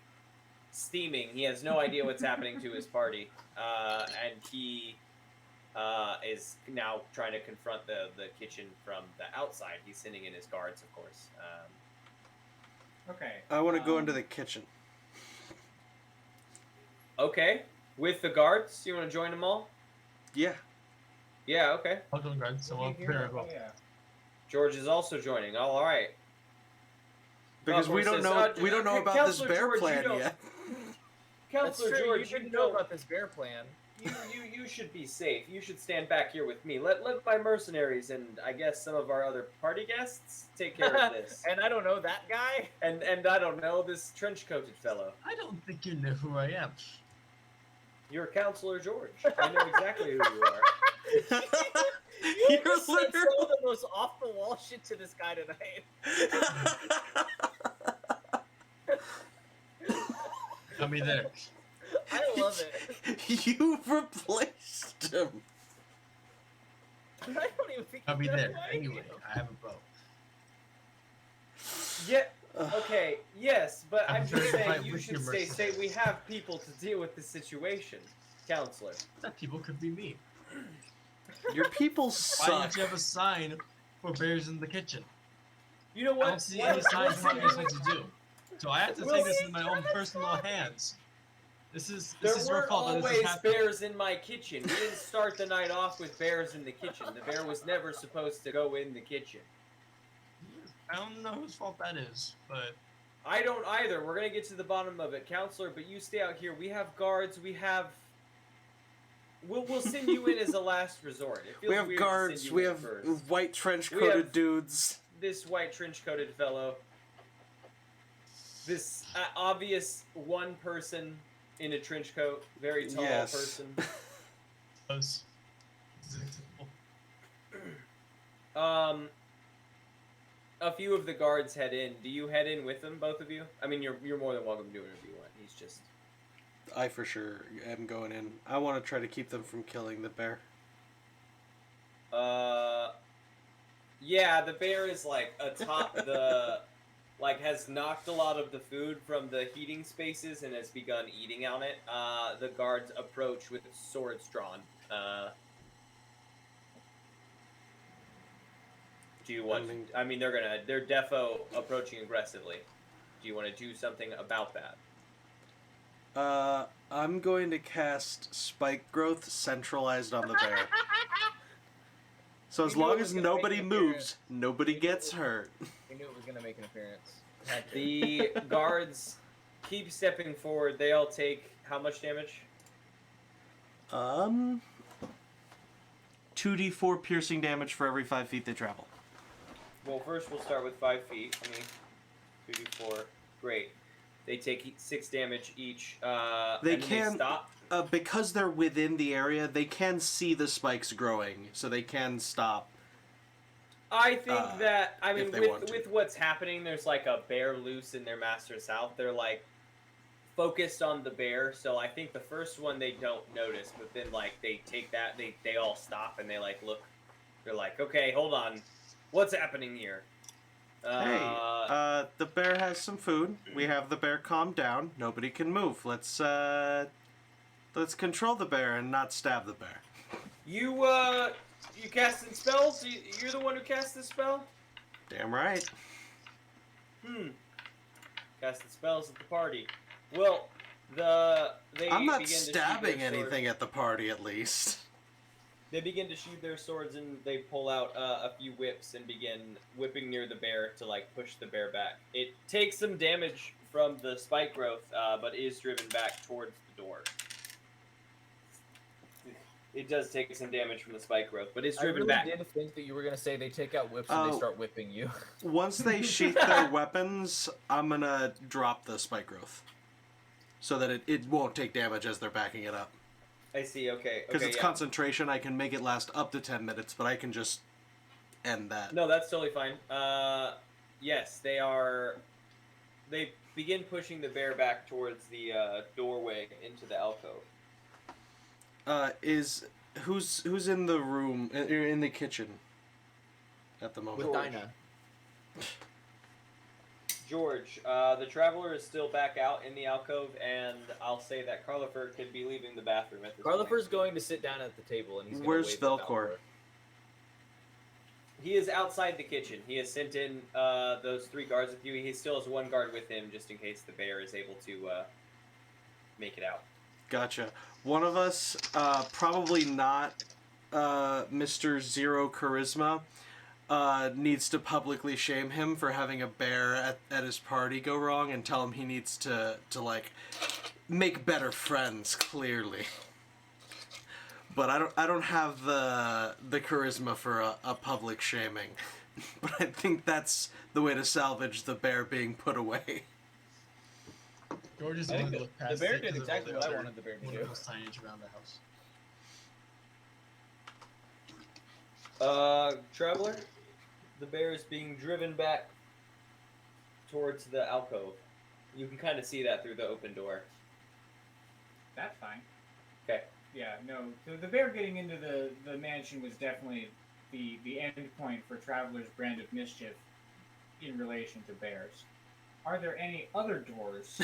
steaming. He has no idea what's happening to his party, and he is now trying to confront the kitchen from the outside. He's sending in his guards, of course. Okay. I want to go into the kitchen. Okay, with the guards, you want to join them all? Yeah. Yeah, okay. I'll go guard, so I'll You hear- prepare as well. oh, yeah. George is also joining. All right. Because we Valcourt don't says, know we don't know about this Counselor bear George, plan you don't- yet. That's Counselor true. George, you didn't know about this bear plan. you should be safe. You should stand back here with me. Let my mercenaries and I guess some of our other party guests take care of this. And I don't know that guy. and I don't know, this trench coated fellow. I don't think you know who I am. You're Counselor George. I know exactly who you are. You You're just said some of the most off the wall shit to this guy tonight. Got me there. I love it. You replaced him. I don't even think Got me you know there. who I Anyway, am. I have a bow. Yeah. Okay. Yes, but I'm I'm just very saying fine you with should your stay mercy. safe. We have people to deal with the situation, Counselor. That people could be me. Your people Why suck. don't you have a sign for bears in the kitchen? You know I what? don't see Why- any signs what's what the- you're supposed to do. So I have to Well, take this see, in my own personal hands. This is There your weren't fault that this always is happening. bears in my kitchen. We didn't start the night off with bears in the kitchen. The bear was never supposed to go in the kitchen. I don't know whose fault that is, but I don't either. We're gonna get to the bottom of it, Counselor. But you stay out here. We have guards. We'll send you in as a last resort. It feels We have weird to guards, send you we in have first. white trench We coated have- dudes. This white trench coated fellow. This obvious one person in a trench coat, very tall Yes. person. those. A few of the guards head in. Do you head in with them, both of you? I mean, you're more than welcome to do whatever you want. He's just. I for sure am going in. I want to try to keep them from killing the bear. Yeah, the bear is like atop the, like has knocked a lot of the food from the heating spaces and has begun eating on it. The guards approach with swords drawn. Do you want? I mean, they're defo approaching aggressively. Do you want to do something about that? I'm going to cast Spike Growth centralized on the bear. So as We knew long it was as gonna make nobody an moves, appearance. nobody gets hurt. I knew it was gonna make an appearance. Had to. The guards keep stepping forward. They all take how much damage? 2d4 piercing damage for every 5 feet they travel. Well, first we'll start with 5 feet. 2d4. Great. They take 6 damage each. They and then can- They stop. Because they're within the area, they can see the spikes growing, so they can stop. I think that I mean if they want to. with what's happening, there's like a bear loose in their master's house. They're like focused on the bear, so I think the first one they don't notice, but then like they take that, they all stop and they like look. They're like, okay, hold on, what's happening here? The bear has some food. We have the bear calmed down. Nobody can move. Let's control the bear and not stab the bear. You casting spells? You're the one who cast the spell? Damn right. Casting spells at the party. Well, they I'm not begin to sheathe stabbing their sword- anything at the party, at least. They begin to sheathe their swords and they pull out a few whips and begin whipping near the bear to like push the bear back. It takes some damage from the spike growth, but is driven back towards the door. It does take some damage from the spike growth, but it's I driven really back. did think that you were gonna say they take out whips and they Oh. start whipping you. Once they sheath their weapons, I'm gonna drop the spike growth. So that it won't take damage as they're backing it up. I see. Okay. Because Okay. it's Yeah. concentration, I can make it last up to 10 minutes, but I can just end that. No, that's totally fine. Yes, they are. They begin pushing the bear back towards the doorway into the alcove. Who's in the room, in the kitchen at the moment? With George. Dinah. George, the traveler is still back out in the alcove, and I'll say that Carlifer could be leaving the bathroom at this point. Carlifer's going to sit down at the table and he's gonna Where's wave at Velcor? He is outside the kitchen. He has sent in those 3 guards with you. He still has 1 guard with him, just in case the bear is able to make it out. Gotcha. One of us, probably not Mr. Zero Charisma, needs to publicly shame him for having a bear at his party go wrong and tell him he needs to like make better friends, clearly. But I don't have the charisma for a public shaming. But I think that's the way to salvage the bear being put away. George is I think going to the look past bear it did 'cause of exactly all what I other wanted the bear to do. wonderful signage around the house. Traveler, the bear is being driven back towards the alcove. You can kind of see that through the open door. That's fine. Okay. Yeah, no. The bear getting into the mansion was definitely the end point for Traveler's brand of mischief in relation to bears. Are there any other doors?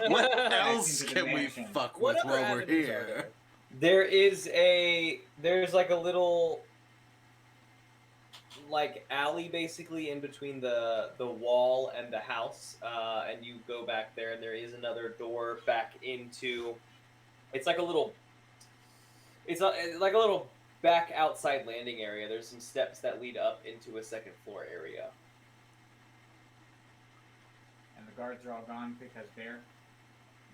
What else into the can we mansion. fuck What with other while we're avenues are here? there? There's like a little like alley basically in between the wall and the house, and you go back there, and there is another door back into. It's like a little back outside landing area. There's some steps that lead up into a second floor area. And the guards are all gone because bear.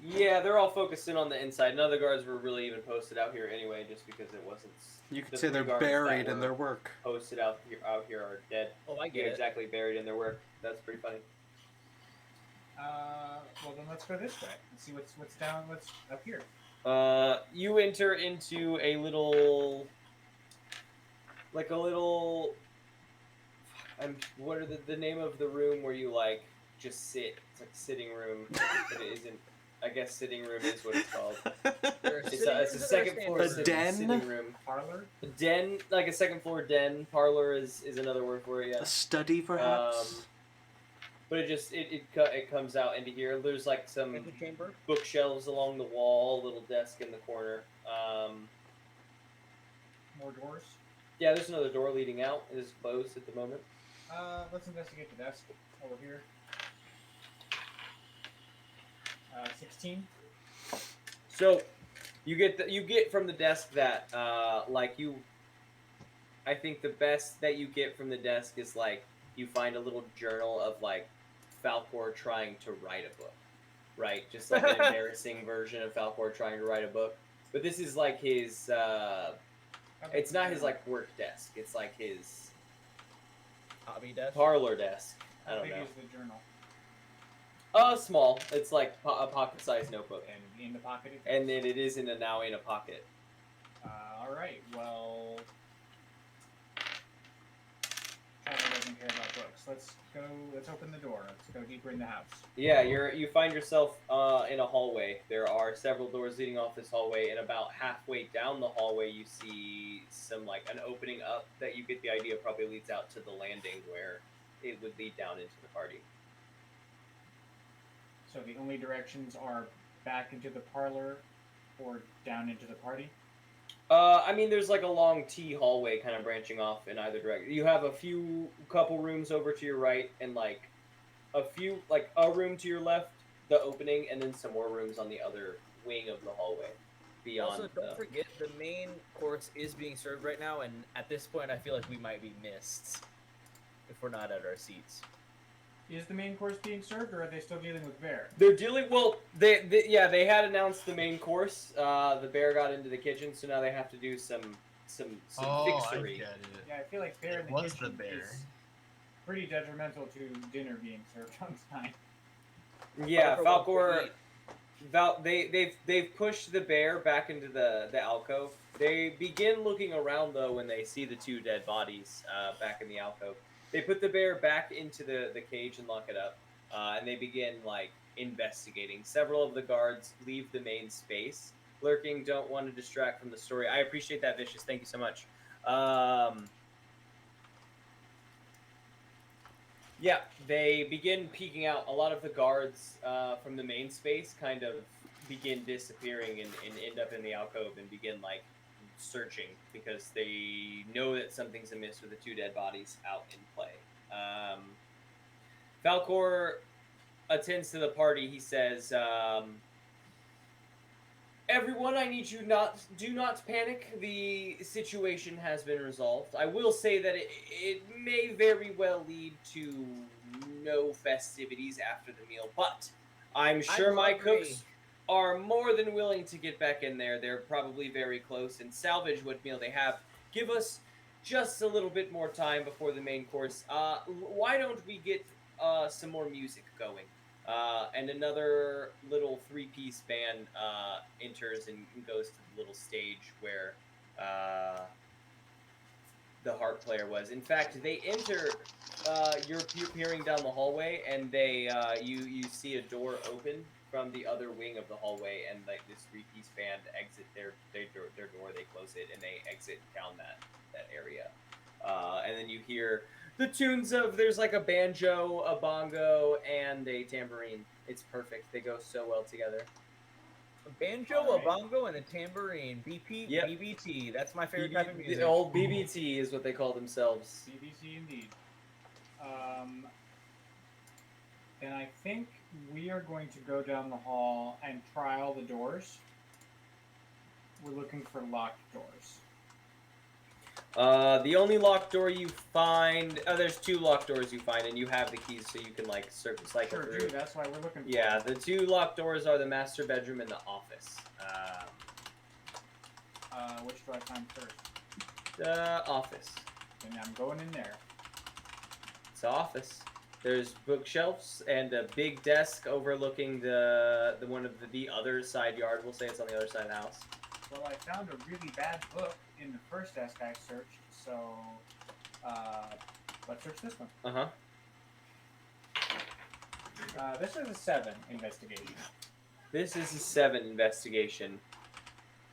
Yeah, they're all focused in on the inside. None of the guards were really even posted out here anyway, just because it wasn't. You could the say 3 they're guards that buried in were their work. Posted out here are dead. Oh, I Yeah, get it. exactly, buried in their work. That's pretty funny. Well then let's go this way and see what's up here. You enter into a little. What are the name of the room where you like just sit? It's like a sitting room, but it isn't. I guess sitting room is what it's called. It's a second floor A sitting, den? sitting room. Parlor? A den, like a second floor den. Parlor is another word for it. Yeah. A study, perhaps? But it comes out into here. There's like some Antechamber? bookshelves along the wall, a little desk in the corner. More doors? Yeah, there's another door leading out. It is closed at the moment. Let's investigate the desk over here. 16. So, you get from the desk that I think the best that you get from the desk is like you find a little journal of like Falcor trying to write a book, right? Just like an embarrassing version of Falcor trying to write a book. But this is like his. It's not his like work desk. It's like his Hobby desk? parlor desk. I How don't big know. is the journal? Small. It's like a pocket-sized notebook, And in the pocket? and then it is now in a pocket. Alright, well... Traveler doesn't care about books. Let's open the door. Let's go deeper in the house. Yeah, you find yourself in a hallway. There are several doors leading off this hallway, and about halfway down the hallway, you see some like an opening up that you get the idea probably leads out to the landing where it would lead down into the party. So the only directions are back into the parlor or down into the party? I mean, there's like a long T hallway kind of branching off in either direction. You have a couple rooms over to your right, and like a room to your left, the opening, and then some more rooms on the other wing of the hallway. Beyond. Also, don't forget the main course is being served right now, and at this point, I feel like we might be missed if we're not at our seats. Is the main course being served, or are they still dealing with bear? They're dealing well. They had announced the main course. The bear got into the kitchen, so now they have to do some Oh, fixery. I get it. Yeah, I feel like bear in the Was kitchen the bear. is pretty detrimental to dinner being served on time. Yeah, Whatever wants to Falcor. eat. They've pushed the bear back into the alcove. They begin looking around though when they see the two dead bodies back in the alcove. They put the bear back into the cage and lock it up, and they begin like investigating. Several of the guards leave the main space. Lurking don't want to distract from the story. I appreciate that, Vicious. Thank you so much. Yeah, they begin peeking out. A lot of the guards from the main space kind of begin disappearing and end up in the alcove and begin like searching because they know that something's amiss with the two dead bodies out in play. Falcor attends to the party. He says, "Everyone, I need you do not panic. The situation has been resolved. I will say that it may very well lead to no festivities after the meal, but I'm sure my cooks are more than willing to get back in there. They're probably very close and salvage what meal they have. Give us just a little bit more time before the main course. Why don't we get some more music going?" And another little three-piece band enters and goes to the little stage where the harp player was. In fact, they enter. You're peering down the hallway, and they you see a door open from the other wing of the hallway, and like this three-piece band exit their door. They close it, and they exit down that area. And then you hear the tunes of there's like a banjo, a bongo, and a tambourine. It's perfect. They go so well together. A banjo, Alright. a bongo, and a tambourine. Yep. BBT. That's my favorite type of music. The old BBT is what they call themselves. CBC indeed. Then I think we are going to go down the hall and try all the doors. We're looking for locked doors. The only locked door you find, there's two locked doors you find, and you have the keys, so you can like cycle Sure, through. dude, that's why we're looking for Yeah, the two locked doors are the master bedroom and the office. Which do I find first? The office. And I'm going in there. It's the office. There's bookshelves and a big desk overlooking the one of the other side yard. We'll say it's on the other side of the house. Well, I found a really bad book in the first desk I searched, so let's search this one. This is a 7 investigation. This is a 7 investigation.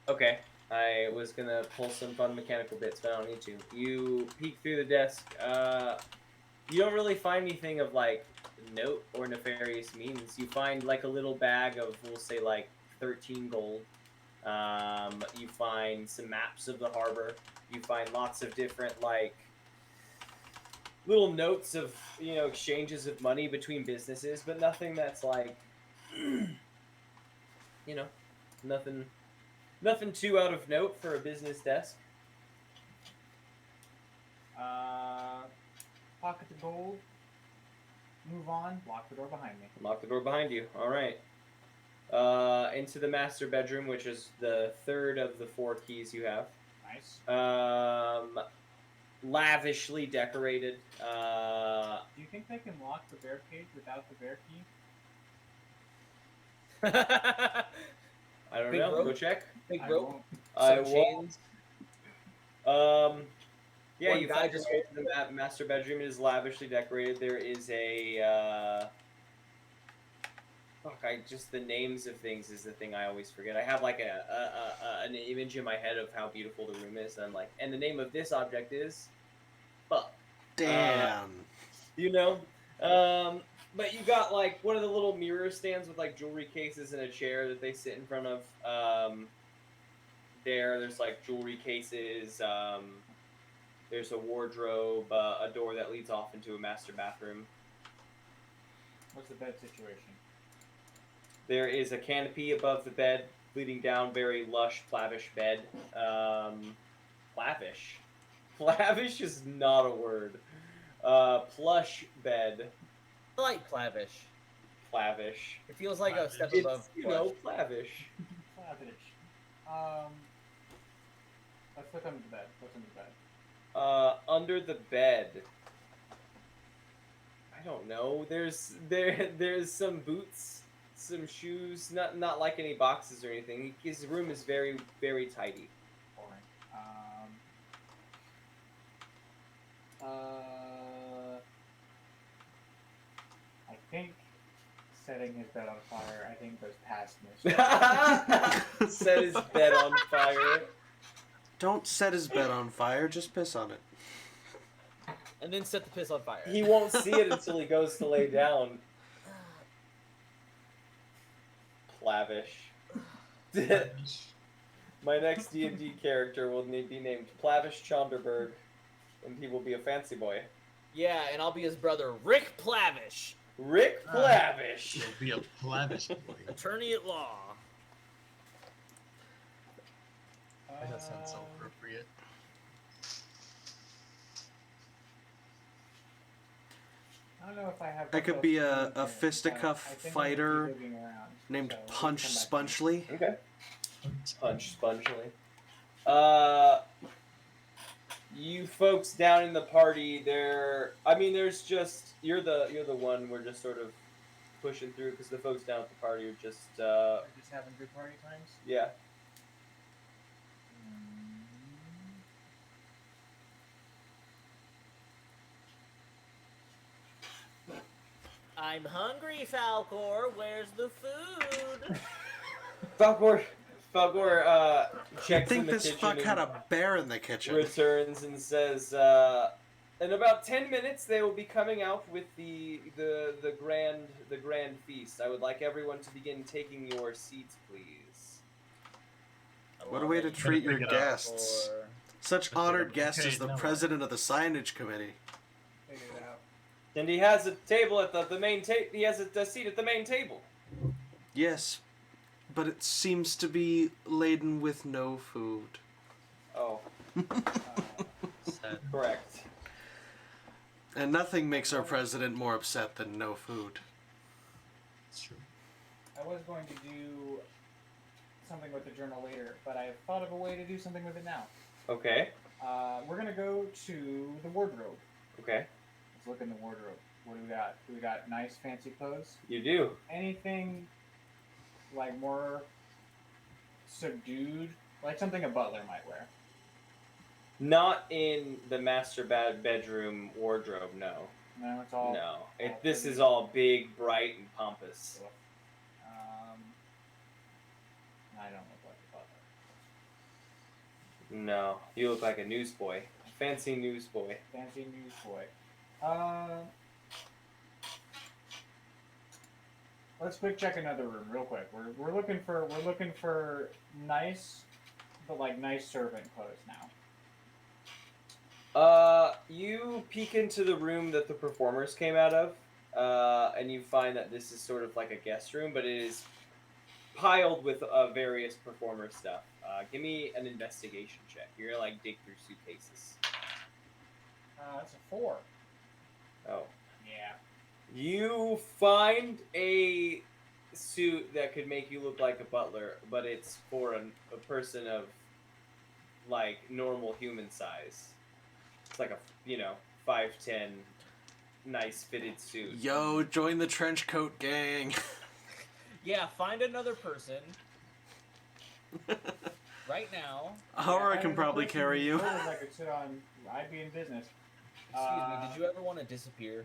Okay. I was gonna pull some fun mechanical bits, but I don't need to. You peek through the desk. You don't really find anything of like note or nefarious means. You find like a little bag of, we'll say, like 13 gold. You find some maps of the harbor. You find lots of different like little notes of, you know, exchanges of money between businesses, but nothing that's like, you know, nothing too out of note for a business desk. Pocket the gold. Move on. Lock the door behind me. Lock the door behind you. All right. Into the master bedroom, which is the third of the 4 keys you have. Nice. Lavishly decorated. Do you think they can lock the bear cage without the bear key? I don't Big know. rope? Go check. Big I rope, won't. I some won't. chains. Yeah, One you guy find just the master bedroom. It is lavishly decorated. There is a just the names of things is the thing I always forget. I have like an image in my head of how beautiful the room is, and I'm like, and the name of this object is Buck. Damn. you know. But you got like one of the little mirror stands with like jewelry cases and a chair that they sit in front of. There's like jewelry cases. There's a wardrobe, a door that leads off into a master bathroom. What's the bed situation? There is a canopy above the bed, leading down, very lush, lavish bed. Lavish. Lavish is not a word. Plush bed. I like Clavish. Lavish. It feels like a step It's, above. you know, lavish. Lavish. Let's look under the bed. What's under the bed? Under the bed. I don't know. There's some boots, some shoes. Not like any boxes or anything. His room is very, very tidy. Boring. I think setting his bed on fire, I think goes past this. Set his bed on fire. Don't set his bed on fire, just piss on it. And then set the piss on fire. He won't see it until he goes to lay down. Plavish. My next D&D character will be named Plavish Chonderberg, and he will be a fancy boy. Yeah, and I'll be his brother, Rick Plavish, Rick Plavish. He'll be a Plavish boy. attorney at law. That sounds so appropriate. I don't know if I have. I could be a fisticuff I think fighter I'm gonna be moving around, named so we can Punch come back to Spongeley. Okay. Punch Spongely. You folks down in the party, there's just you're the one we're just sort of pushing through because the folks down at the party are just We're just having good party times. yeah. I'm hungry, Falcor. Where's the food? Falcor I checks in think the this kitchen fuck and had a bear in the kitchen. returns and says, in about 10 minutes they will be coming out with the grand feast. I would like everyone to begin taking your seats, please. What a way to treat your pick it up. guests. Such honored guest Okay, as the no. president of the signage committee. Figure it out. And he has a table at the main table. He has a seat at the main table. Yes, but it seems to be laden with no food. Oh, Sad. correct. And nothing makes our president more upset than no food. It's true. I was going to do something with the journal later, but I have thought of a way to do something with it now. Okay. We're gonna go to the wardrobe. Okay. Let's look in the wardrobe. What do we got? Do we got nice fancy clothes? You do. Anything like more subdued, like something a butler might wear? Not in the master bedroom wardrobe. No. No, it's all. No. This is all big, bright, and pompous. I don't look like a butler. No. You look like a newsboy. Fancy newsboy. Fancy newsboy. Let's quick check another room real quick. We're looking for nice, but like nice servant clothes now. You peek into the room that the performers came out of, and you find that this is sort of like a guest room, but it is piled with various performer stuff. Give me an investigation check. You're gonna like dig through suitcases. That's a 4. Oh. Yeah. You find a suit that could make you look like a butler, but it's for a person of like normal human size. It's like a 5'10", nice fitted suit. Yo, join the trench coat gang. Yeah, find another person. Right now. Aura Yeah, can probably carry you. I could sit on. I'd be in business. Excuse me, did you ever want to disappear?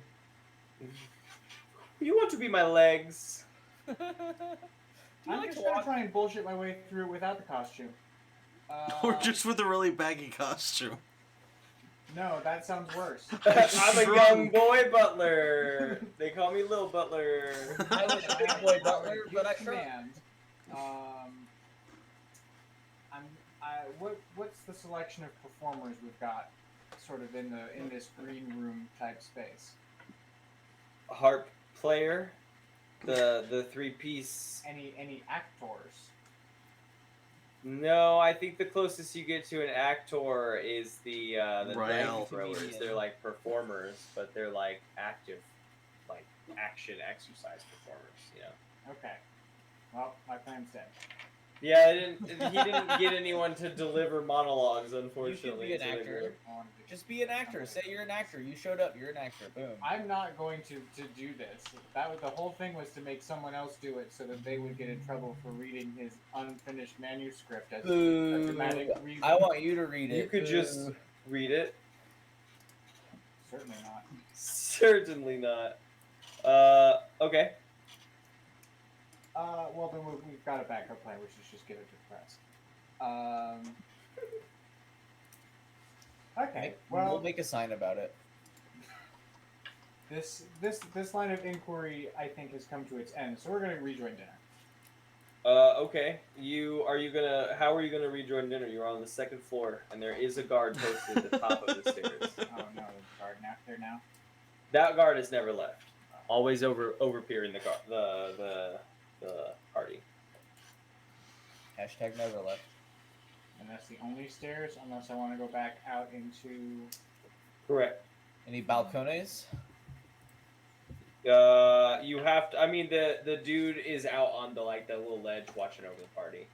You want to be my legs? Do you I'm like just to gonna walk? try and bullshit my way through without the costume. Or just with a really baggy costume. No, that sounds worse. I'm a Shrug. young boy butler. They call me Little Butler. I was a big boy butler, but I shrunk. command. What's the selection of performers we've got, sort of in this green room type space? Harp player, the 3-piece. Any actors? No, I think the closest you get to an actor is the Rael. knife throwers. They're like performers, but they're like active, like action exercise performers. You know. Okay. Well, my plan's dead. Yeah, he didn't get anyone to deliver monologues, You unfortunately. should be an so they actor. were- I wanted to- Just be an actor. Say you're an actor. You showed up. You're an actor. Boom. I'm not going to do this. The whole thing was to make someone else do it so that they would get in trouble for reading his unfinished manuscript as a Boo. dramatic read. I want you to read it. You could just Boo. read it. Certainly not. Certainly not. Okay. Well, then we've got a backup plan, which is just give it to the press. Okay. We'll Well, make a sign about it. this line of inquiry, I think, has come to its end. So we're going to rejoin dinner. Okay. How are you gonna rejoin dinner? You're on the second floor, and there is a guard posted at the top of the stairs. Oh no, the guard there now. That guard has never left. Always overpeering the party. Hashtag never left. And that's the only stairs, unless I want to go back out into. Correct. Any balcones? You have to. I mean, the dude is out on the little ledge watching over the party.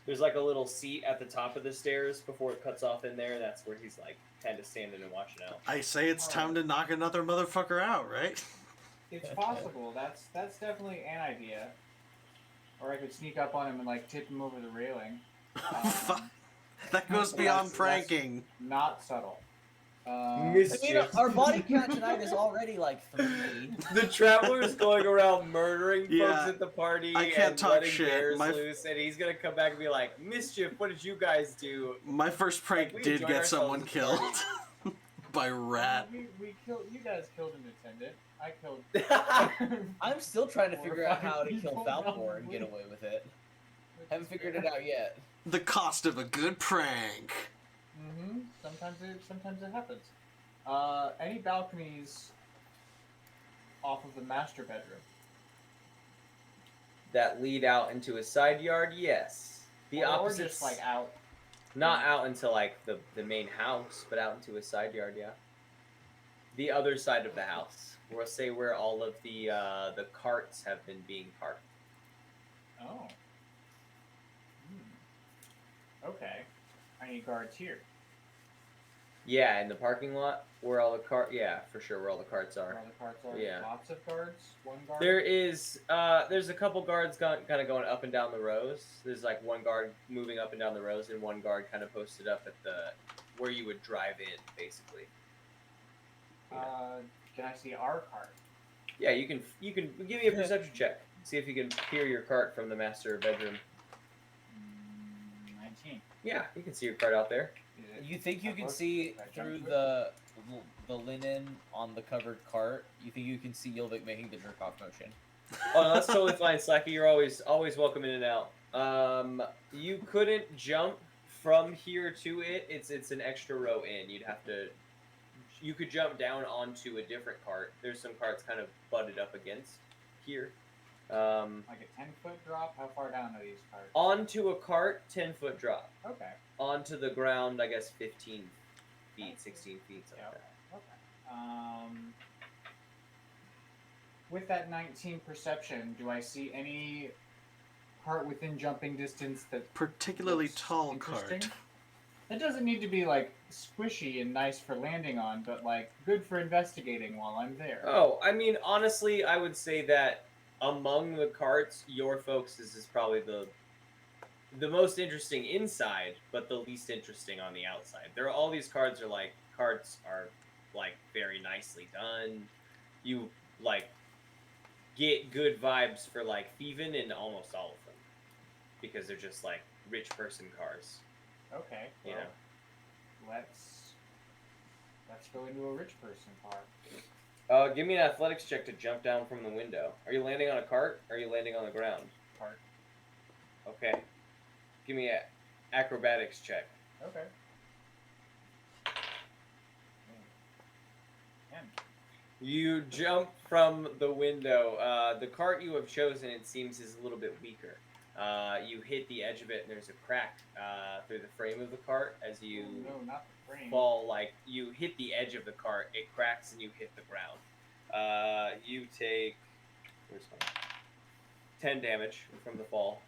There's like a little seat at the top of the stairs before it cuts off in there. That's where he's like kind of standing and watching out. I say it's time to knock another motherfucker out, right? It's possible. That's definitely an idea. Or I could sneak up on him and like tip him over the railing. That goes beyond pranking. Not subtle. I mean, our body count tonight is already like 3. The traveler is going around murdering Yeah, folks at the party I can't and talk letting shit. bears My- loose, and he's gonna come back and be like, "Mischief, what did you guys do?" My first prank We did enjoyed get ourselves someone at the killed party. by rat. We killed. You guys killed an attendant. I killed. I'm still trying to figure out how to kill People Falcor and get don't away with it. Haven't figured it out yet. The cost of a good prank. Sometimes it happens. Any balconies off of the master bedroom? That lead out into a side yard, yes. The or opposite, just like out. not out into like the main house, but out into a side yard, yeah. The other side of the house, we'll say where all of the carts have been being parked. Oh. Okay. I need guards here. Yeah, in the parking lot where all the yeah, for sure, where all the carts are. Where all the carts are. Yeah. Lots of guards. One guard. There is, there's a couple guards kind of going up and down the rows. There's like one guard moving up and down the rows, and one guard kind of posted up at where you would drive in, basically. Can I see our cart? Yeah, you can give me a perception check. See if you can hear your cart from the master bedroom. 19. Yeah, you can see your cart out there. Is it You think you can upward? see Can I jump through to it? the linen on the covered cart? You think you can see Yilvik making the jerk off motion? Oh, no, that's totally fine, Slacky. You're always welcome in and out. You couldn't jump from here to it. It's an extra row in. You could jump down onto a different cart. There's some carts kind of butted up against here. Like a 10-foot drop? How far down are these carts? Onto a cart, 10-foot drop. Okay. Onto the ground, I guess 15 feet, 16 feet, something like that. Okay. With that 19 perception, do I see any cart within jumping distance that Particularly looks tall interesting? cart. It doesn't need to be like squishy and nice for landing on, but like good for investigating while I'm there. Oh, I mean, honestly, I would say that among the carts, your folks is probably the most interesting inside, but the least interesting on the outside. All these carts are like very nicely done. You like get good vibes for like thieving in almost all of them because they're just like rich person cars. Okay. You well, know. Let's Let's go into a rich person car. Give me an athletics check to jump down from the window. Are you landing on a cart? Or are you landing on the ground? Cart. Okay. Give me an acrobatics check. Okay. Man. You jump from the window. The cart you have chosen, it seems, is a little bit weaker. You hit the edge of it, and there's a crack through the frame of the cart as you Oh, no, not the frame. fall. Like, you hit the edge of the cart, it cracks, and you hit the ground. You take... Where's my... 10 damage from the fall.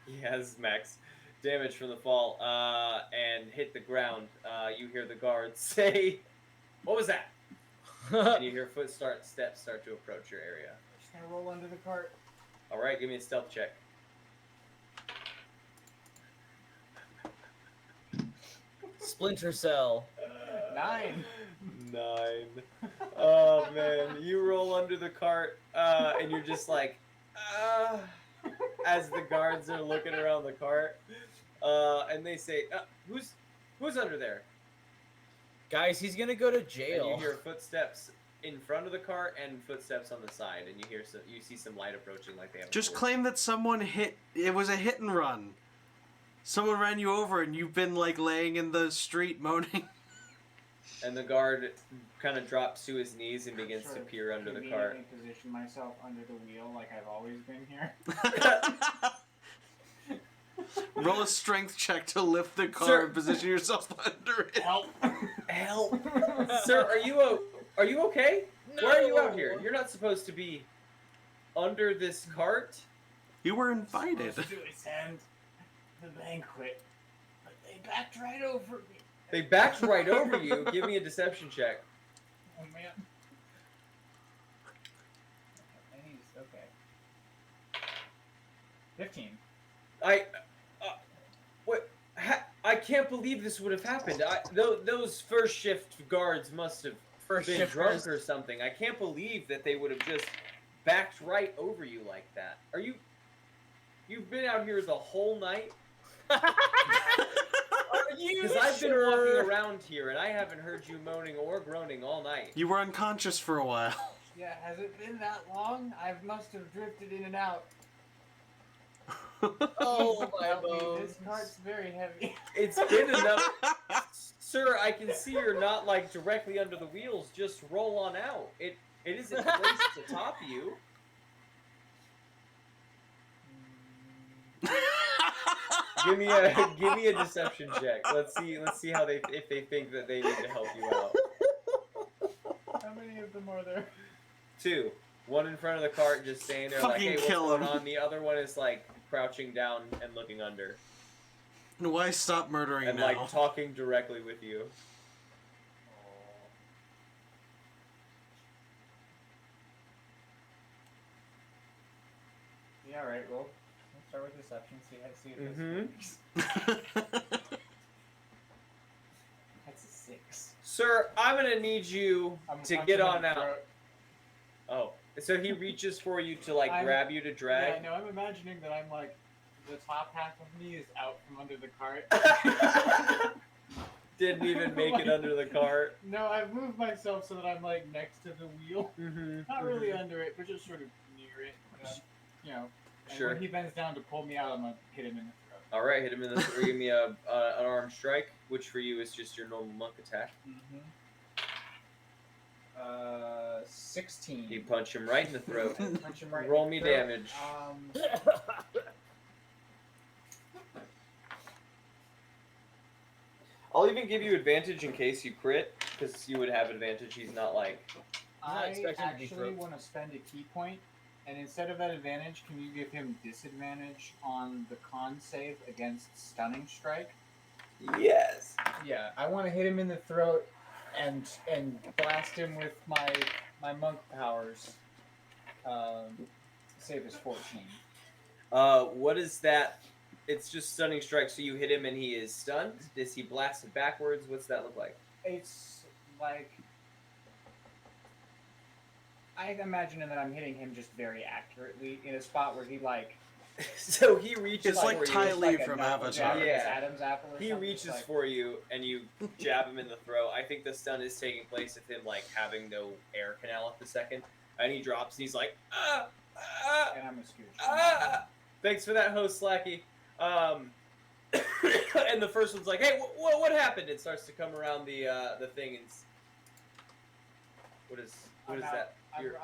He has max damage from the fall, and hit the ground. You hear the guards say, "What was that?" And you hear steps start to approach your area. I'm just gonna roll under the cart. All right, give me a stealth check. Splinter Cell. 9. 9. Oh man, you roll under the cart, and you're just like, as the guards are looking around the cart, and they say, "Who's under there?" Guys, he's gonna go to And jail. you hear footsteps in front of the cart and footsteps on the side, and you see some light approaching like they have. Just before. claim that someone hit. It was a hit and run. Someone ran you over, and you've been like laying in the street moaning. And the guard kind of drops to his knees and begins to peer under the cart. Conveniently position myself under the wheel like I've always been here. Roll a strength check to lift the car Sir. and position yourself under it. Help! Help, sir! Are you okay? Why are you out here? You're not supposed to be under this cart. You were invited. Supposed to attend the banquet, but they backed right over me. They backed right over you. Give me a deception check. Oh man. Okay. 15. I can't believe this would have happened. Those first shift guards must have been drunk or something. I can't believe that they would have just backed right over you like that. You've been out here the whole night? Are you Because I've been sure? walking around here and I haven't heard you moaning or groaning all night. You were unconscious for a while. Yeah, has it been that long? I must have drifted in and out. Oh my Help me, bones. this cart's very heavy. It's been enough. Sir, I can see you're not like directly under the wheels. Just roll on out. It isn't placed to top you. Give me a deception check. Let's see how if they think that they need to help you out. How many of them are there? 2. One in front of the cart, just staying there, like, Fucking hey, what's kill going him. on? The other one is like crouching down and looking under, Why stop murdering and now? like talking directly with you. Yeah, right, well, let's start with deception, see if this Mhm. works. That's a 6. Sir, I'm gonna need you I'm to punching get him on in the out. throat. Oh, so he reaches for you to like I'm- grab you to Yeah, drag. no, I'm imagining that I'm like, the top half of me is out from under the cart. Didn't even make it under the cart. No, I've moved myself so that I'm like next to the wheel. Mm-hmm. Not really under it, but just sort of near it. You know. And Sure. when he bends down to pull me out, I'm gonna hit him in the throat. All right, hit him in the. Give me an arm strike, which for you is just your normal monk attack. 16. You punch him right in the throat. Punch him right Roll in the me throat. damage. I'll even give you advantage in case you crit, because you would have advantage. He's not like. not I expecting to be actually throat. want to spend a key point, and instead of that advantage, can you give him disadvantage on the con save against stunning strike? Yes. Yeah, I want to hit him in the throat and blast him with my monk powers. Save is 14. What is that? It's just stunning strike. So you hit him and he is stunned. Is he blasted backwards? What's that look like? It's like I imagine that I'm hitting him just very accurately in a spot where he like So he reaches It's like for Ty you. Lee Like a from knuckle jab, Avatar. like Yeah. Adam's apple or He something. reaches Like, for you and you jab him in the throat. I think the stun is taking place of him like having no air canal at the second, and he drops. And he's like, ah, ah, and I'm a scooch. ah. Thanks for that, host Slacky. And the first one's like, hey, what happened? It starts to come around the thing and what is that? I'm You're-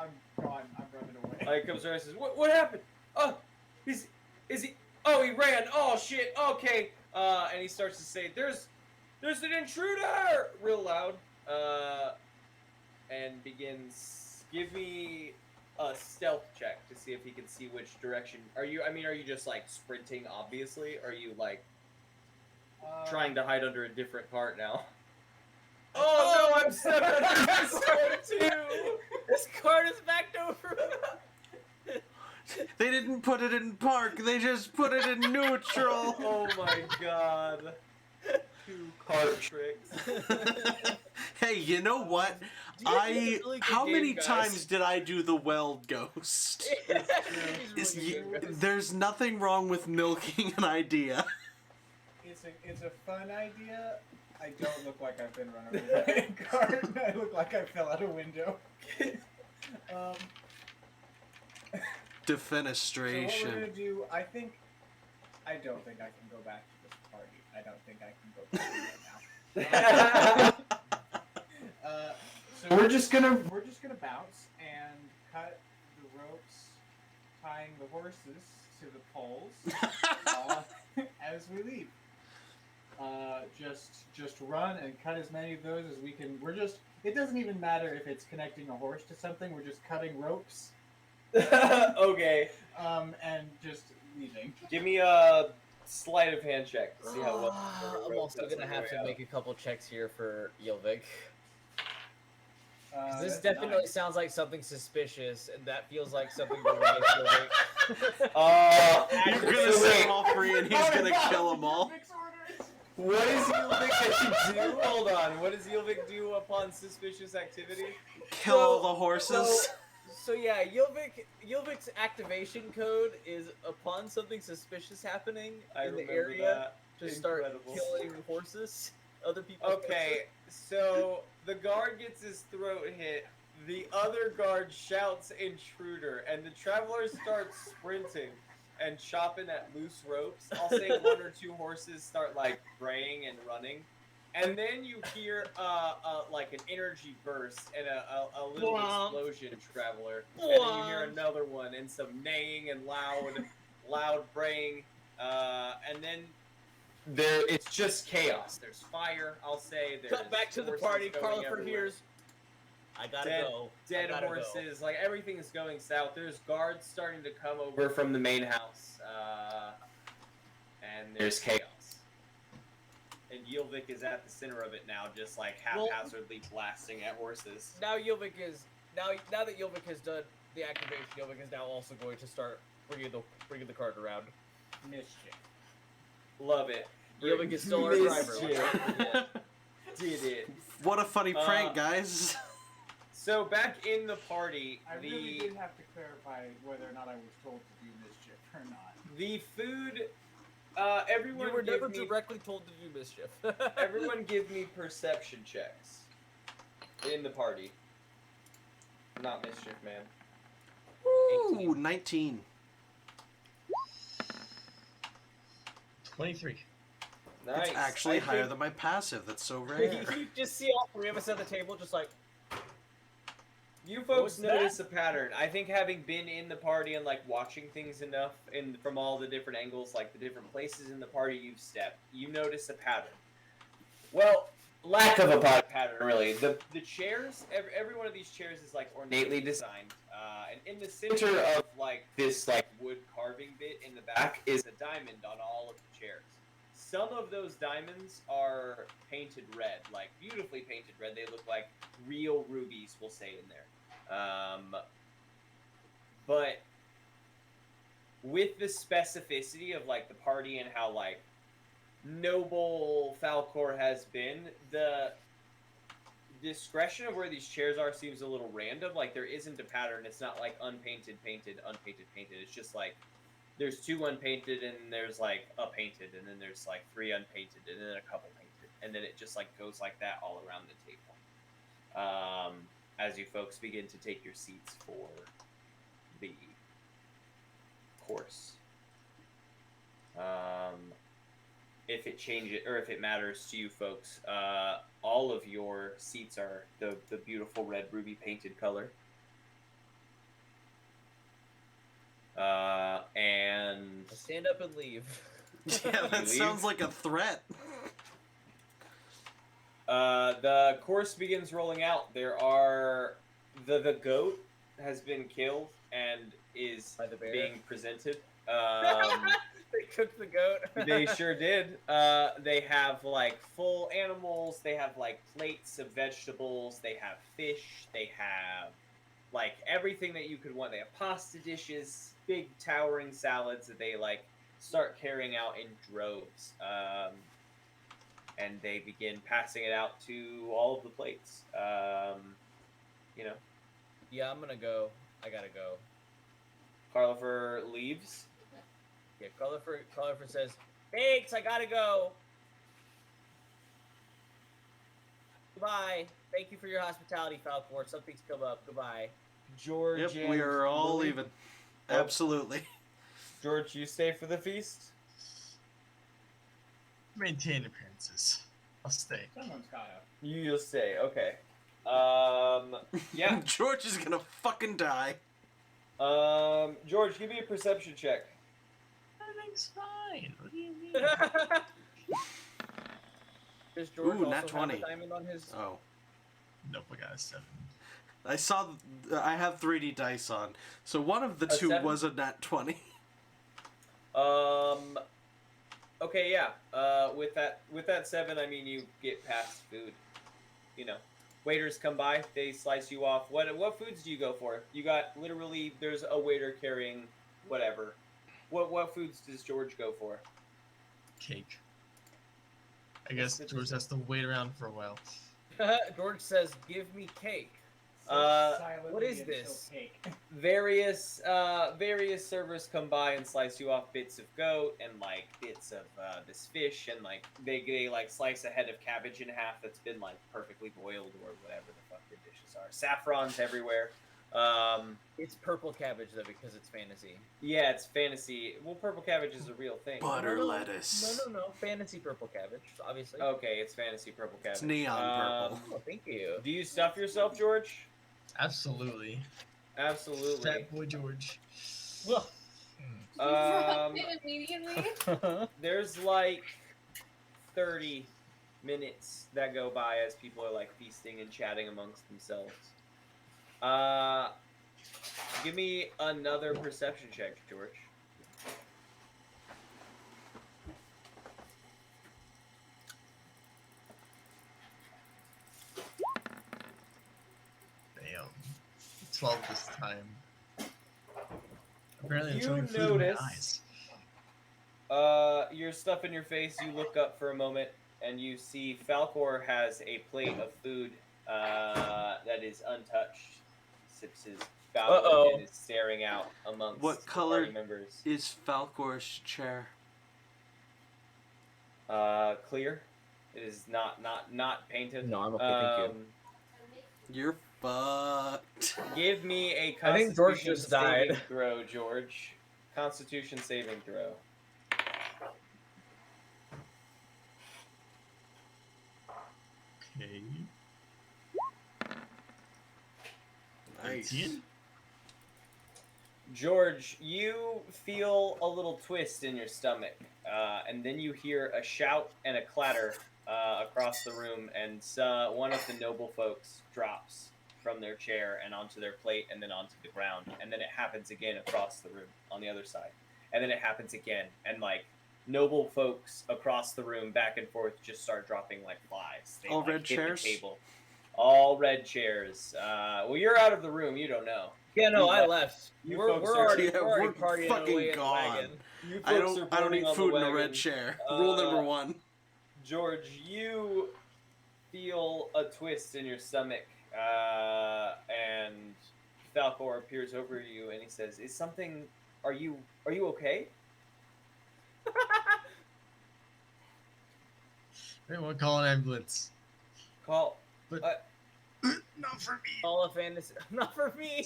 gone. I'm running away. He comes around and says, what happened? Oh, is he? Oh, he ran. Oh shit. Okay. And he starts to say, there's an intruder, real loud. And begins. Give me a stealth check to see if he can see which direction. Are you just like sprinting? Obviously, or are you like trying to hide under a different cart now? Oh no, I'm stepping under this cart too. This card is backed over. They didn't put it in park. They just put it in neutral. Oh my god. 2 cart tricks. Hey, you know what? How many times did I do the weld ghost? There's nothing wrong with milking an idea. It's a fun idea. I don't look like I've been run over by a car. I look like I fell out a window. So what Defenestration. we're gonna do? I don't think I can go back to this party. I don't think I can go back right now. So we're just gonna bounce and cut the ropes tying the horses to the poles as we leave. Just run and cut as many of those as we can. It doesn't even matter if it's connecting a horse to something. We're just cutting ropes, Okay. and just leaving. Give me a sleight of hand check to see how well. I'm also gonna have to make a couple checks here for Yilvik. 'Cause this That's definitely nice. sounds like something suspicious, and that feels like something to make Yilvik. You're gonna set them all free and he's gonna kill them all. What does Yilvik do? Hold on. What does Yilvik do upon suspicious activity? Kill all the horses. So yeah, Yilvik's activation code is upon something suspicious happening I in the remember area to start Incredible. killing horses, other people. Okay, so the guard gets his throat hit. The other guard shouts intruder, and the travelers start sprinting and chopping at loose ropes. I'll say 1 or 2 horses start like braying and running. And then you hear like an energy burst and a little explosion, traveler. And then you hear another one and some neighing and loud braying. And then it's just chaos. There's fire, I'll say. There's Cut back to the horses party. going Carliford everywhere. hears. I gotta go. Dead I gotta horses, like everything is going south. There's guards starting to come over from the main house, and there's chaos. And Yilvik is at the center of it now, just like haphazardly blasting at horses. Now Yilvik is now that Yilvik has done the activation. Yilvik is now also going to start bringing the cart around. Mischief. Love it. Yilvik is still our driver. Mischief. Did it. What a funny prank, guys. So back in the party, I really did have to clarify whether or not I was told to do mischief or not. the food. Everyone You were give never me, directly told to do mischief. everyone give me perception checks in the party. Not mischief, man. Ooh, 19. 23. Nice. It's actually I higher think- than my passive. That's so rare. You just see all 3 of us at the table, just like. You folks What's notice a pattern. I think having been in the party and like watching things enough from all the different angles, like the different places in the party you've stepped, you notice a pattern. Well, lack of a pattern, really. The chairs, every one of these chairs is like ornately designed, and in the center of like this like wood carving bit in the back is a diamond on all of the chairs. Some of those diamonds are painted red, like beautifully painted red. They look like real rubies, we'll say in there. But with the specificity of like the party and how like noble Falcor has been, the discretion of where these chairs are seems a little random. Like there isn't a pattern. It's not like unpainted, painted, unpainted, painted. It's just like there's 2 unpainted, and there's like a painted, and then there's like 3 unpainted, and then a couple painted, and then it just like goes like that all around the table. As you folks begin to take your seats for the course. If it changes or if it matters to you folks, all of your seats are the beautiful red ruby painted color. And I stand up and leave. Yeah, that sounds like a threat. the course begins rolling out. There are the goat has been killed and is By the bear. being presented. They cooked the goat. They sure did. They have like full animals. They have like plates of vegetables. They have fish. They have like everything that you could want. They have pasta dishes, big towering salads that they like start carrying out in droves. And they begin passing it out to all of the plates. You know, Yeah, I'm gonna go. I gotta go. Carlifer leaves. Yeah, Colorford says, "Thanks, I gotta go. Goodbye. Thank you for your hospitality, Falcor. Something's come up. Goodbye." George. Yep, and we are all Lily. leaving. Absolutely. George, you stay for the feast. Maintain appearances. I'll stay. Someone's gotta. You'll stay. Okay. Yeah. George is gonna fucking die. George, give me a perception check. Everything's fine. What do you mean? Does George Ooh, also nat have 20. a diamond on his? Oh. Nope, I got a 7. I saw. I have 3D dice on, so one of the A 2 7? was a nat 20. Okay, yeah. With that 7, I mean you get past food. You know, waiters come by, they slice you off. What foods do you go for? You got literally. There's a waiter carrying whatever. What foods does George go for? Cake. I guess George has to wait around for a while. George says, "Give me cake." Silently what is until this? Cake. Various servers come by and slice you off bits of goat and like bits of this fish, and like they like slice a head of cabbage in half that's been like perfectly boiled or whatever the fuck the dishes are. Saffron's everywhere. It's purple cabbage though because it's fantasy. Yeah, it's fantasy. Well, purple cabbage is a real thing. Butter No, lettuce. No, fantasy purple cabbage, obviously. Okay, it's fantasy purple cabbage. It's neon purple. Oh, thank you. Do you stuff yourself, George? Absolutely. Absolutely. Fat boy George. Immediately. There's like 30 minutes that go by as people are like feasting and chatting amongst themselves. Give me another perception check, George. Damn. 12 this time. Apparently, I'm You showing food in my notice- eyes. Your stuff in your face, you look up for a moment and you see Falcor has a plate of food that is untouched. Sips his Uh-oh. foul and is staring out amongst What the color party members. Is Falcor's chair? Clear. It is not painted. No, I'm okay, thank you. You're fucked. Give me a I think George Constitution just died. saving throw, George. Constitution saving throw. Okay. Nice. 18? George, you feel a little twist in your stomach, and then you hear a shout and a clatter across the room, and one of the noble folks drops from their chair and onto their plate and then onto the ground, and then it happens again across the room on the other side, and then it happens again, and like noble folks across the room back and forth just start dropping like flies. They, All like, red hit the chairs? table. All red chairs. Well, you're out of the room. You don't know. Yeah, no, You I left- left. you We're folks are- already, Yeah, we're already we're partying fucking away in the gone. wagon. You I folks are don't burning eat on the food in a wagon. red chair. Rule number 1. George, you feel a twist in your stomach, and Falcor appears over you, and he says, "Is something are you okay? Anyone call an ambulance? Call. Not for me. All of fantasy, not for me.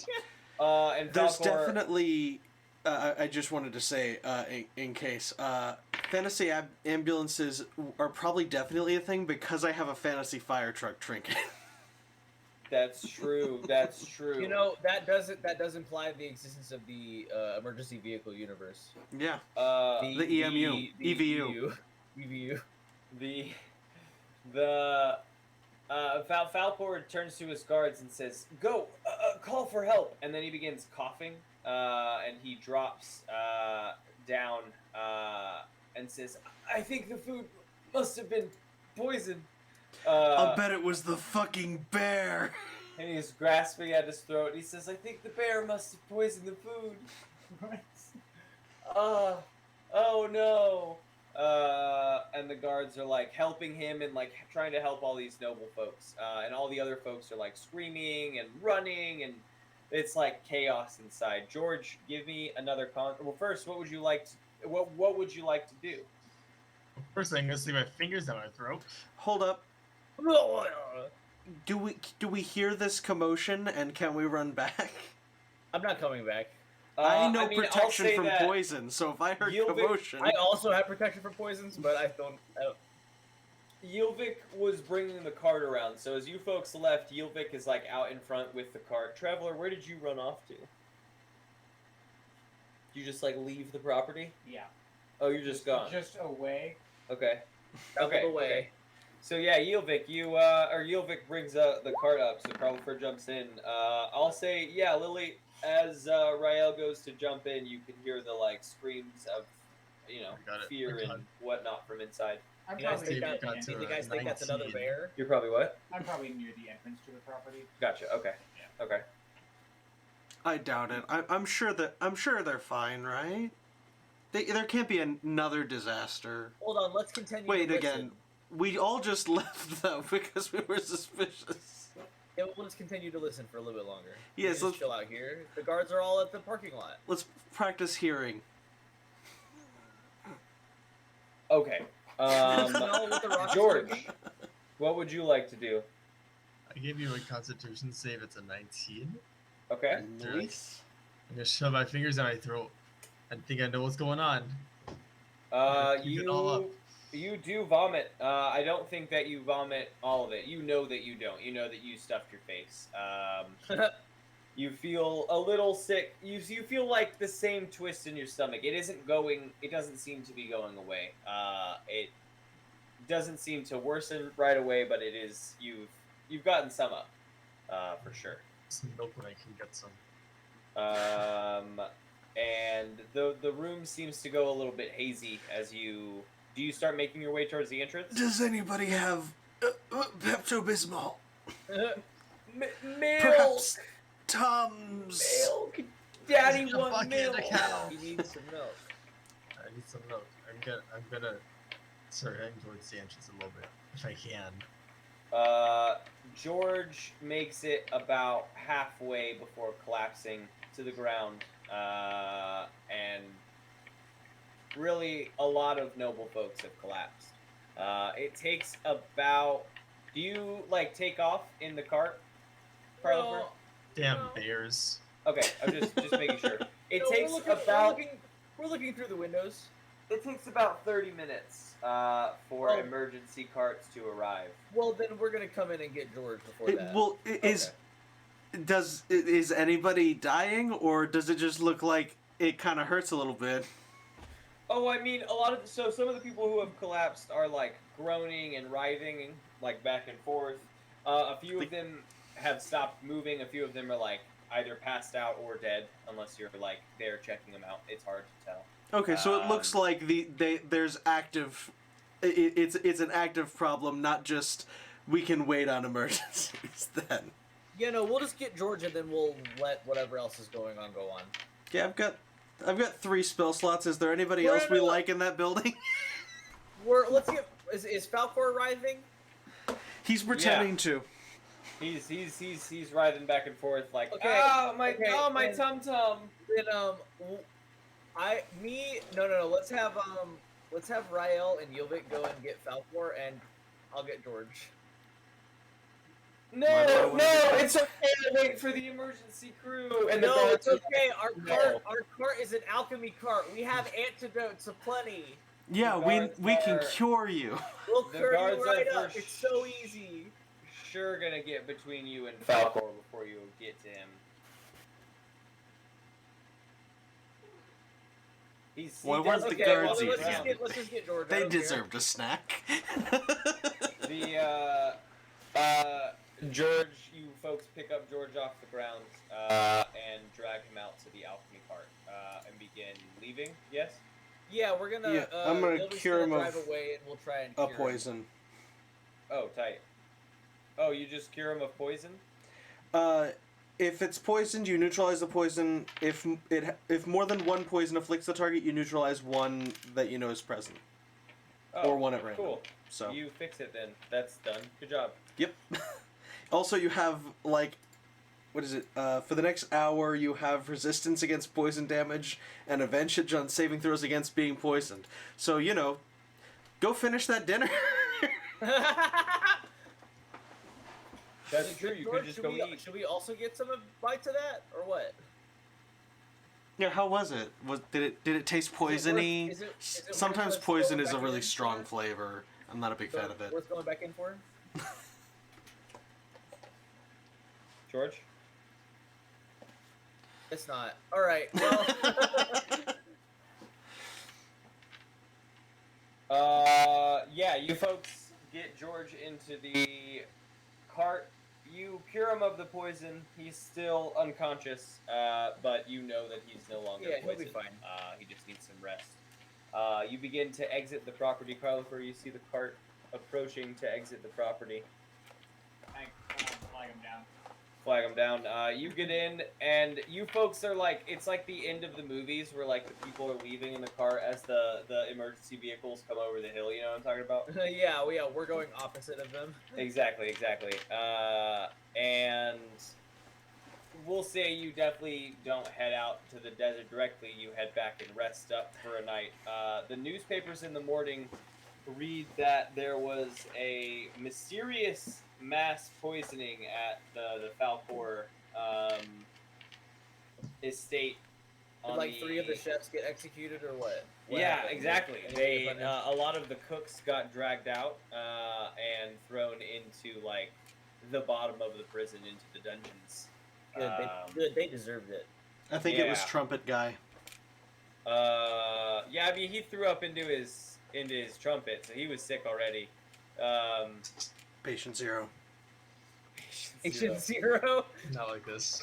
And There's Falcor, definitely. I just wanted to say, in case, fantasy ambulances are probably definitely a thing because I have a fantasy fire truck trinket. That's true. That's true. You know that does imply the existence of the emergency vehicle universe. Yeah. the EMU, EVU. EVU. the Falcor turns to his guards and says, "Go, call for help." And then he begins coughing, and he drops down and says, "I think the food must have been poisoned." I'll bet it was the fucking bear. And he's grasping at his throat. He says, "I think the bear must have poisoned the food." Oh no. And the guards are like helping him and like trying to help all these noble folks. And all the other folks are like screaming and running, and it's like chaos inside. George, give me another Well, first, what would you like to? What would you like to do? First thing, I'm gonna stick my fingers down my throat. Hold up. Do we hear this commotion and can we run back? I'm not coming back. I know I'll protection say from that poison, so if I heard Yilvik- commotion, I also have protection from poisons, but I don't. Yilvik was bringing the cart around, so as you folks left, Yilvik is like out in front with the cart. Traveler, where did you run off to? You just like leave the property? Yeah. Oh, you're just gone. Just away. Okay. Travel Okay. away. Okay. So yeah, Yilvik, Yilvik brings the cart up, so Carlfer jumps in. I'll say, yeah, Lily, as Rael goes to jump in, you can hear the like screams of, Got it. fear I got and whatnot from inside. I'm You guys probably, think got that? to Do you guys think that's another 19. bear? You're probably what? I'm probably near the entrance to the property. Gotcha. Okay. Okay. I doubt it. I'm sure they're fine, right? There can't be another disaster. Hold on, let's continue. Wait to again. listen. We all just left though because we were suspicious. Yeah, we'll just continue to listen for a little bit longer. Yes, Just let's- chill out here. The guards are all at the parking lot. Let's practice hearing. Okay. Smell what the rocks George, do. what would you like to do? I gave you a Constitution save. It's a 19. Okay. Nice. I'm gonna shove my fingers down my throat. I think I know what's going on. Keep it all up. You do vomit. I don't think that you vomit all of it. You know that you don't. You know that you stuffed your face. You feel a little sick. You feel like the same twist in your stomach. It isn't going. It doesn't seem to be going away. It doesn't seem to worsen right away, but it is. You've gotten some up, for sure. Some milk when I can get some. And the room seems to go a little bit hazy as you. Do you start making your way towards the entrance? Does anybody have Pepto-Bismol? Milk. Perhaps Tums. Milk. Daddy There's a wants bucket milk. and a cow. He needs some milk. I need some milk. I'm gonna start heading towards the entrance a little bit if I can. George makes it about halfway before collapsing to the ground, and really a lot of noble folks have collapsed. It takes about. Do you like take off in the cart, Carlfer? No. Damn No. bears. Okay, I'm just making sure. It No, takes we're looking, about. We're looking through the windows. It takes about 30 minutes for Oh. emergency carts to arrive. Well, then we're gonna come in and get George before that. Well, is anybody dying, or does it just look like it kind of hurts a little bit? Oh, I mean, some of the people who have collapsed are like groaning and writhing, like back and forth. A few of them have stopped moving. A few of them are like either passed out or dead, unless you're like there checking them out. It's hard to tell. Okay, so it looks like there's active. It's an active problem, not just we can wait on emergencies. Then. Yeah, no, we'll just get George and then we'll let whatever else is going on go on. Yeah, I've got 3 spell slots. Is there anybody We're else we in a- like in that building? Let's get. Is Falcor arriving? He's pretending to. He's writhing back and forth like, Okay, my okay, my and- tum tum. Then No. Let's have Rael and Yilvik go and get Falcor, and I'll get George. No, Why do I wanna do that? it's okay. I wait for the emergency crew. And No, the it's okay. No. Our cart is an alchemy cart. We have antidotes aplenty. Yeah, The we guards can are- cure you. We'll The cure guards you are right for up. It's so easy. Sure, gonna get between you and Falcor before you get to him. He Why does- weren't the Okay, guards well, eating? let's just get George. I They don't care. deserved a snack. The George, you folks pick up George off the ground and drag him out to the alchemy cart and begin leaving. Yes. Yeah, we're gonna. Yeah, I'm gonna Yilvik's cure him drive of away, and we'll try and A cure him. poison. Oh, tight. Oh, you just cure him of poison? If it's poisoned, you neutralize the poison. If more than one poison afflicts the target, you neutralize one that you know is present, Oh, or one at random. cool. So You fix it then. That's done. Good job. yep. Also, you have like, what is it? For the next hour, you have resistance against poison damage and advantage on saving throws against being poisoned. So go finish that dinner. That's true. You George, could just go eat. Should we also get some bites of that, or what? Yeah, how was it? Did it taste poisony? Is it worth Sometimes us poison going is a back really in strong for? flavor. I'm not a big fan of it. Worth going back in for? George? It's not. All right. Well. Yeah, you folks get George into the cart. You cure him of the poison. He's still unconscious, but you know that he's no longer Yeah, he'll be poisoned. fine. He just needs some rest. You begin to exit the property. Carlifer, you see the cart approaching to exit the property. I flag him down. Flag him down. You get in, and you folks are like, it's like the end of the movies where like the people are leaving in the cart as the emergency vehicles come over the hill. You know what I'm talking about? yeah, we're going opposite of them. Exactly. And we'll say you definitely don't head out to the desert directly. You head back and rest up for a night. The newspapers in the morning read that there was a mysterious mass poisoning at the Falcor estate. Did like 3 of the chefs get executed, or what? What Yeah, happened? exactly. Anything They funny? a lot of the cooks got dragged out and thrown into like the bottom of the prison, into the dungeons. Good. They deserved it. I think it was Yeah. Trumpet Guy. Yeah, I mean he threw up into his trumpet, so he was sick already. Patient Zero. Patient Zero. Not like this.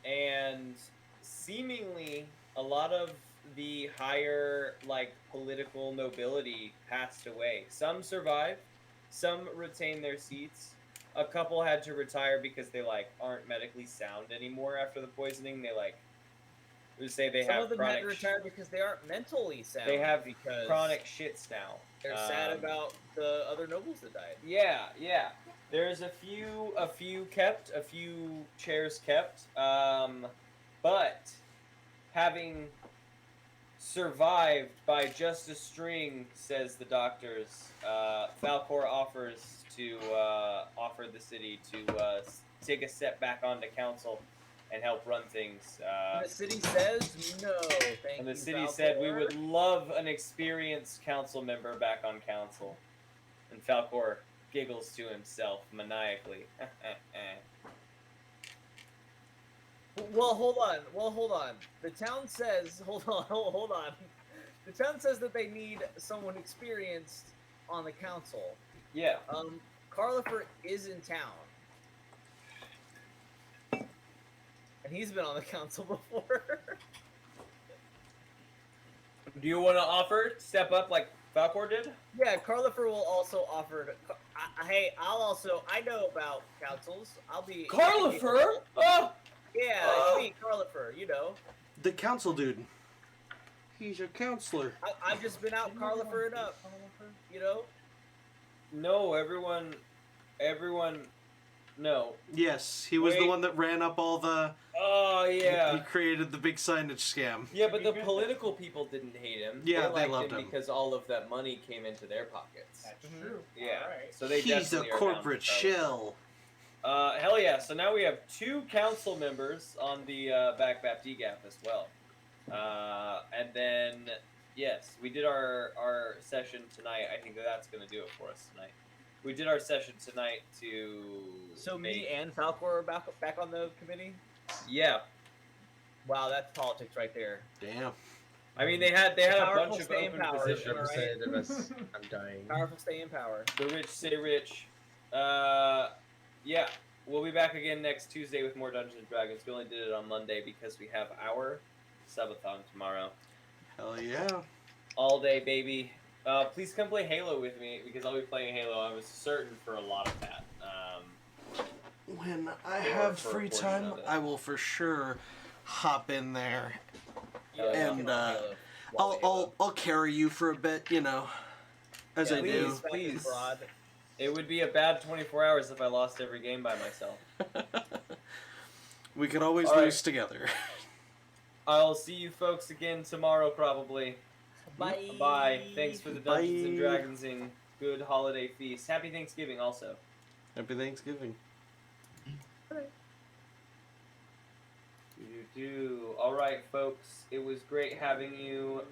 And seemingly a lot of the higher like political nobility passed away. Some survived, some retained their seats. A couple had to retire because they like aren't medically sound anymore after the poisoning. They like would say they Some have of them had chronic to retire because they aren't mentally sound. they have because chronic shits now. They're sad Um, about the other nobles that died. Yeah. There's a few kept, a few chairs kept, but having survived by just a string, says the doctors, Falcor offers to offer the city to take a step back onto council and help run things. And the city says no. Thank And the you, city said we Falcor." would love an experienced council member back on council. And Falcor giggles to himself maniacally. Well, hold on. The town says, hold on. The town says that they need someone experienced on the council. Yeah. Carlifer is in town. And he's been on the council before. Do you want to offer step up like Falcor did? Yeah, Carlifer will also offer to, I know about councils. I'll be Carlifer? Oh! Yeah, Oh. it's me, Carlifer, you know. The council dude. He's your counselor. I've just been out Carlifer up, you know? No, everyone No. Yes, he was the Wait. one that ran up all the. Oh He yeah. created the big signage scam. Yeah, but the political people didn't hate him. Yeah, they liked loved him him. because all of that money came into their pockets. That's Mhm. true. Yeah. Alright. So they He's a definitely are down corporate for Charlie. shill. Hell yeah! So now we have 2 council members on the Back Bap DGAP as well, and then yes, we did our session tonight. I think that's gonna do it for us tonight. We did our session tonight to. So me make- and Falcor are back on the committee. Yeah, Wow, that's politics right there. Damn. I mean they had a Powerful bunch of stay in open power, positions. alright. Representative us. I'm dying. Powerful stay in power. The rich say rich. Yeah, we'll be back again next Tuesday with more Dungeons and Dragons. We only did it on Monday because we have our subathon tomorrow. Hell yeah. All day, baby. Please come play Halo with me because I'll be playing Halo. I was certain for a lot of that. When I Or have for a free portion time, of it. I will for sure hop in there. Hell yeah. And I'll carry you for a bit, you know, as I do. please. Broad. It would be a bad 24 hours if I lost every game by myself. We could always All right. lose together. I'll see you folks again tomorrow, probably. Bye. Bye. Thanks for the Dungeons and Bye. Dragons and good holiday feast. Happy Thanksgiving, also. Happy Thanksgiving. All right, folks. It was great having you.